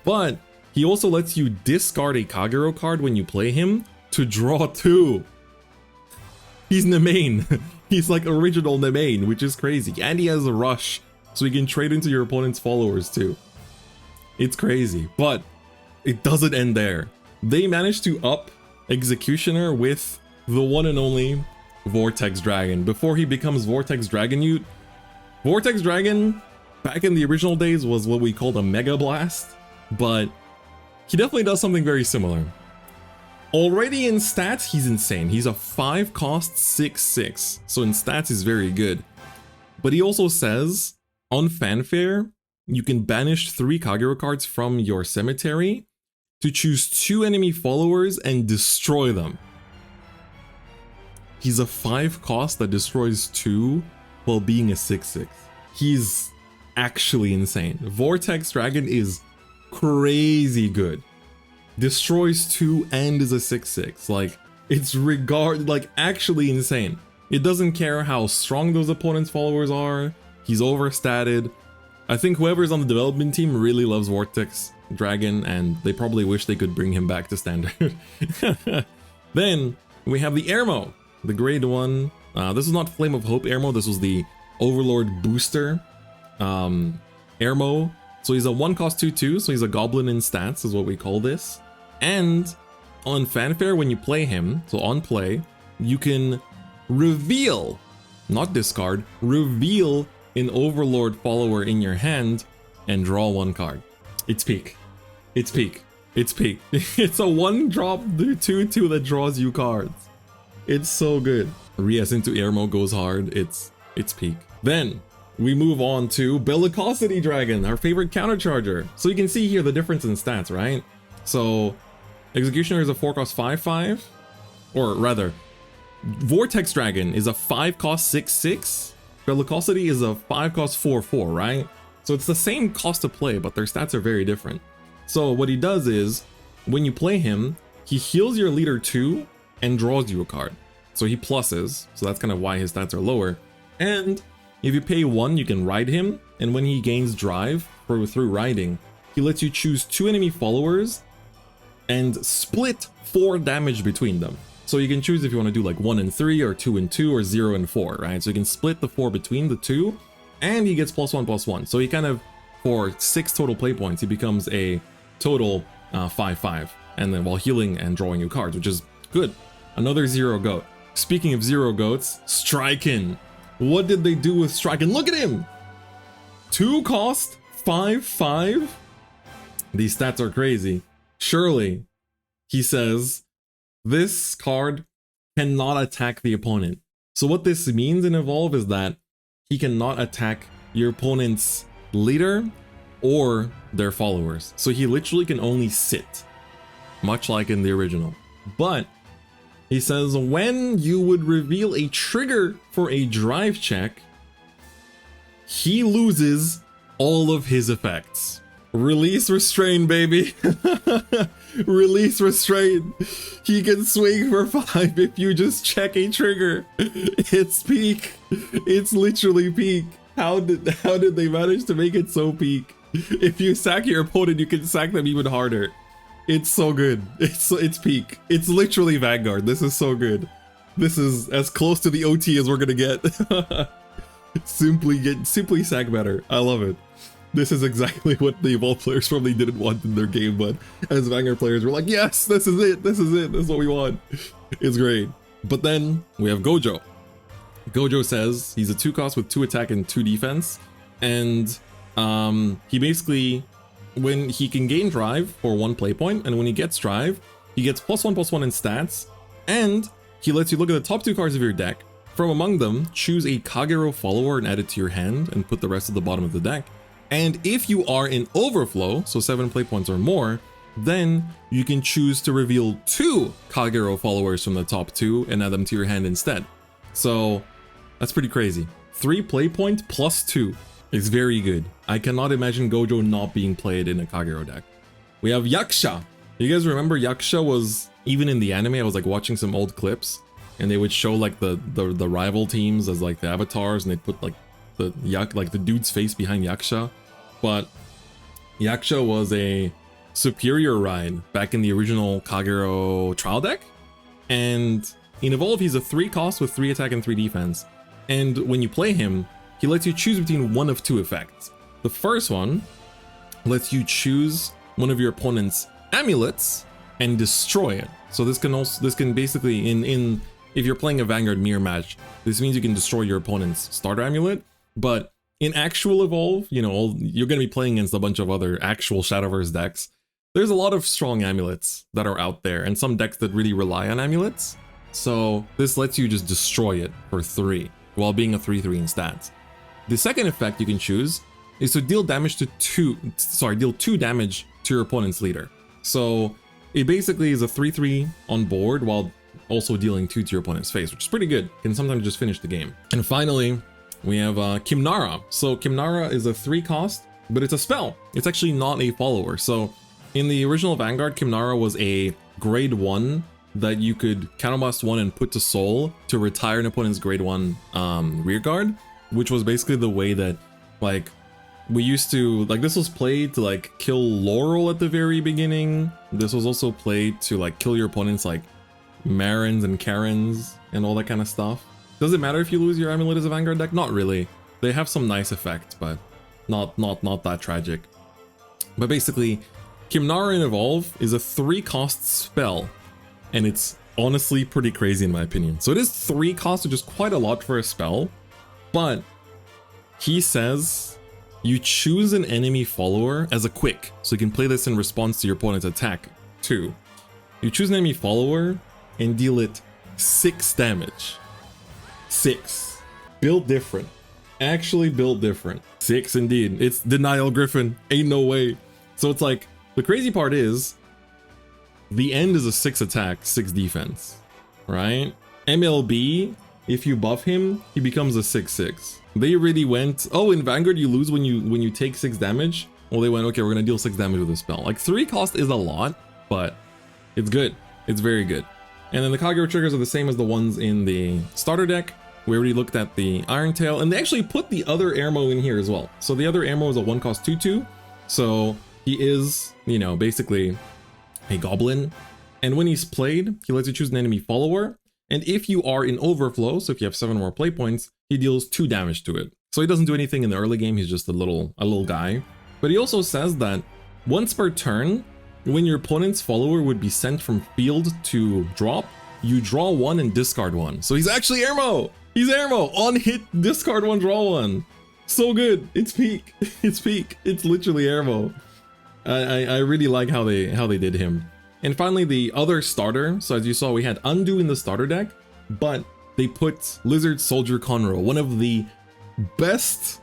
But he also lets you discard a Kagero card when you play him to draw 2. He's Nemain. He's like original Nemain, which is crazy. And he has a rush, so he can trade into your opponent's followers too. It's crazy, but it doesn't end there. They managed to up Executioner with the one and only Vortex Dragon. Before he becomes Vortex Dragonute, Vortex Dragon back in the original days was what we called a Mega Blast, but he definitely does something very similar. Already in stats, he's insane. He's a 5 cost 6/6, so in stats he's very good. But he also says, on Fanfare, you can banish 3 Kagero cards from your cemetery to choose 2 enemy followers and destroy them. He's a 5 cost that destroys 2 while being a 6/6. He's actually insane. Vortex Dragon is crazy good. Destroys 2 and is a 6/6. Like, it's actually insane. It doesn't care how strong those opponent's followers are. He's overstated. I think whoever's on the development team really loves Vortex Dragon, and they probably wish they could bring him back to standard. Then we have the Airmo, the grade 1. This is not Flame of Hope Airmo, this was the Overlord booster Airmo. So he's a 1 cost 2/2, so he's a goblin in stats is what we call this. And on Fanfare, when you play him, so on play, you can reveal, not discard, reveal an Overlord follower in your hand and draw 1 card. It's peak. It's peak. It's peak. It's a 1-drop 2/2 that draws you cards. It's so good. Rias into Airmo goes hard. It's peak. Then we move on to Bellicosity Dragon, our favorite countercharger. So you can see here the difference in stats, right? So Executioner is a 4 cost 5/5, or rather, Vortex Dragon is a 5 cost 6/6. Bellicosity is a 5 cost 4/4, right? So it's the same cost to play, but their stats are very different. So what he does is, when you play him, he heals your leader 2 and draws you a card. So he pluses, so that's kind of why his stats are lower. And if you pay 1, you can ride him, and when he gains drive through riding, he lets you choose 2 enemy followers and split 4 damage between them. So you can choose if you want to do like 1 and 3, or 2 and 2, or 0 and 4, right? So you can split the 4 between the 2, and he gets +1/+1. So he kind of, for 6 total play points, he becomes a total 5/5, and then while healing and drawing you cards, which is good. Another 0 goat. Speaking of 0 goats, Striken. What did they do with Striken? Look at him! 2 cost 5/5. These stats are crazy. Surely, he says, this card cannot attack the opponent. So what this means in Evolve is that he cannot attack your opponent's leader or their followers. So he literally can only sit, much like in the original. But he says when you would reveal a trigger for a drive check, he loses all of his effects. Release Restrain, baby. Release Restrain. He can swing for 5 if you just check a trigger. It's peak. It's literally peak. How did they manage to make it so peak? If you sack your opponent, you can sack them even harder. It's so good. It's peak. It's literally Vanguard. This is so good. This is as close to the OT as we're gonna get. Simply sack better. I love it. This is exactly what the Evolve players probably didn't want in their game, but as Vanguard players, we're like, yes, this is it. This is it. This is what we want. It's great. But then we have Gojo. Gojo says he's a 2 cost with 2 attack and 2 defense, and he basically, when he can gain drive for 1 play point, and when he gets drive, he gets +1/+1 in stats, and he lets you look at the top 2 cards of your deck. From among them, choose a Kagero follower and add it to your hand, and put the rest at the bottom of the deck. And if you are in overflow, so 7 play points or more, then you can choose to reveal 2 Kagero followers from the top 2 and add them to your hand instead. So that's pretty crazy. 3 play point plus 2 is very good. I cannot imagine Gojo not being played in a Kagero deck. We have Yaksha. You guys remember Yaksha was, even in the anime, I was like watching some old clips and they would show like the rival teams as like the avatars, and they'd put like the dude's face behind Yaksha. But Yaksha was a superior ride back in the original Kagero trial deck, and in Evolve he's a 3 cost with 3 attack and 3 defense, and when you play him he lets you choose between one of 2 effects. The first one lets you choose one of your opponent's amulets and destroy it. So this can basically, in if you're playing a Vanguard mirror match, this means you can destroy your opponent's starter amulet. But in actual Evolve, you know, you're going to be playing against a bunch of other actual Shadowverse decks. There's a lot of strong amulets that are out there, and some decks that really rely on amulets. So this lets you just destroy it for 3, while being a 3/3 in stats. The second effect you can choose is to deal damage to deal 2 damage to your opponent's leader. So it basically is a 3/3 on board while also dealing 2 to your opponent's face, which is pretty good. Can sometimes just finish the game. And finally, we have Kimnara. So Kimnara is a 3 cost, but it's a spell. It's actually not a follower. So in the original Vanguard, Kimnara was a grade 1 that you could counterblast 1 and put to soul to retire an opponent's grade 1 rearguard, which was basically the way that, like, we used to, like, this was played to like kill Laurel at the very beginning. This was also played to like kill your opponent's like Marins and Karens and all that kind of stuff. Does it matter if you lose your amulet as a Vanguard deck? Not really. They have some nice effects, but not that tragic. But basically, Kimnara in Evolve is a 3 cost spell, and it's honestly pretty crazy in my opinion. So it is 3 costs, which is quite a lot for a spell, but he says you choose an enemy follower as a quick, so you can play this in response to your opponent's attack too. You choose an enemy follower and deal it 6 damage. 6. Built different. Actually built different. 6 indeed. It's Denial Griffin. Ain't no way. So it's like, the crazy part is, the end is a 6 attack, 6 defense, right? MLB, if you buff him, he becomes a 6/6. They really went, oh, in Vanguard you lose when you take 6 damage. Well, they went, okay, we're gonna deal 6 damage with this spell. Like 3 cost is a lot, but it's good. It's very good. And then the Kagero triggers are the same as the ones in the starter deck. We already looked at the Iron Tail, and they actually put the other Airmo in here as well. So the other Airmo is a 1 cost 2/2. So he is, you know, basically a goblin. And when he's played, he lets you choose an enemy follower. And if you are in overflow, so if you have 7 more play points, he deals 2 damage to it. So he doesn't do anything in the early game, he's just a little guy. But he also says that once per turn, when your opponent's follower would be sent from field to drop, you draw 1 and discard 1. So he's actually Airmo! He's Airmo! On hit, discard 1, draw 1. So good. It's peak. It's peak. It's literally Airmo. I really like how they did him. And finally, the other starter. So as you saw, we had Undo in the starter deck, but they put Lizard Soldier Conroe, one of the best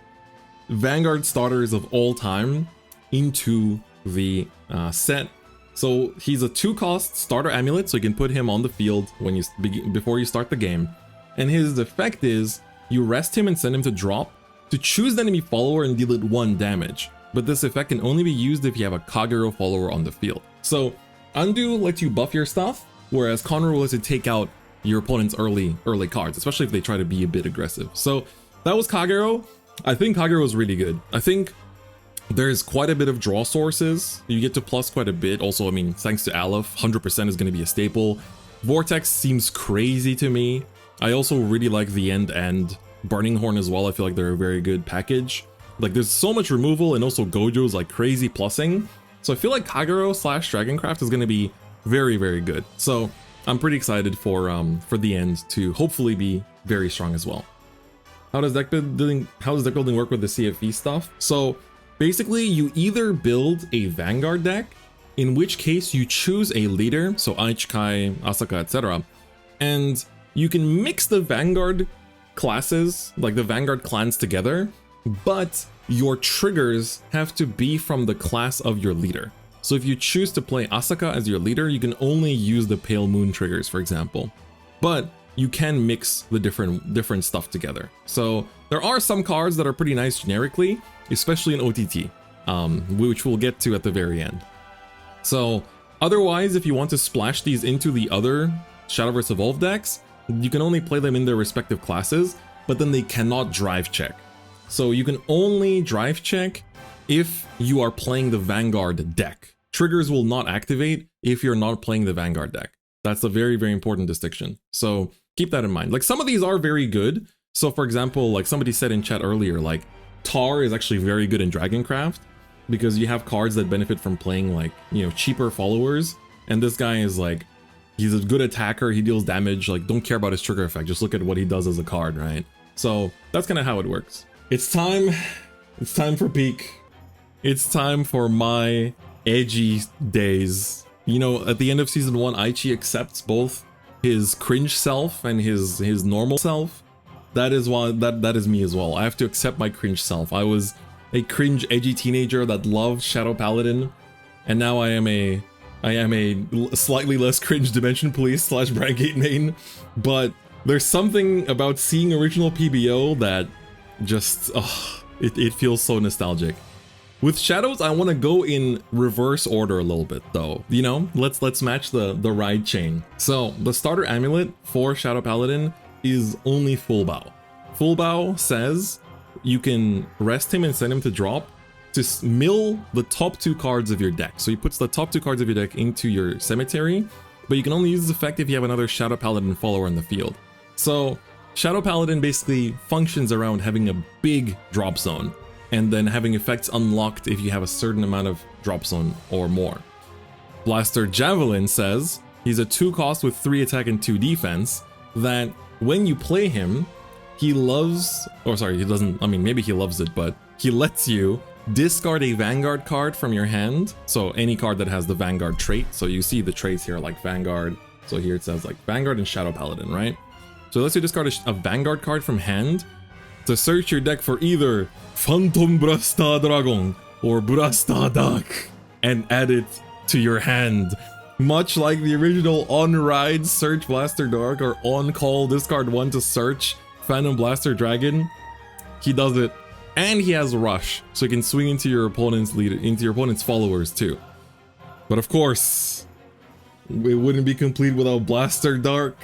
Vanguard starters of all time, into the set. So he's a 2 cost starter amulet, so you can put him on the field when you before you start the game. And his effect is you rest him and send him to drop to choose the enemy follower and deal it 1 damage. But this effect can only be used if you have a Kagero follower on the field. So Undo lets you buff your stuff, whereas Conroe lets you take out your opponent's early cards, especially if they try to be a bit aggressive. So that was Kagero. I think Kagero is really good. I think there's quite a bit of draw sources. You get to plus quite a bit. Also, I mean, thanks to Aleph, 100% is going to be a staple. Vortex seems crazy to me. I also really like the end Burning Horn as well. I feel like they're a very good package. Like, there's so much removal, and also Gojo's like crazy plussing. So I feel like Kagero / Dragoncraft is going to be very, very good. So I'm pretty excited for the end to hopefully be very strong as well. How does deck building work with the CFE stuff? So basically, you either build a Vanguard deck, in which case you choose a leader, so Aichikai, Asaka, etc. And you can mix the Vanguard classes, like the Vanguard clans together, but your triggers have to be from the class of your leader. So if you choose to play Asaka as your leader, you can only use the Pale Moon triggers, for example. But you can mix the different stuff together. So there are some cards that are pretty nice generically, especially in OTT, which we'll get to at the very end. So otherwise, if you want to splash these into the other Shadowverse EVOLVE decks, you can only play them in their respective classes, but then they cannot drive check. So you can only drive check if you are playing the Vanguard deck. Triggers will not activate if you're not playing the Vanguard deck. That's a very, very important distinction. So keep that in mind. Like, some of these are very good. So for example, like somebody said in chat earlier, like Tar is actually very good in Dragoncraft because you have cards that benefit from playing, like, you know, cheaper followers. And this guy is like, he's a good attacker, he deals damage, like, don't care about his trigger effect, just look at what he does as a card, right? So that's kind of how it works. It's time for peak. It's time for my edgy days. You know, at the end of season 1, Aichi accepts both his cringe self and his normal self. That is why that is me as well. I have to accept my cringe self. I was a cringe edgy teenager that loved Shadow Paladin, and now I am a slightly less cringe Dimension Police / Brandgate main. But there's something about seeing original PBO that just it feels so nostalgic. With Shadows, I want to go in reverse order a little bit though. You know, let's match the ride chain. So the starter amulet for Shadow Paladin is only Full Bow. Full Bow says you can rest him and send him to drop to mill the top 2 cards of your deck. So he puts the top 2 cards of your deck into your cemetery, but you can only use this effect if you have another Shadow Paladin follower in the field. So Shadow Paladin basically functions around having a big drop zone, and then having effects unlocked if you have a certain amount of drop zone or more. Blaster Javelin says he's a 2 cost with 3 attack and 2 defense, that when you play him, he loves, or sorry, he doesn't, I mean, maybe he loves it, but he lets you discard a Vanguard card from your hand. So any card that has the Vanguard trait. So you see the traits here, like Vanguard. So here it says like Vanguard and Shadow Paladin, right? So it lets you discard a Vanguard card from hand to search your deck for either Phantom Blaster Dragon or Blaster Dark and add it to your hand. Much like the original on-ride search Blaster Dark or on-call discard 1 to search Phantom Blaster Dragon, he does it. And he has Rush, so he can swing into your opponent's followers too. But of course, it wouldn't be complete without Blaster Dark.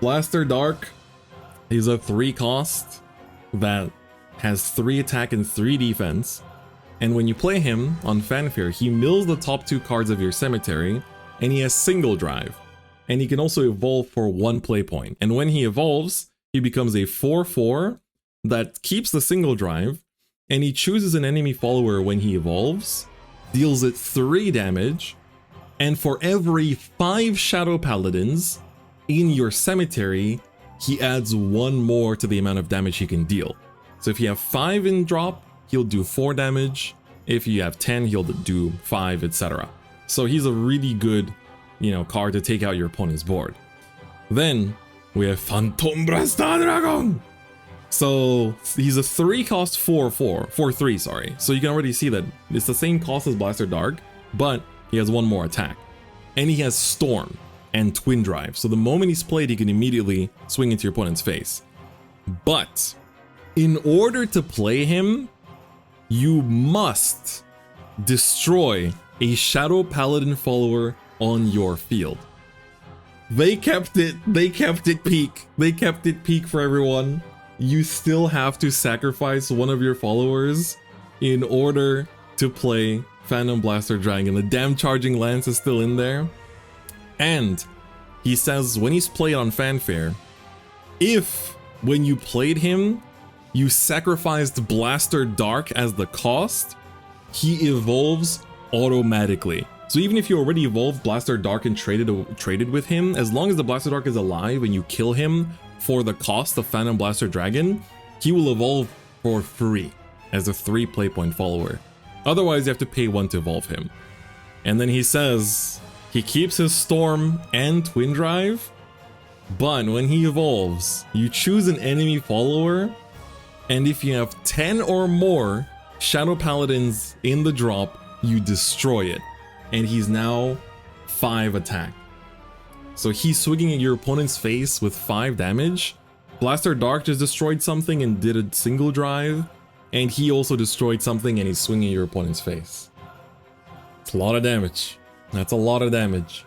Blaster Dark is a 3 cost that has 3 attack and 3 defense, and when you play him on Fanfare, he mills the top 2 cards of your cemetery, and he has single drive, and he can also evolve for 1 play point. And when he evolves, he becomes a 4/4 that keeps the single drive, and he chooses an enemy follower when he evolves, deals it 3 damage, and for every 5 Shadow Paladins in your cemetery, he adds 1 more to the amount of damage he can deal. So if you have 5 in drop, he'll do 4 damage. If you have 10, he'll do 5, etc. So he's a really good, you know, card to take out your opponent's board. Then we have Phantom Blaster Dragon. So he's a 3 cost 4/3, sorry. So you can already see that it's the same cost as Blaster Dark, but he has 1 more attack. And he has Storm and Twin Drive. So the moment he's played, he can immediately swing into your opponent's face. But in order to play him, you must destroy a Shadow Paladin follower on your field. They kept it peak. They kept it peak for everyone. You still have to sacrifice one of your followers in order to play Phantom Blaster Dragon. The damn Charging Lance is still in there. And he says when he's played on Fanfare, if when you played him, you sacrificed Blaster Dark as the cost, he evolves automatically. So even if you already evolved Blaster Dark and traded with him, as long as the Blaster Dark is alive and you kill him for the cost of Phantom Blaster Dragon, he will evolve for free as a 3 play point follower. Otherwise, you have to pay 1 to evolve him. And then he says he keeps his Storm and Twin Drive, but when he evolves, you choose an enemy follower, and if you have 10 or more Shadow Paladins in the drop, you destroy it. and he's now 5 attack. So he's swinging at your opponent's face with 5 damage. Blaster Dark just destroyed something and did a single drive, and he also destroyed something and he's swinging at your opponent's face. It's a lot of damage. That's a lot of damage.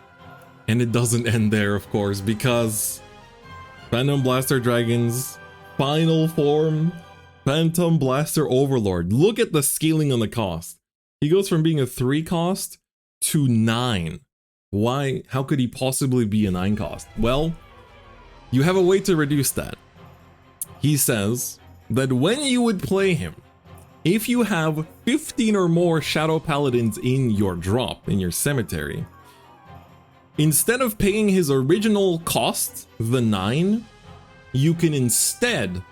And it doesn't end there, of course, because Phantom Blaster Dragon's final form, Phantom Blaster Overlord. Look at the scaling on the cost. He goes from being a 3 cost to 9. Why? How could he possibly be a 9 cost? Well, you have a way to reduce that. He says that when you would play him, if you have 15 or more Shadow Paladins in your drop, in your cemetery, instead of paying his original cost, the 9, you can instead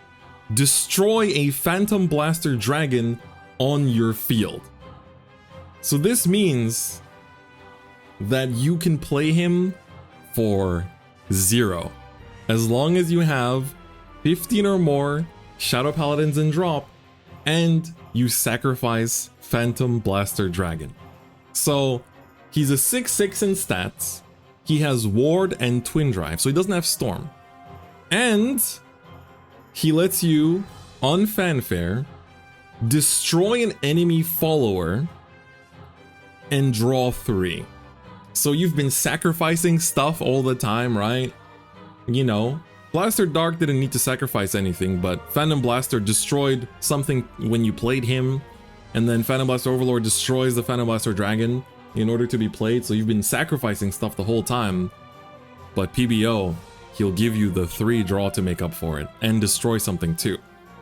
destroy a Phantom Blaster Dragon on your field. So this means that you can play him for 0. As long as you have 15 or more Shadow Paladins in drop, and you sacrifice Phantom Blaster Dragon. So he's a 6/6 in stats. He has Ward and Twin Drive, so he doesn't have Storm. And he lets you, on Fanfare, destroy an enemy follower and draw 3. So you've been sacrificing stuff all the time, right? You know, Blaster Dark didn't need to sacrifice anything, but Phantom Blaster destroyed something when you played him, and then Phantom Blaster Overlord destroys the Phantom Blaster Dragon in order to be played, so you've been sacrificing stuff the whole time. But PBO, he'll give you the 3 draw to make up for it, and destroy something too.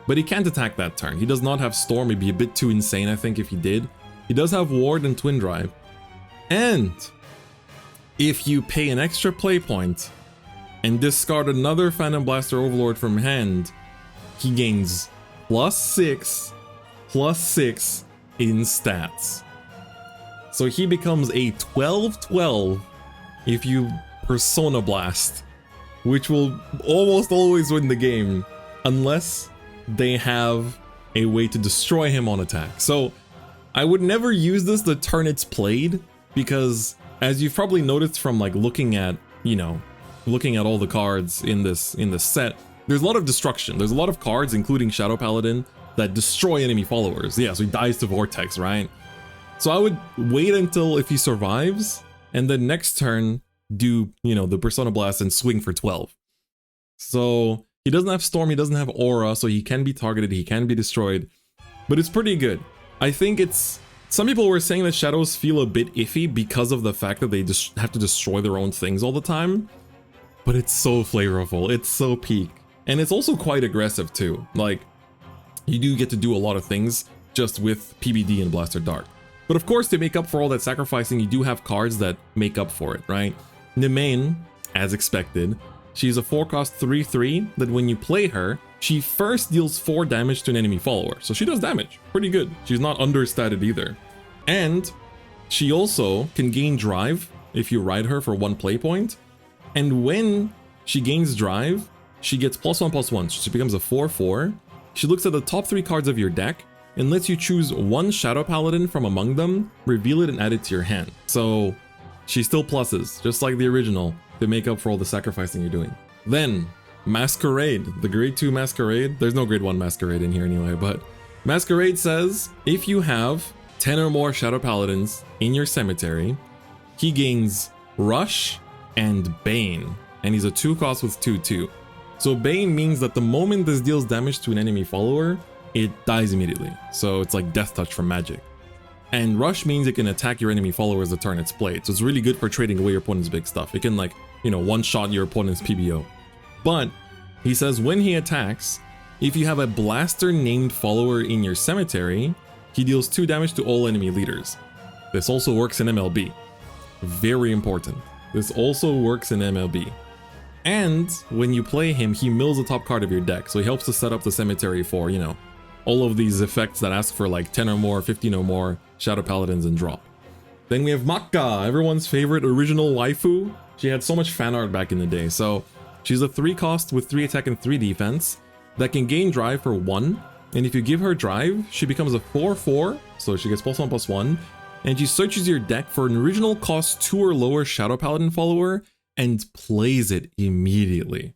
But he can't attack that turn. He does not have Storm. It'd be a bit too insane, I think, if he did. He does have Ward and Twin Drive. And if you pay an extra play point and discard another Phantom Blaster Overlord from hand, he gains +6/+6 in stats. So he becomes a 12/12 if you Persona Blast, which will almost always win the game unless they have a way to destroy him on attack. So I would never use this the turn it's played, because as you've probably noticed from like looking at, you know, looking at all the cards in this set, there's a lot of destruction. There's a lot of cards, including Shadow Paladin, that destroy enemy followers. Yeah, so he dies to Vortex, right? So I would wait until if he survives, and then next turn do, you know, the Persona Blast and swing for 12. So he doesn't have Storm, he doesn't have Aura, so he can be targeted, he can be destroyed, but it's pretty good. I think it's... Some people were saying that Shadows feel a bit iffy because of the fact that they just have to destroy their own things all the time, but it's so flavorful, it's so peak, and it's also quite aggressive too. Like, you do get to do a lot of things just with PBD and Blaster Dark. But of course, to make up for all that sacrificing, you do have cards that make up for it, right? Nemain, as expected, she's a 4-cost 3/3 that when you play her, she first deals 4 damage to an enemy follower. So she does damage, pretty good. She's not understated either. And she also can gain drive if you ride her for 1 play point. And when she gains drive, she gets +1/+1, so she becomes a 4/4. She looks at the top 3 cards of your deck and lets you choose 1 Shadow Paladin from among them, reveal it, and add it to your hand. So she still pluses, just like the original, to make up for all the sacrificing you're doing. Then, Masquerade, the grade 2 Masquerade. There's no grade 1 Masquerade in here anyway, but Masquerade says if you have 10 or more Shadow Paladins in your cemetery, he gains Rush and Bane, and he's a 2-cost with 2/2. So Bane means that the moment this deals damage to an enemy follower, it dies immediately. So it's like Death Touch from Magic. And Rush means it can attack your enemy followers the turn it's played. So it's really good for trading away your opponent's big stuff. It can, like, you know, one-shot your opponent's PBO. But he says when he attacks, if you have a blaster named follower in your cemetery, he deals 2 damage to all enemy leaders. This also works in MLB. Very important. This also works in MLB. And when you play him, he mills the top card of your deck. So he helps to set up the cemetery for, you know, all of these effects that ask for like 10 or more, 15 or more Shadow Paladins and drop. Then we have Makka, everyone's favorite original waifu. She had so much fan art back in the day. So she's a 3-cost with 3 attack and 3 defense that can gain drive for 1. And if you give her drive, she becomes a 4/4. So she gets +1/+1. and she searches your deck for an original cost 2 or lower Shadow Paladin follower and plays it immediately.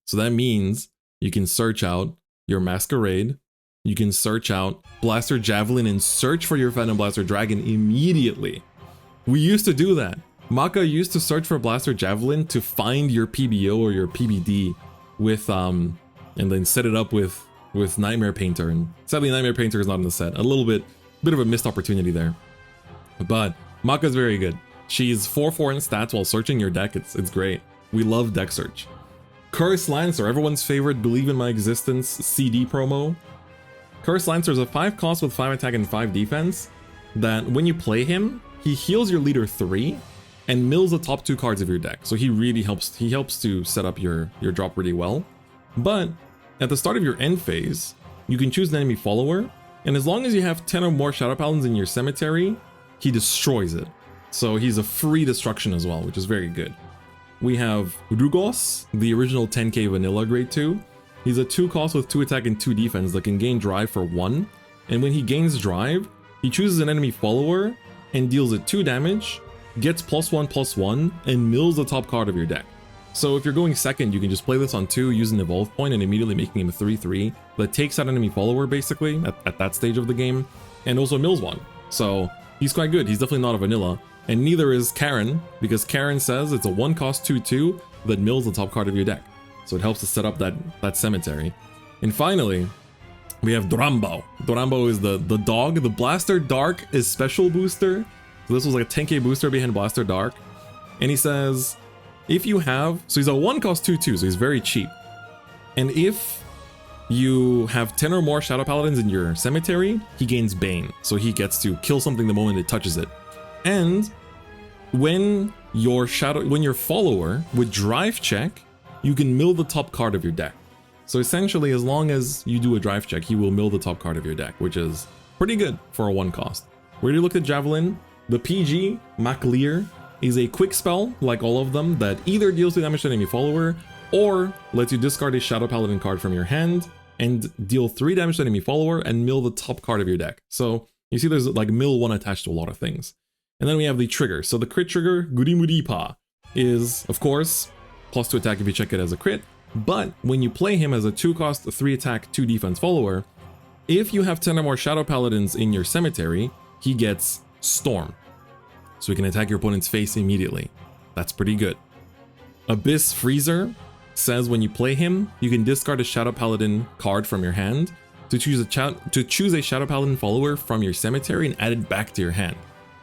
So that means you can search out your Masquerade, you can search out Blaster Javelin and search for your Phantom Blaster Dragon immediately. We used to do that. Maka used to search for Blaster Javelin to find your PBO or your PBD with and then set it up with Nightmare Painter, and sadly Nightmare Painter is not in the set. A little bit of a missed opportunity there. But Maka's very good. She's 4/4 in stats while searching your deck. It's great. We love deck search. Curse Lancer, everyone's favorite Believe in My Existence CD promo. Curse Lancer is a 5 cost with 5 attack and 5 defense that when you play him, he heals your leader 3 and mills the top 2 cards of your deck. So he really helps. He helps to set up your drop really well. But at the start of your end phase, you can choose an enemy follower, and as long as you have 10 or more Shadow Paladins in your cemetery, he destroys it. So he's a free destruction as well, which is very good. We have Rugos, the original 10k vanilla grade 2. He's a 2 cost with 2 attack and 2 defense that can gain drive for 1. And when he gains drive, he chooses an enemy follower and deals it 2 damage, gets +1/+1, and mills the top card of your deck. So if you're going second, you can just play this on 2, use an evolve point, and immediately making him a 3/3 that takes out enemy follower basically at that stage of the game, and also mills 1. So he's quite good. He's definitely not a vanilla, and neither is Karen, because Karen says it's a 1 cost 2/2 that mills the top card of your deck. So it helps to set up that cemetery. And finally, we have Dorambo. Dorambo is the dog. The Blaster Dark is special booster. So this was like a 10k booster behind Blaster Dark. And he says, if you have, so he's a 1 cost 2/2, so he's very cheap. And if you have 10 or more Shadow Paladins in your cemetery, he gains Bane. So he gets to kill something the moment it touches it. And when your follower would drive check, you can mill the top card of your deck. So essentially, as long as you do a drive check, he will mill the top card of your deck, which is pretty good for a 1 cost. We already looked at Javelin. The PG, Maclear, is a quick spell, like all of them, that either deals 2 damage to enemy follower, or lets you discard a Shadow Paladin card from your hand, and deal 3 damage to enemy follower, and mill the top card of your deck. So you see there's like mill 1 attached to a lot of things. And then we have the trigger. So the crit trigger, Gurimuripa, is, of course, +2 attack if you check it as a crit, but when you play him as a 2 cost, 3 attack, 2 defense follower, if you have 10 or more Shadow Paladins in your cemetery, he gets Storm. So he can attack your opponent's face immediately. That's pretty good. Abyss Freezer says when you play him, you can discard a Shadow Paladin card from your hand to choose a Shadow Paladin follower from your cemetery and add it back to your hand.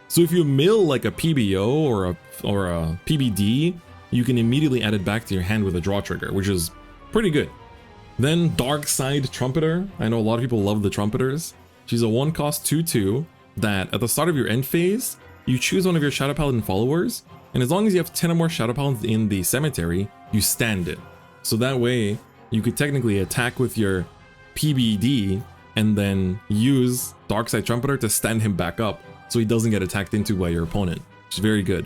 So if you mill like a PBO or a PBD, you can immediately add it back to your hand with a draw trigger, which is pretty good. Then Dark Side Trumpeter. I know a lot of people love the Trumpeters. She's a 1 cost 2/2 that at the start of your end phase, you choose one of your Shadow Paladin followers, and as long as you have 10 or more Shadow Paladins in the cemetery, you stand it. So that way, you could technically attack with your PBD and then use Darkside Trumpeter to stand him back up so he doesn't get attacked into by your opponent, which is very good.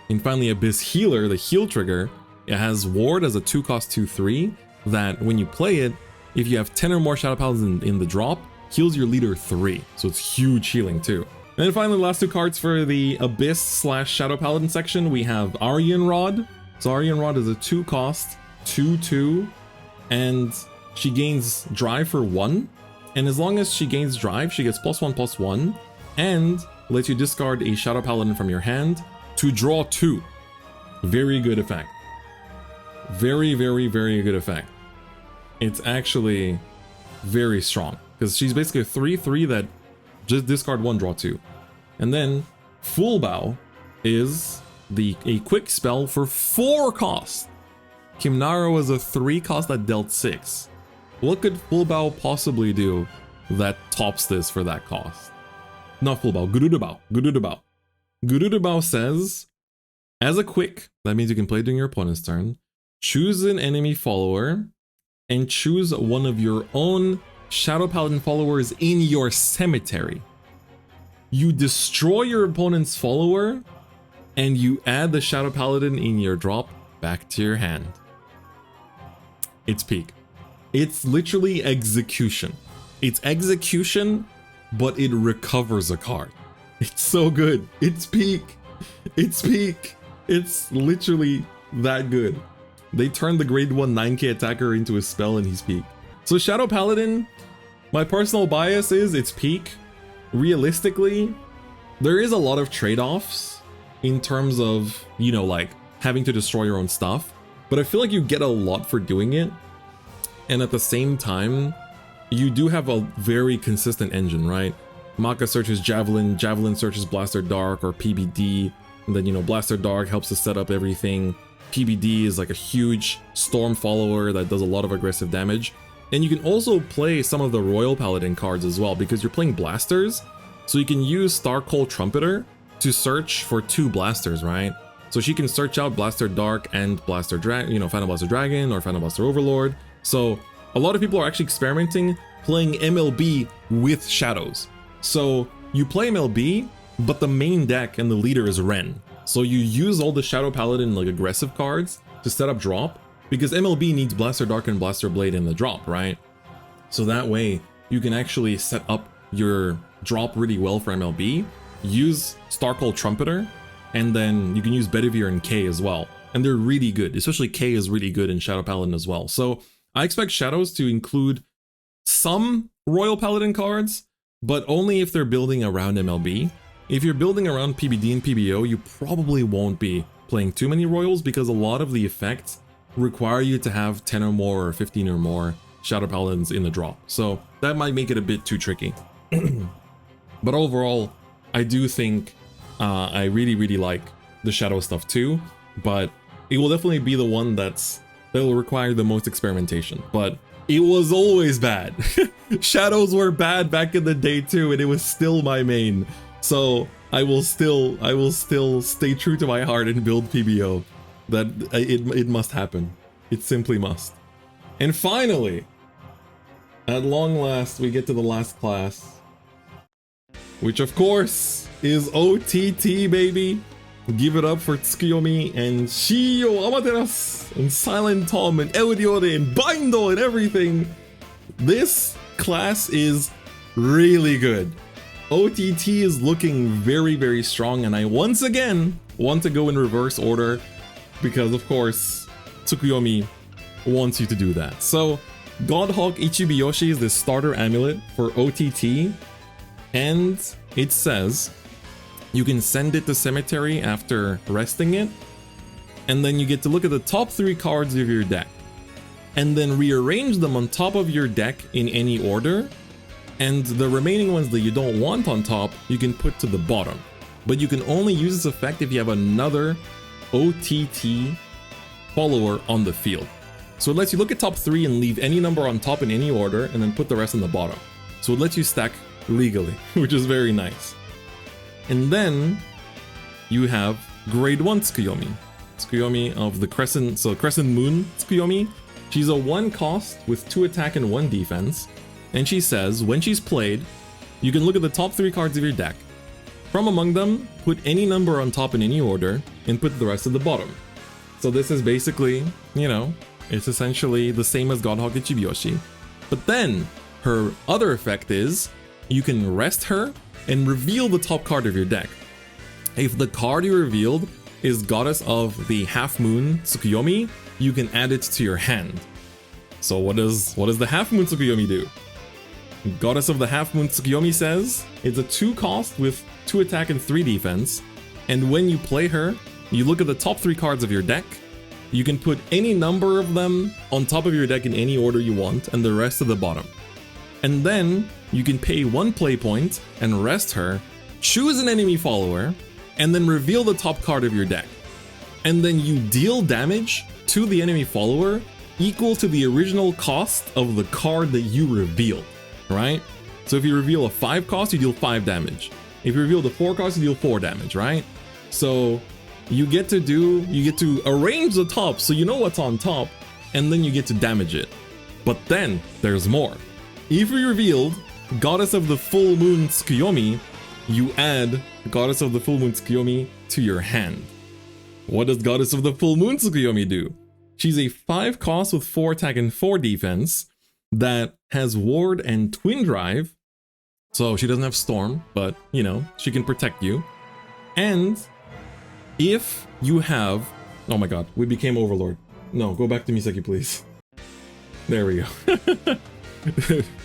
And finally, Abyss Healer, the heal trigger, it has Ward as a 2 cost 2/3 that when you play it, if you have 10 or more Shadow Paladins in the drop, heals your leader 3. So it's huge healing too. And then finally, the last 2 cards for the Abyss / Shadow Paladin section, we have Aryan Rod. So Aryan Rod is a 2 cost 2/2, and she gains drive for 1. And as long as she gains drive, she gets +1/+1, and lets you discard a Shadow Paladin from your hand to draw 2. Very good effect. Very, very, very good effect. It's actually very strong, because she's basically a 3/3 that just discard 1, draw 2. And then Full Bow is a quick spell for 4 costs. Kimnara was a 3 cost that dealt 6. What could Full Bow possibly do that tops this for that cost? Not Full Bow, Gurudabao. Gurudabao. Gurudabao says, as a quick, that means you can play during your opponent's turn, choose an enemy follower and choose one of your own Shadow Paladin followers in your cemetery. You destroy your opponent's follower and you add the Shadow Paladin in your drop back to your hand. It's peak. It's literally execution. It's execution, but it recovers a card. It's so good. It's peak. It's peak. It's literally that good. They turned the grade 1 9k attacker into a spell and he's peak. So Shadow Paladin, my personal bias is it's peak. Realistically, there is a lot of trade-offs in terms of, you know, like having to destroy your own stuff, but I feel like you get a lot for doing it. And at the same time, you do have a very consistent engine, right? Maka searches Javelin, Javelin searches Blaster Dark or PBD, and then, you know, Blaster Dark helps to set up everything. PBD is like a huge Storm follower that does a lot of aggressive damage. And you can also play some of the Royal Paladin cards as well, because you're playing blasters, so you can use Starcold Trumpeter to search for 2 blasters, right? So she can search out Blaster Dark and Blaster Dragon, you know, Phantom Blaster Dragon or Phantom Blaster Overlord. So a lot of people are actually experimenting playing MLB with shadows. So you play MLB, but the main deck and the leader is Ren. So you use all the Shadow Paladin like aggressive cards to set up drop, because MLB needs Blaster Dark and Blaster Blade in the drop, right? So that way you can actually set up your drop really well for MLB, use Starcold Trumpeter, and then you can use Bedivere and K as well. And they're really good, especially K is really good in Shadow Paladin as well. So I expect Shadows to include some Royal Paladin cards, but only if they're building around MLB. If you're building around PBD and PBO, you probably won't be playing too many Royals, because a lot of the effects require you to have 10 or more or 15 or more Shadow Paladins in the drop. So that might make it a bit too tricky. But overall, I do think I really like the Shadow stuff too, but it will definitely be the one that will require the most experimentation. But it was always bad. Shadows were bad back in the day too, and it was still my main. So I will still stay true to my heart and build PBO. That it must happen. It simply must. And finally, at long last, we get to the last class, which of course is OTT, baby. Give it up for Tsukuyomi and Shiyo Amaterasu and Silent Tom and Eldiode and Bindo and everything. This class is really good. OTT is looking very strong, and I once again want to go in reverse order, because of course Tsukuyomi wants you to do that. So Godhawk Ichibiyoshi is the starter amulet for OTT, and it says you can send it to Cemetery after resting it, and then you get to look at the top 3 cards of your deck, and then rearrange them on top of your deck in any order, and the remaining ones that you don't want on top, you can put to the bottom. But you can only use this effect if you have another OTT follower on the field. So it lets you look at top 3 and leave any number on top in any order, and then put the rest in the bottom. So it lets you stack legally, which is very nice. And then you have grade 1 Tsukuyomi. Tsukuyomi of the Crescent, so Crescent Moon Tsukuyomi. She's a 1 cost with 2 attack and 1 defense. And she says, when she's played, you can look at the top 3 cards of your deck. From among them, put any number on top in any order, and put the rest at the bottom. So this is basically, you know, it's essentially the same as Godhawk Ichibiyoshi. But then, her other effect is, you can rest her and reveal the top card of your deck. If the card you revealed is Goddess of the Half Moon Tsukuyomi, you can add it to your hand. So what does the Half Moon Tsukuyomi do? Goddess of the Half Moon Tsukuyomi says it's a 2 cost with 2 attack and 3 defense, and when you play her, you look at the top 3 cards of your deck. You can put any number of them on top of your deck in any order you want, and the rest at the bottom. And then you can pay 1 play point and rest her, choose an enemy follower, and then reveal the top card of your deck. And then you deal damage to the enemy follower equal to the original cost of the card that you revealed, right? So if you reveal a 5 cost, you deal 5 damage. If you reveal the 4 cost, you deal 4 damage, right? So you get to arrange the top so you know what's on top, and then you get to damage it. But then there's more. If you revealed Goddess of the Full Moon Tsukuyomi, you add Goddess of the Full Moon Tsukuyomi to your hand. What does Goddess of the Full Moon Tsukuyomi do? She's a 5 cost with 4 attack and 4 defense that has Ward and Twin Drive, So she doesn't have Storm, but, you know, she can protect you. And if you have... Oh my god, we became Overlord. No, go back to Misaki, please. There we go.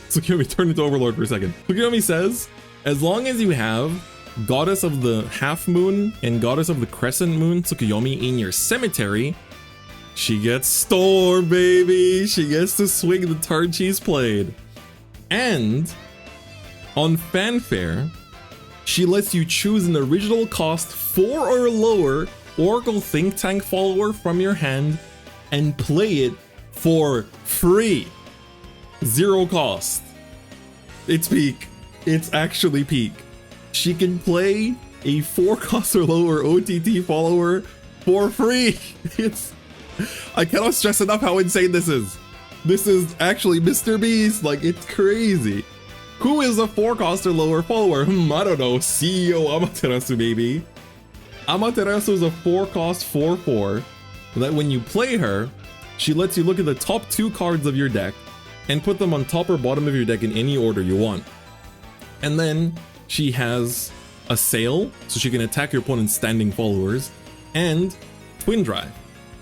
Tsukiyomi turned into Overlord for a second. Tsukiyomi says, as long as you have Goddess of the Half Moon and Goddess of the Crescent Moon Tsukiyomi in your cemetery, she gets Storm, baby! She gets to swing the turn she's played. And on Fanfare, she lets you choose an original cost 4 or lower Oracle Think Tank follower from your hand and play it for free. 0 cost. It's peak. It's actually peak. She can play a 4 cost or lower OTT follower for free. I cannot stress enough how insane this is. This is actually Mr. Beast. Like, it's crazy. Who is a 4 cost or lower follower? I don't know. CEO Amaterasu, baby. Amaterasu is a 4 cost 4/4 that when you play her, she lets you look at the top 2 cards of your deck and put them on top or bottom of your deck in any order you want. And then she has a sail, so she can attack your opponent's standing followers, and Twin Drive.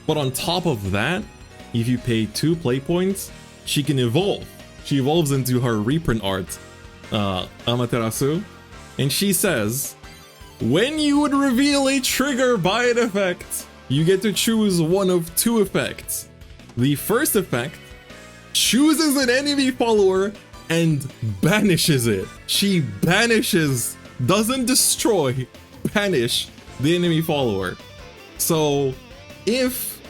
But on top of that, if you pay 2 play points, she can evolve. She evolves into her reprint art, Amaterasu, and she says, when you would reveal a trigger by an effect, you get to choose one of 2 effects. The first effect chooses an enemy follower and banishes it. She banishes, doesn't destroy, banish the enemy follower. So if,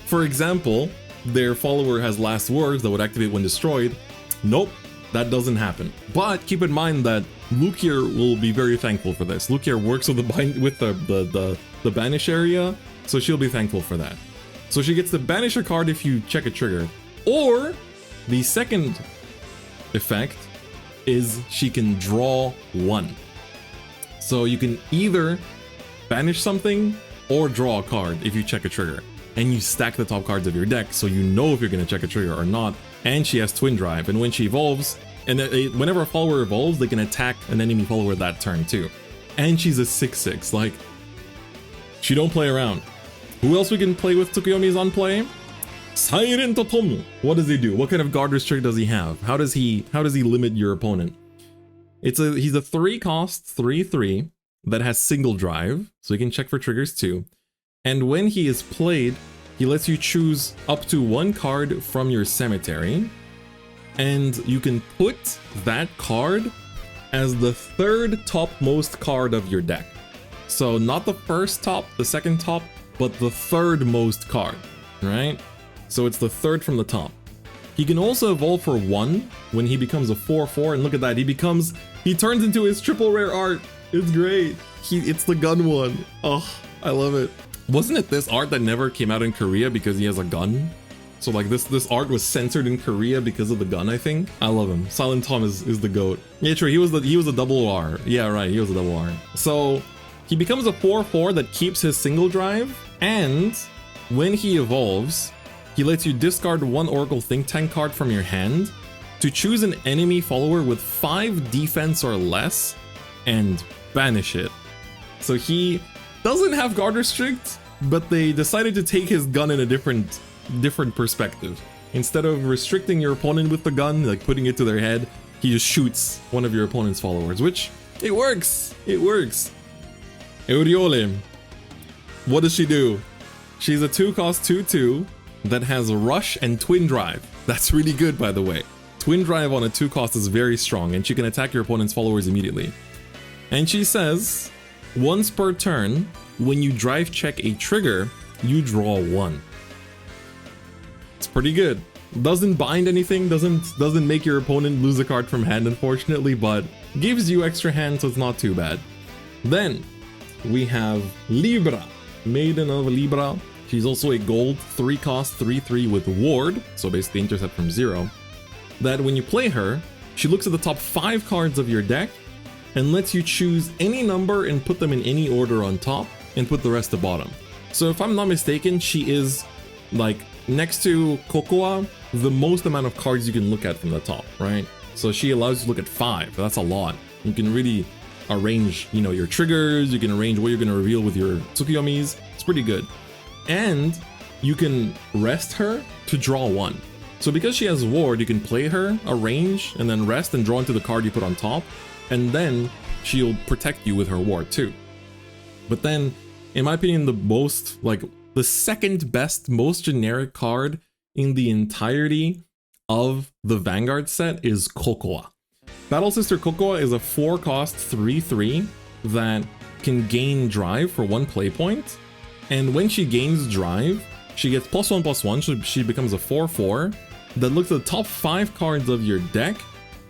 for example, their follower has last words that would activate when destroyed, nope, that doesn't happen. But keep in mind that Lukier will be very thankful for this. Lukier works with the banish area, so she'll be thankful for that. So she gets to banish a card if you check a trigger. Or the second effect is she can draw 1. So you can either banish something or draw a card if you check a trigger. And you stack the top cards of your deck so you know if you're going to check a trigger or not. And she has Twin Drive, and when she evolves, and whenever a follower evolves, they can attack an enemy follower that turn too. And she's a 6/6, like, she don't play around. Who else we can play with Tsukiyomi's on play? Silent Tomu. What does he do? What kind of guard restrict does he have? How does he limit your opponent? He's a 3 cost 3/3 that has single drive, so he can check for triggers too. And when he is played, he lets you choose up to 1 card from your cemetery, and you can put that card as the 3rd topmost card of your deck. So not the first top, the second top, but the 3rd most card, right? So it's the 3rd from the top. He can also evolve for 1 when he becomes a 4/4, and look at that, he turns into his triple rare art. It's great. It's the gun one. Oh, I love it. Wasn't it this art that never came out in Korea because he has a gun? So like this art was censored in Korea because of the gun, I think. I love him. Silent Tom is the GOAT. Yeah, true. He was a double R. Yeah, right. He was a double R. So he becomes a 4/4 that keeps his single drive, and when he evolves, he lets you discard 1 Oracle Think Tank card from your hand to choose an enemy follower with 5 defense or less and banish it. So he doesn't have guard restrict, but they decided to take his gun in a different perspective. Instead of restricting your opponent with the gun, like putting it to their head, he just shoots one of your opponent's followers, which it works. It works. Euriole. What does she do? She's a 2 cost 2/2 that has Rush and Twin Drive. That's really good, by the way. Twin Drive on a 2 cost is very strong, and she can attack your opponent's followers immediately. And she says, once per turn, when you drive check a trigger, you draw 1. It's pretty good. Doesn't bind anything, doesn't make your opponent lose a card from hand, unfortunately, but gives you extra hand, so it's not too bad. Then we have Libra, Maiden of Libra. She's also a gold 3 cost 3/3 with ward, so basically intercept from 0. That when you play her, she looks at the top 5 cards of your deck and lets you choose any number and put them in any order on top and put the rest at bottom. So if I'm not mistaken, she is like next to Cocoa, the most amount of cards you can look at from the top, right? So she allows you to look at 5. That's a lot. You can really arrange, you know, your triggers, you can arrange what you're going to reveal with your Tsukuyomis. It's pretty good. And you can rest her to draw one. So because she has ward, you can play her, arrange, and then rest and draw into the card you put on top, and then she'll protect you with her ward too. But then, in my opinion, the second best, most generic card in the entirety of the Vanguard set is Cocoa. Battle Sister Cocoa is a 4-cost 3/3 that can gain drive for 1 play point, and when she gains drive, she gets +1/+1, so she becomes a 4/4 that looks at the top 5 cards of your deck,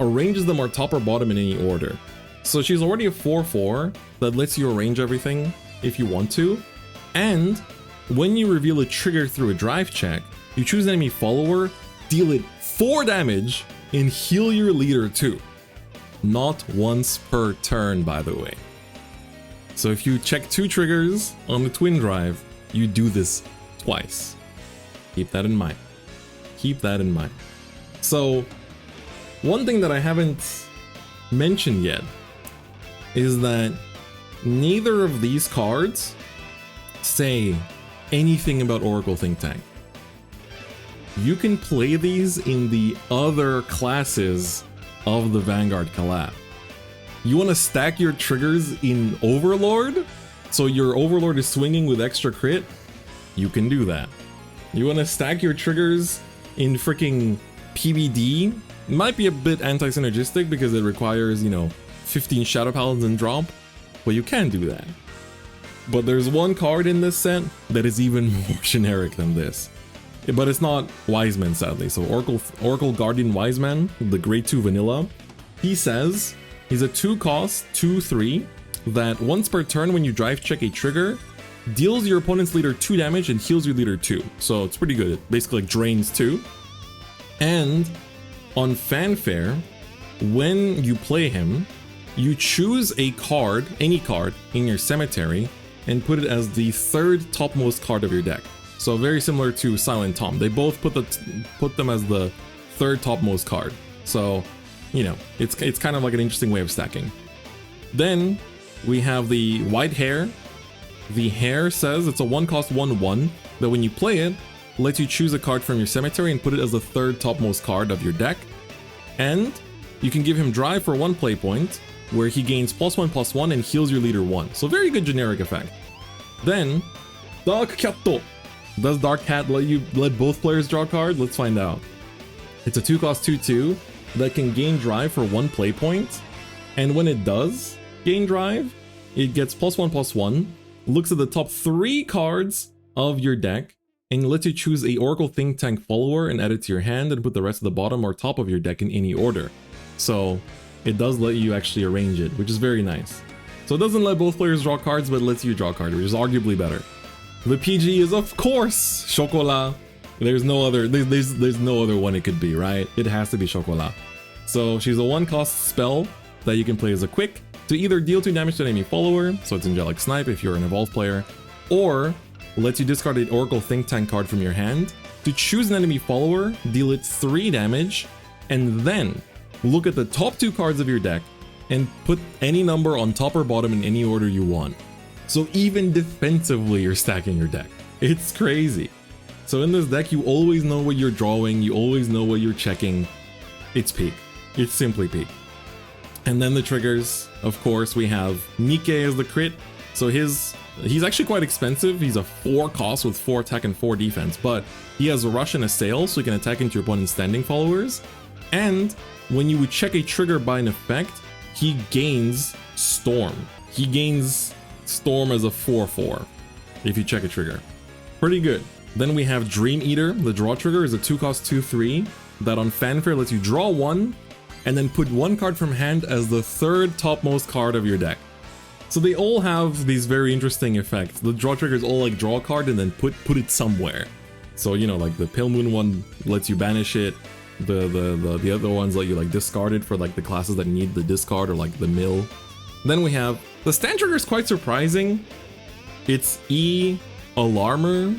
arranges them or top or bottom in any order. So she's already a 4/4 that lets you arrange everything if you want to, and when you reveal a trigger through a drive check, you choose an enemy follower, deal it 4 damage, and heal your leader too. Not once per turn, by the way. So if you check 2 triggers on the twin drive, you do this twice. Keep that in mind. Keep that in mind. So, one thing that I haven't mentioned yet is that neither of these cards say anything about Oracle Think Tank. You can play these in the other classes of the Vanguard collab. You want to stack your triggers in Overlord, so your Overlord is swinging with extra crit? You can do that. You want to stack your triggers in freaking PBD? Might be a bit anti-synergistic because it requires, you know, 15 Shadow Paladins and drop, but you can do that. But there's one card in this set that is even more generic than this. But it's not Wiseman, sadly. So Oracle Guardian Wiseman, the grade 2 vanilla, he says he's a 2-cost 2/3 that once per turn when you drive check a trigger, deals your opponent's leader 2 damage and heals your leader 2. So it's pretty good. It basically like drains 2. And on Fanfare, when you play him, you choose a card, any card, in your cemetery and put it as the 3rd topmost card of your deck. So very similar to Silent Tom. They both put them as the 3rd topmost card. So, you know, it's kind of like an interesting way of stacking. Then we have the White Hare. The Hare says it's a 1-cost 1/1 that when you play it, lets you choose a card from your cemetery and put it as the 3rd topmost card of your deck. And you can give him drive for 1 play point, where he gains +1/+1 and heals your leader 1. So very good generic effect. Then, Dark Cat. Does Dark Cat let both players draw a card? Let's find out. It's a 2-cost 2/2 that can gain drive for 1 play point, and when it does gain drive, it gets +1/+1, looks at the top 3 cards of your deck, and lets you choose a Oracle Think Tank follower and add it to your hand and put the rest of the bottom or top of your deck in any order. So it does let you actually arrange it, which is very nice. So it doesn't let both players draw cards, but it lets you draw a card, which is arguably better. The PG is, of course, Chocolat. There's no other one it could be, right? It has to be Chocolat. So she's a 1-cost spell that you can play as a quick to either deal 2 damage to an enemy follower, so it's Angelic Snipe if you're an Evolve player, or lets you discard an Oracle Think Tank card from your hand to choose an enemy follower, deal it 3 damage, and then look at the top 2 cards of your deck and put any number on top or bottom in any order you want. So even defensively, you're stacking your deck. It's crazy. So in this deck, you always know what you're drawing, you always know what you're checking. It's peak. It's simply peak. And then the triggers, of course, we have Nike as the crit. So he's actually quite expensive. He's a 4-cost with 4 attack and 4 defense, but he has a rush and a sail, so he can attack into your opponent's standing followers. And when you would check a trigger by an effect, he gains Storm. He gains Storm as a 4/4 if you check a trigger. Pretty good. Then we have Dream Eater. The draw trigger is a 2-cost 2/3 that on Fanfare lets you draw 1 and then put 1 card from hand as the 3rd topmost card of your deck. So they all have these very interesting effects. The draw triggers all like draw a card and then put it somewhere. So, you know, like the Pale Moon one lets you banish it. The other ones let you like discard it for like the classes that need the discard, or like the mill. Then we have the stand trigger is quite surprising. It's E Alarmer.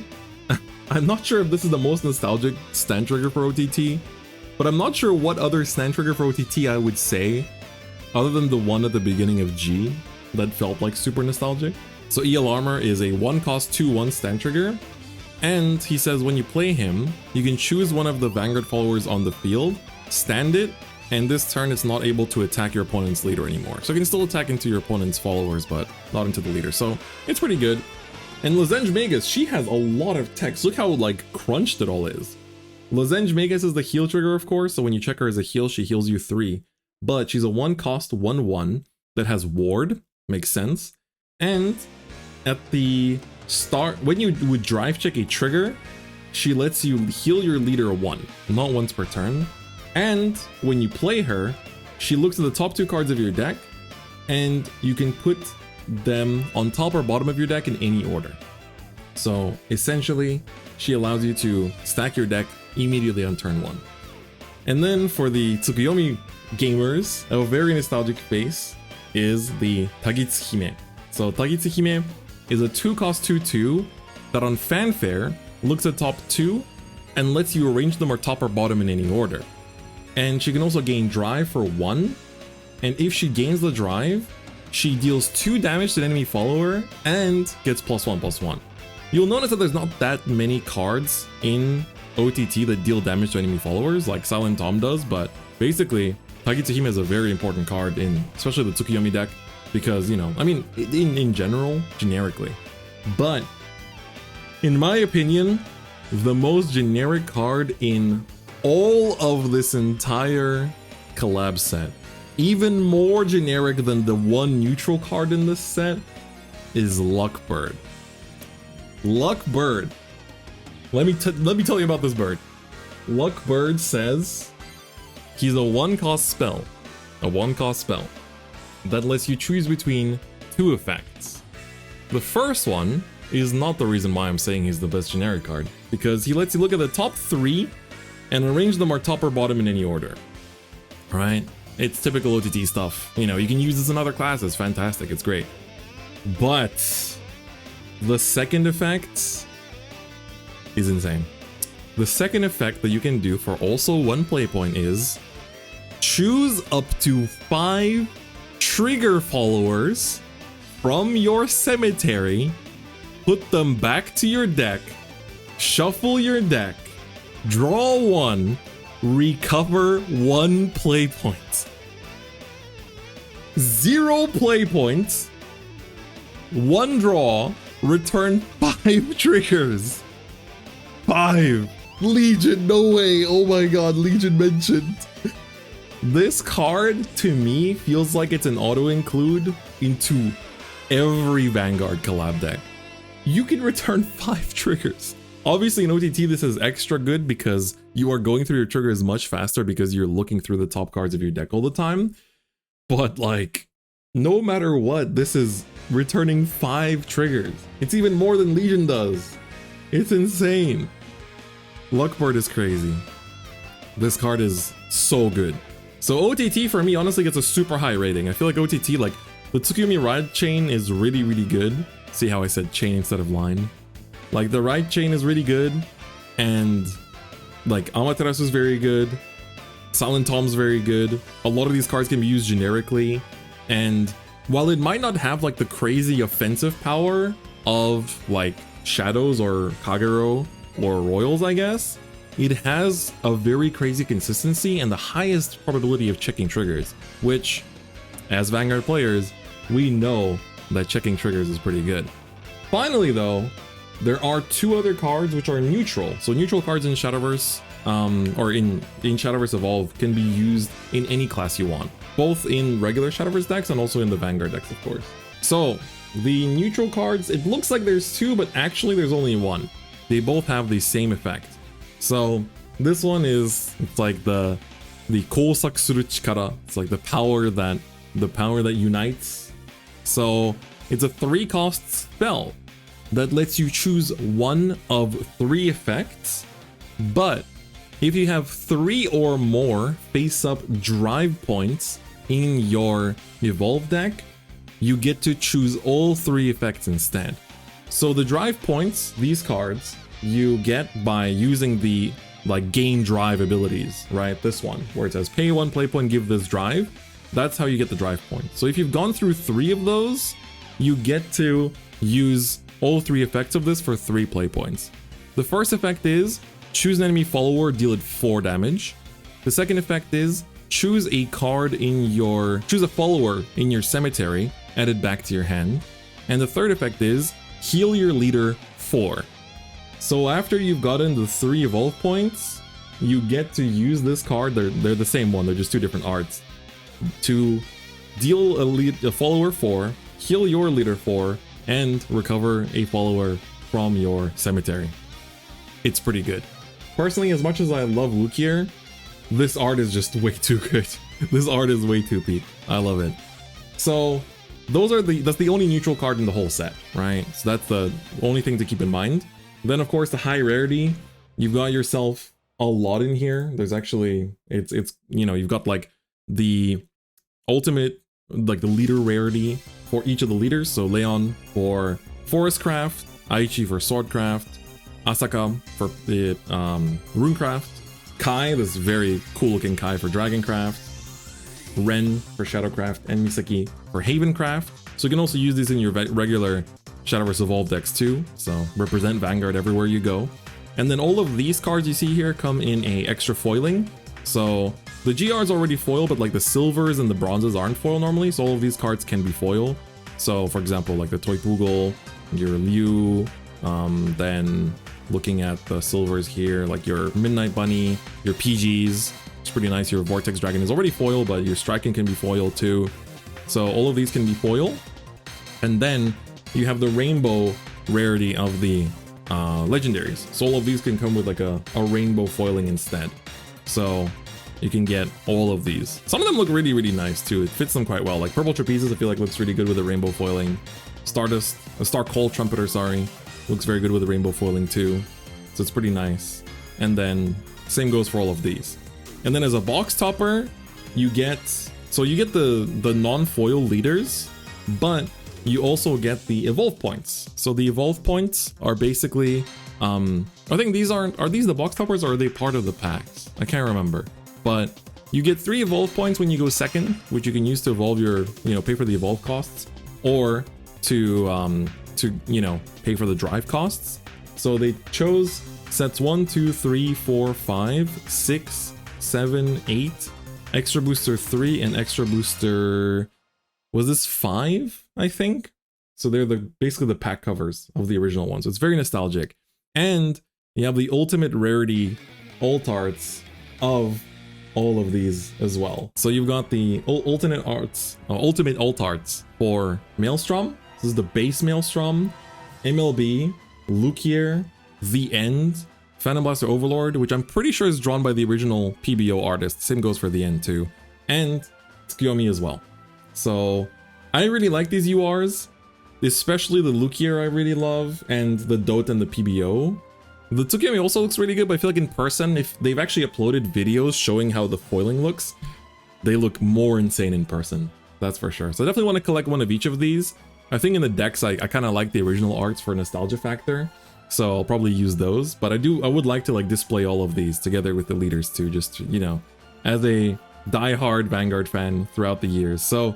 I'm not sure if this is the most nostalgic stand trigger for OTT, but I'm not sure what other stand trigger for OTT I would say other than the one at the beginning of G that felt like super nostalgic. So EL Armor is a 1-cost 2/1 stand trigger, and he says when you play him, you can choose one of the Vanguard followers on the field, stand it, and this turn it's not able to attack your opponent's leader anymore. So it can still attack into your opponent's followers, but not into the leader. So it's pretty good. And Lozenge Magus, she has a lot of text. Look how like crunched it all is. Lozenge Magus is the heal trigger, of course, so when you check her as a heal, she heals you 3. But she's a 1-cost 1/1 that has ward, makes sense. And at the start, when you would drive check a trigger, she lets you heal your leader 1, not once per turn. And when you play her, she looks at the top 2 cards of your deck, and you can put them on top or bottom of your deck in any order. So essentially, she allows you to stack your deck immediately on turn 1. And then for the Tsukuyomi gamers, a very nostalgic face is the Tagitsuhime. So Tagitsuhime is a 2-cost 2/2 that on Fanfare looks at top 2 and lets you arrange them or top or bottom in any order. And she can also gain drive for 1, and if she gains the drive, she deals 2 damage to an enemy follower and gets +1/+1. You'll notice that there's not that many cards in OTT that deal damage to enemy followers, like Silent Tom does, but basically, Tagitsuhime is a very important card in especially the Tsukuyomi deck, because, you know, I mean, in general, generically. But, in my opinion, the most generic card in all of this entire collab set, even more generic than the one neutral card in this set, is Luckbird. Luckbird. Let me tell you about this bird. Luckbird says he's a 1-cost spell. A 1-cost spell that lets you choose between 2 effects. The first one is not the reason why I'm saying he's the best generic card, because he lets you look at the top 3 and arrange them or top or bottom in any order. Right? It's typical OTT stuff. You know, you can use this in other classes. Fantastic. It's great. But the second effect is insane. The second effect that you can do for also 1 play point is choose up to 5 trigger followers from your cemetery, put them back to your deck, shuffle your deck, draw 1, recover 1 play point. 0 play points, 1 draw, return 5 triggers. 5! Legion, no way! Oh my god, Legion mentioned. This card, to me, feels like it's an auto-include into every Vanguard collab deck. You can return 5 triggers. Obviously in OTT this is extra good because you are going through your triggers much faster because you're looking through the top cards of your deck all the time. But like, no matter what, this is returning 5 triggers. It's even more than Legion does. It's insane. Luckbird is crazy. This card is so good. So OTT for me honestly gets a super high rating. I feel like OTT, like the Tsukuyomi ride chain is really, really good. See how I said chain instead of line? Like the ride chain is really good, and like Amaterasu is very good. Silent Tom's very good. A lot of these cards can be used generically, and while it might not have like the crazy offensive power of like Shadows or Kagero or Royals, I guess, it has a very crazy consistency and the highest probability of checking triggers, which, as Vanguard players, we know that checking triggers is pretty good. Finally though, there are 2 other cards which are neutral. So neutral cards in Shadowverse, or in Shadowverse EVOLVE, can be used in any class you want, both in regular Shadowverse decks and also in the Vanguard decks, of course. So the neutral cards, it looks like there's 2, but actually there's only 1. They both have the same effect. So this one is, it's like the Kousaku suru chikara. It's like the power that unites. So it's a 3-cost spell that lets you choose 1 of 3 effects, but if you have 3 or more face-up drive points in your Evolve deck, you get to choose all 3 effects instead. So the drive points, these cards, you get by using the like gain drive abilities, right? This one, where it says pay 1 play point, give this drive. that's how you get the drive points. So if you've gone through 3 of those, you get to use all 3 effects of this for 3 play points. The first effect is choose an enemy follower, deal it 4 damage. The second effect is choose a follower in your cemetery, add it back to your hand. And the third effect is heal your leader 4. So after you've gotten the 3 evolve points, you get to use this card, they're the same one, they're just 2 different arts, to deal a follower 4, heal your leader 4, and recover a follower from your cemetery. It's pretty good. Personally, as much as I love Lukier, this art is just way too good. This art is way too peak. I love it. So that's the only neutral card in the whole set, right? So that's the only thing to keep in mind. Then of course the high rarity, you've got yourself a lot in here. There's actually, it's you know, you've got like the ultimate, like the leader rarity for each of the leaders. So Leon for Forestcraft, Aichi for Swordcraft, Asaka for the Runecraft, Kai, this very cool looking Kai for Dragoncraft, Ren for Shadowcraft, and Misaki for Havencraft. So you can also use these in your regular Shadowverse EVOLVE decks too, so represent Vanguard everywhere you go. And then all of these cards you see here come in a extra foiling. So the GR is already foil, but like the silvers and the bronzes aren't foil normally, so all of these cards can be foil. So for example, like the Toy Poogle, your Liu, then looking at the silvers here, like your Midnight Bunny, your PGs, it's pretty nice. Your Vortex Dragon is already foil, but your Striking can be foil too. So all of these can be foil. And then you have the rainbow rarity of the legendaries. So all of these can come with like a rainbow foiling instead. So you can get all of these. Some of them look really, really nice too. It fits them quite well. Like Purple Trapezes, I feel like looks really good with the rainbow foiling. Stardust, a Star Coal Trumpeter, sorry, looks very good with the rainbow foiling too. So it's pretty nice. And then same goes for all of these. And then as a box topper, you get the non-foil leaders, but you also get the evolve points. So the evolve points are basically, I think are these the box toppers or are they part of the packs? I can't remember. But you get 3 evolve points when you go second, which you can use to evolve your, pay for the evolve costs, or to pay for the drive costs. So they chose sets 1, 2, 3, 4, 5, 6, 7, 8, extra booster 3, and extra booster, was this 5, I think? So they're basically the pack covers of the original one. So it's very nostalgic. And you have the ultimate rarity alt arts of all of these as well. So you've got the ultimate alt arts for Maelstrom. This is the base Maelstrom, MLB, Lukier, The End, Phantom Blaster Overlord, which I'm pretty sure is drawn by the original PBO artist. Same goes for The End too. And Tsukuyomi as well. So I really like these URs, especially the Lukier I really love, and the Dot and the PBO. The Tsukuyomi also looks really good, but I feel like in person, if they've actually uploaded videos showing how the foiling looks, they look more insane in person. That's for sure. So I definitely want to collect one of each of these. I think in the decks, I kind of like the original arts for nostalgia factor, so I'll probably use those. But I would like to like display all of these together with the leaders too, just, as a die-hard Vanguard fan throughout the years. So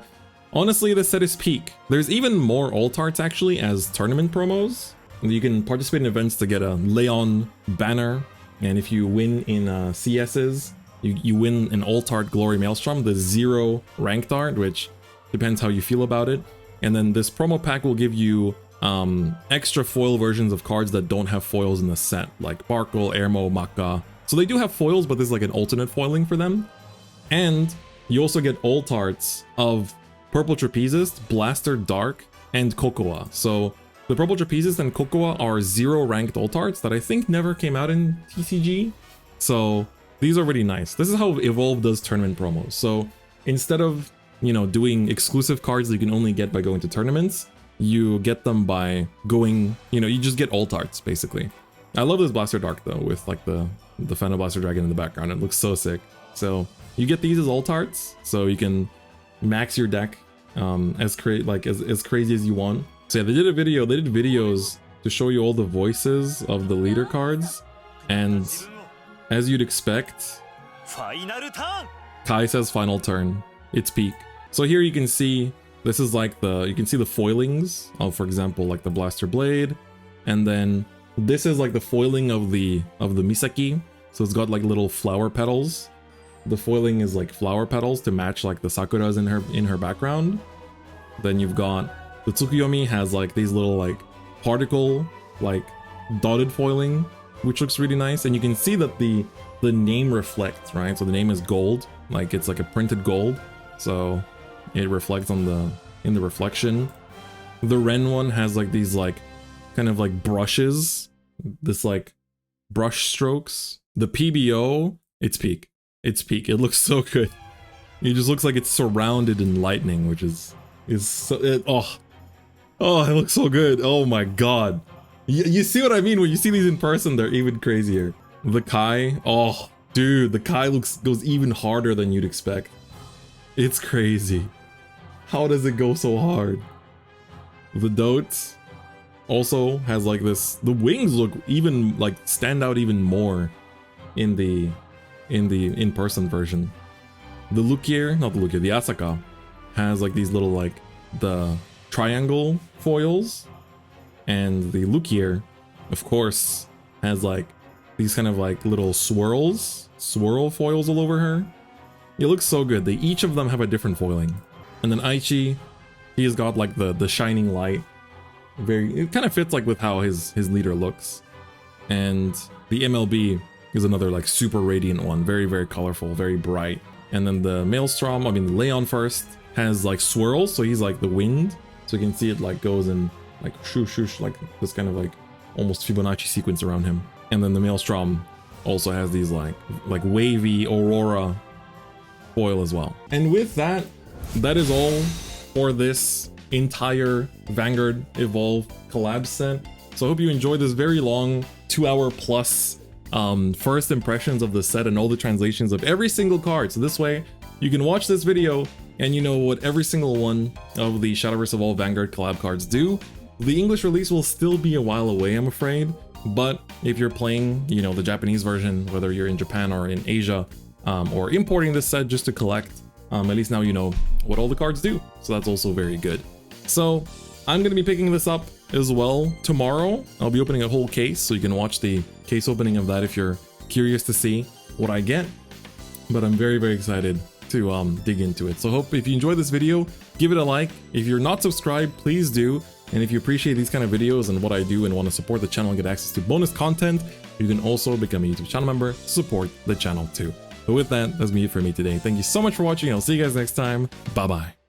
honestly, this set is peak. There's even more alt arts actually as tournament promos. You can participate in events to get a Leon banner, and if you win in CSs, you win an alt art Glory Maelstrom, the 0 ranked art, which depends how you feel about it. And then this promo pack will give you extra foil versions of cards that don't have foils in the set, like Barkle, Airmo, Maka. So they do have foils, but there's like an alternate foiling for them. And you also get alt arts of Purple Trapezist, Blaster Dark, and Cocoa. So the Purple Trapezist and Cocoa are 0 ranked alt arts that I think never came out in TCG. So these are really nice. This is how Evolve does tournament promos. So instead of, doing exclusive cards that you can only get by going to tournaments, you get them by going, you just get alt arts basically. I love this Blaster Dark though, with like the Phantom Blaster Dragon in the background. It looks so sick. So you get these as alt arts, so you can max your deck as crazy as you want. So yeah, they did videos to show you all the voices of the leader cards, and as you'd expect, Kai says final turn. It's peak. So here you can see, this is like you can see the foilings of, for example, like the Blaster Blade. And then this is like the foiling of the Misaki. So it's got like little flower petals. The foiling is like flower petals to match like the Sakuras in her background. Then you've got the Tsukuyomi has like these little like particle like dotted foiling, which looks really nice. And you can see that the name reflects, right? So the name is gold, like it's like a printed gold. So it reflects in the reflection. The Ren one has like these like kind of like brushes, this like brush strokes. The PBO, it's peak. It's peak. It looks so good. It just looks like it's surrounded in lightning, which is so, it looks so good. Oh my god. You see what I mean? When you see these in person, they're even crazier. The Kai, oh dude, the Kai goes even harder than you'd expect. It's crazy. How does it go so hard? The Dote also has like this, the wings look even like stand out even more in the in-person version. The Lukier, not the Lukier, the Asaka has like these little like the triangle foils, and the Lukier of course has like these kind of like little swirl foils all over her. It looks so good. Each of them have a different foiling. And then Aichi, he's got like the shining light. It kind of fits like with how his leader looks. And the MLB is another like super radiant one, very, very colorful, very bright. And then the Maelstrom, I mean the Leon first, has like swirls, so he's like the wind. So you can see it like goes in like shoosh shoosh, like this kind of like almost Fibonacci sequence around him. And then the Maelstrom also has these like wavy aurora foil as well. And with that, that is all for this entire Vanguard Evolve collab set. So I hope you enjoyed this very long 2-hour plus first impressions of the set and all the translations of every single card. So this way you can watch this video and you know what every single one of the Shadowverse EVOLVE Vanguard collab cards do. The English release will still be a while away, I'm afraid, but if you're playing, you know, the Japanese version, whether you're in Japan or in Asia, or importing this set just to collect, at least now you know what all the cards do. So that's also very good. So I'm going to be picking this up as well tomorrow. I'll be opening a whole case, so you can watch the case opening of that if you're curious to see what I get. But I'm very, very excited to dig into it. So hope if you enjoyed this video, give it a like. If you're not subscribed, please do. And if you appreciate these kind of videos and what I do and want to support the channel and get access to bonus content, you can also become a YouTube channel member to support the channel too. But with that, that's me for me today. Thank you so much for watching. I'll see you guys next time. Bye bye.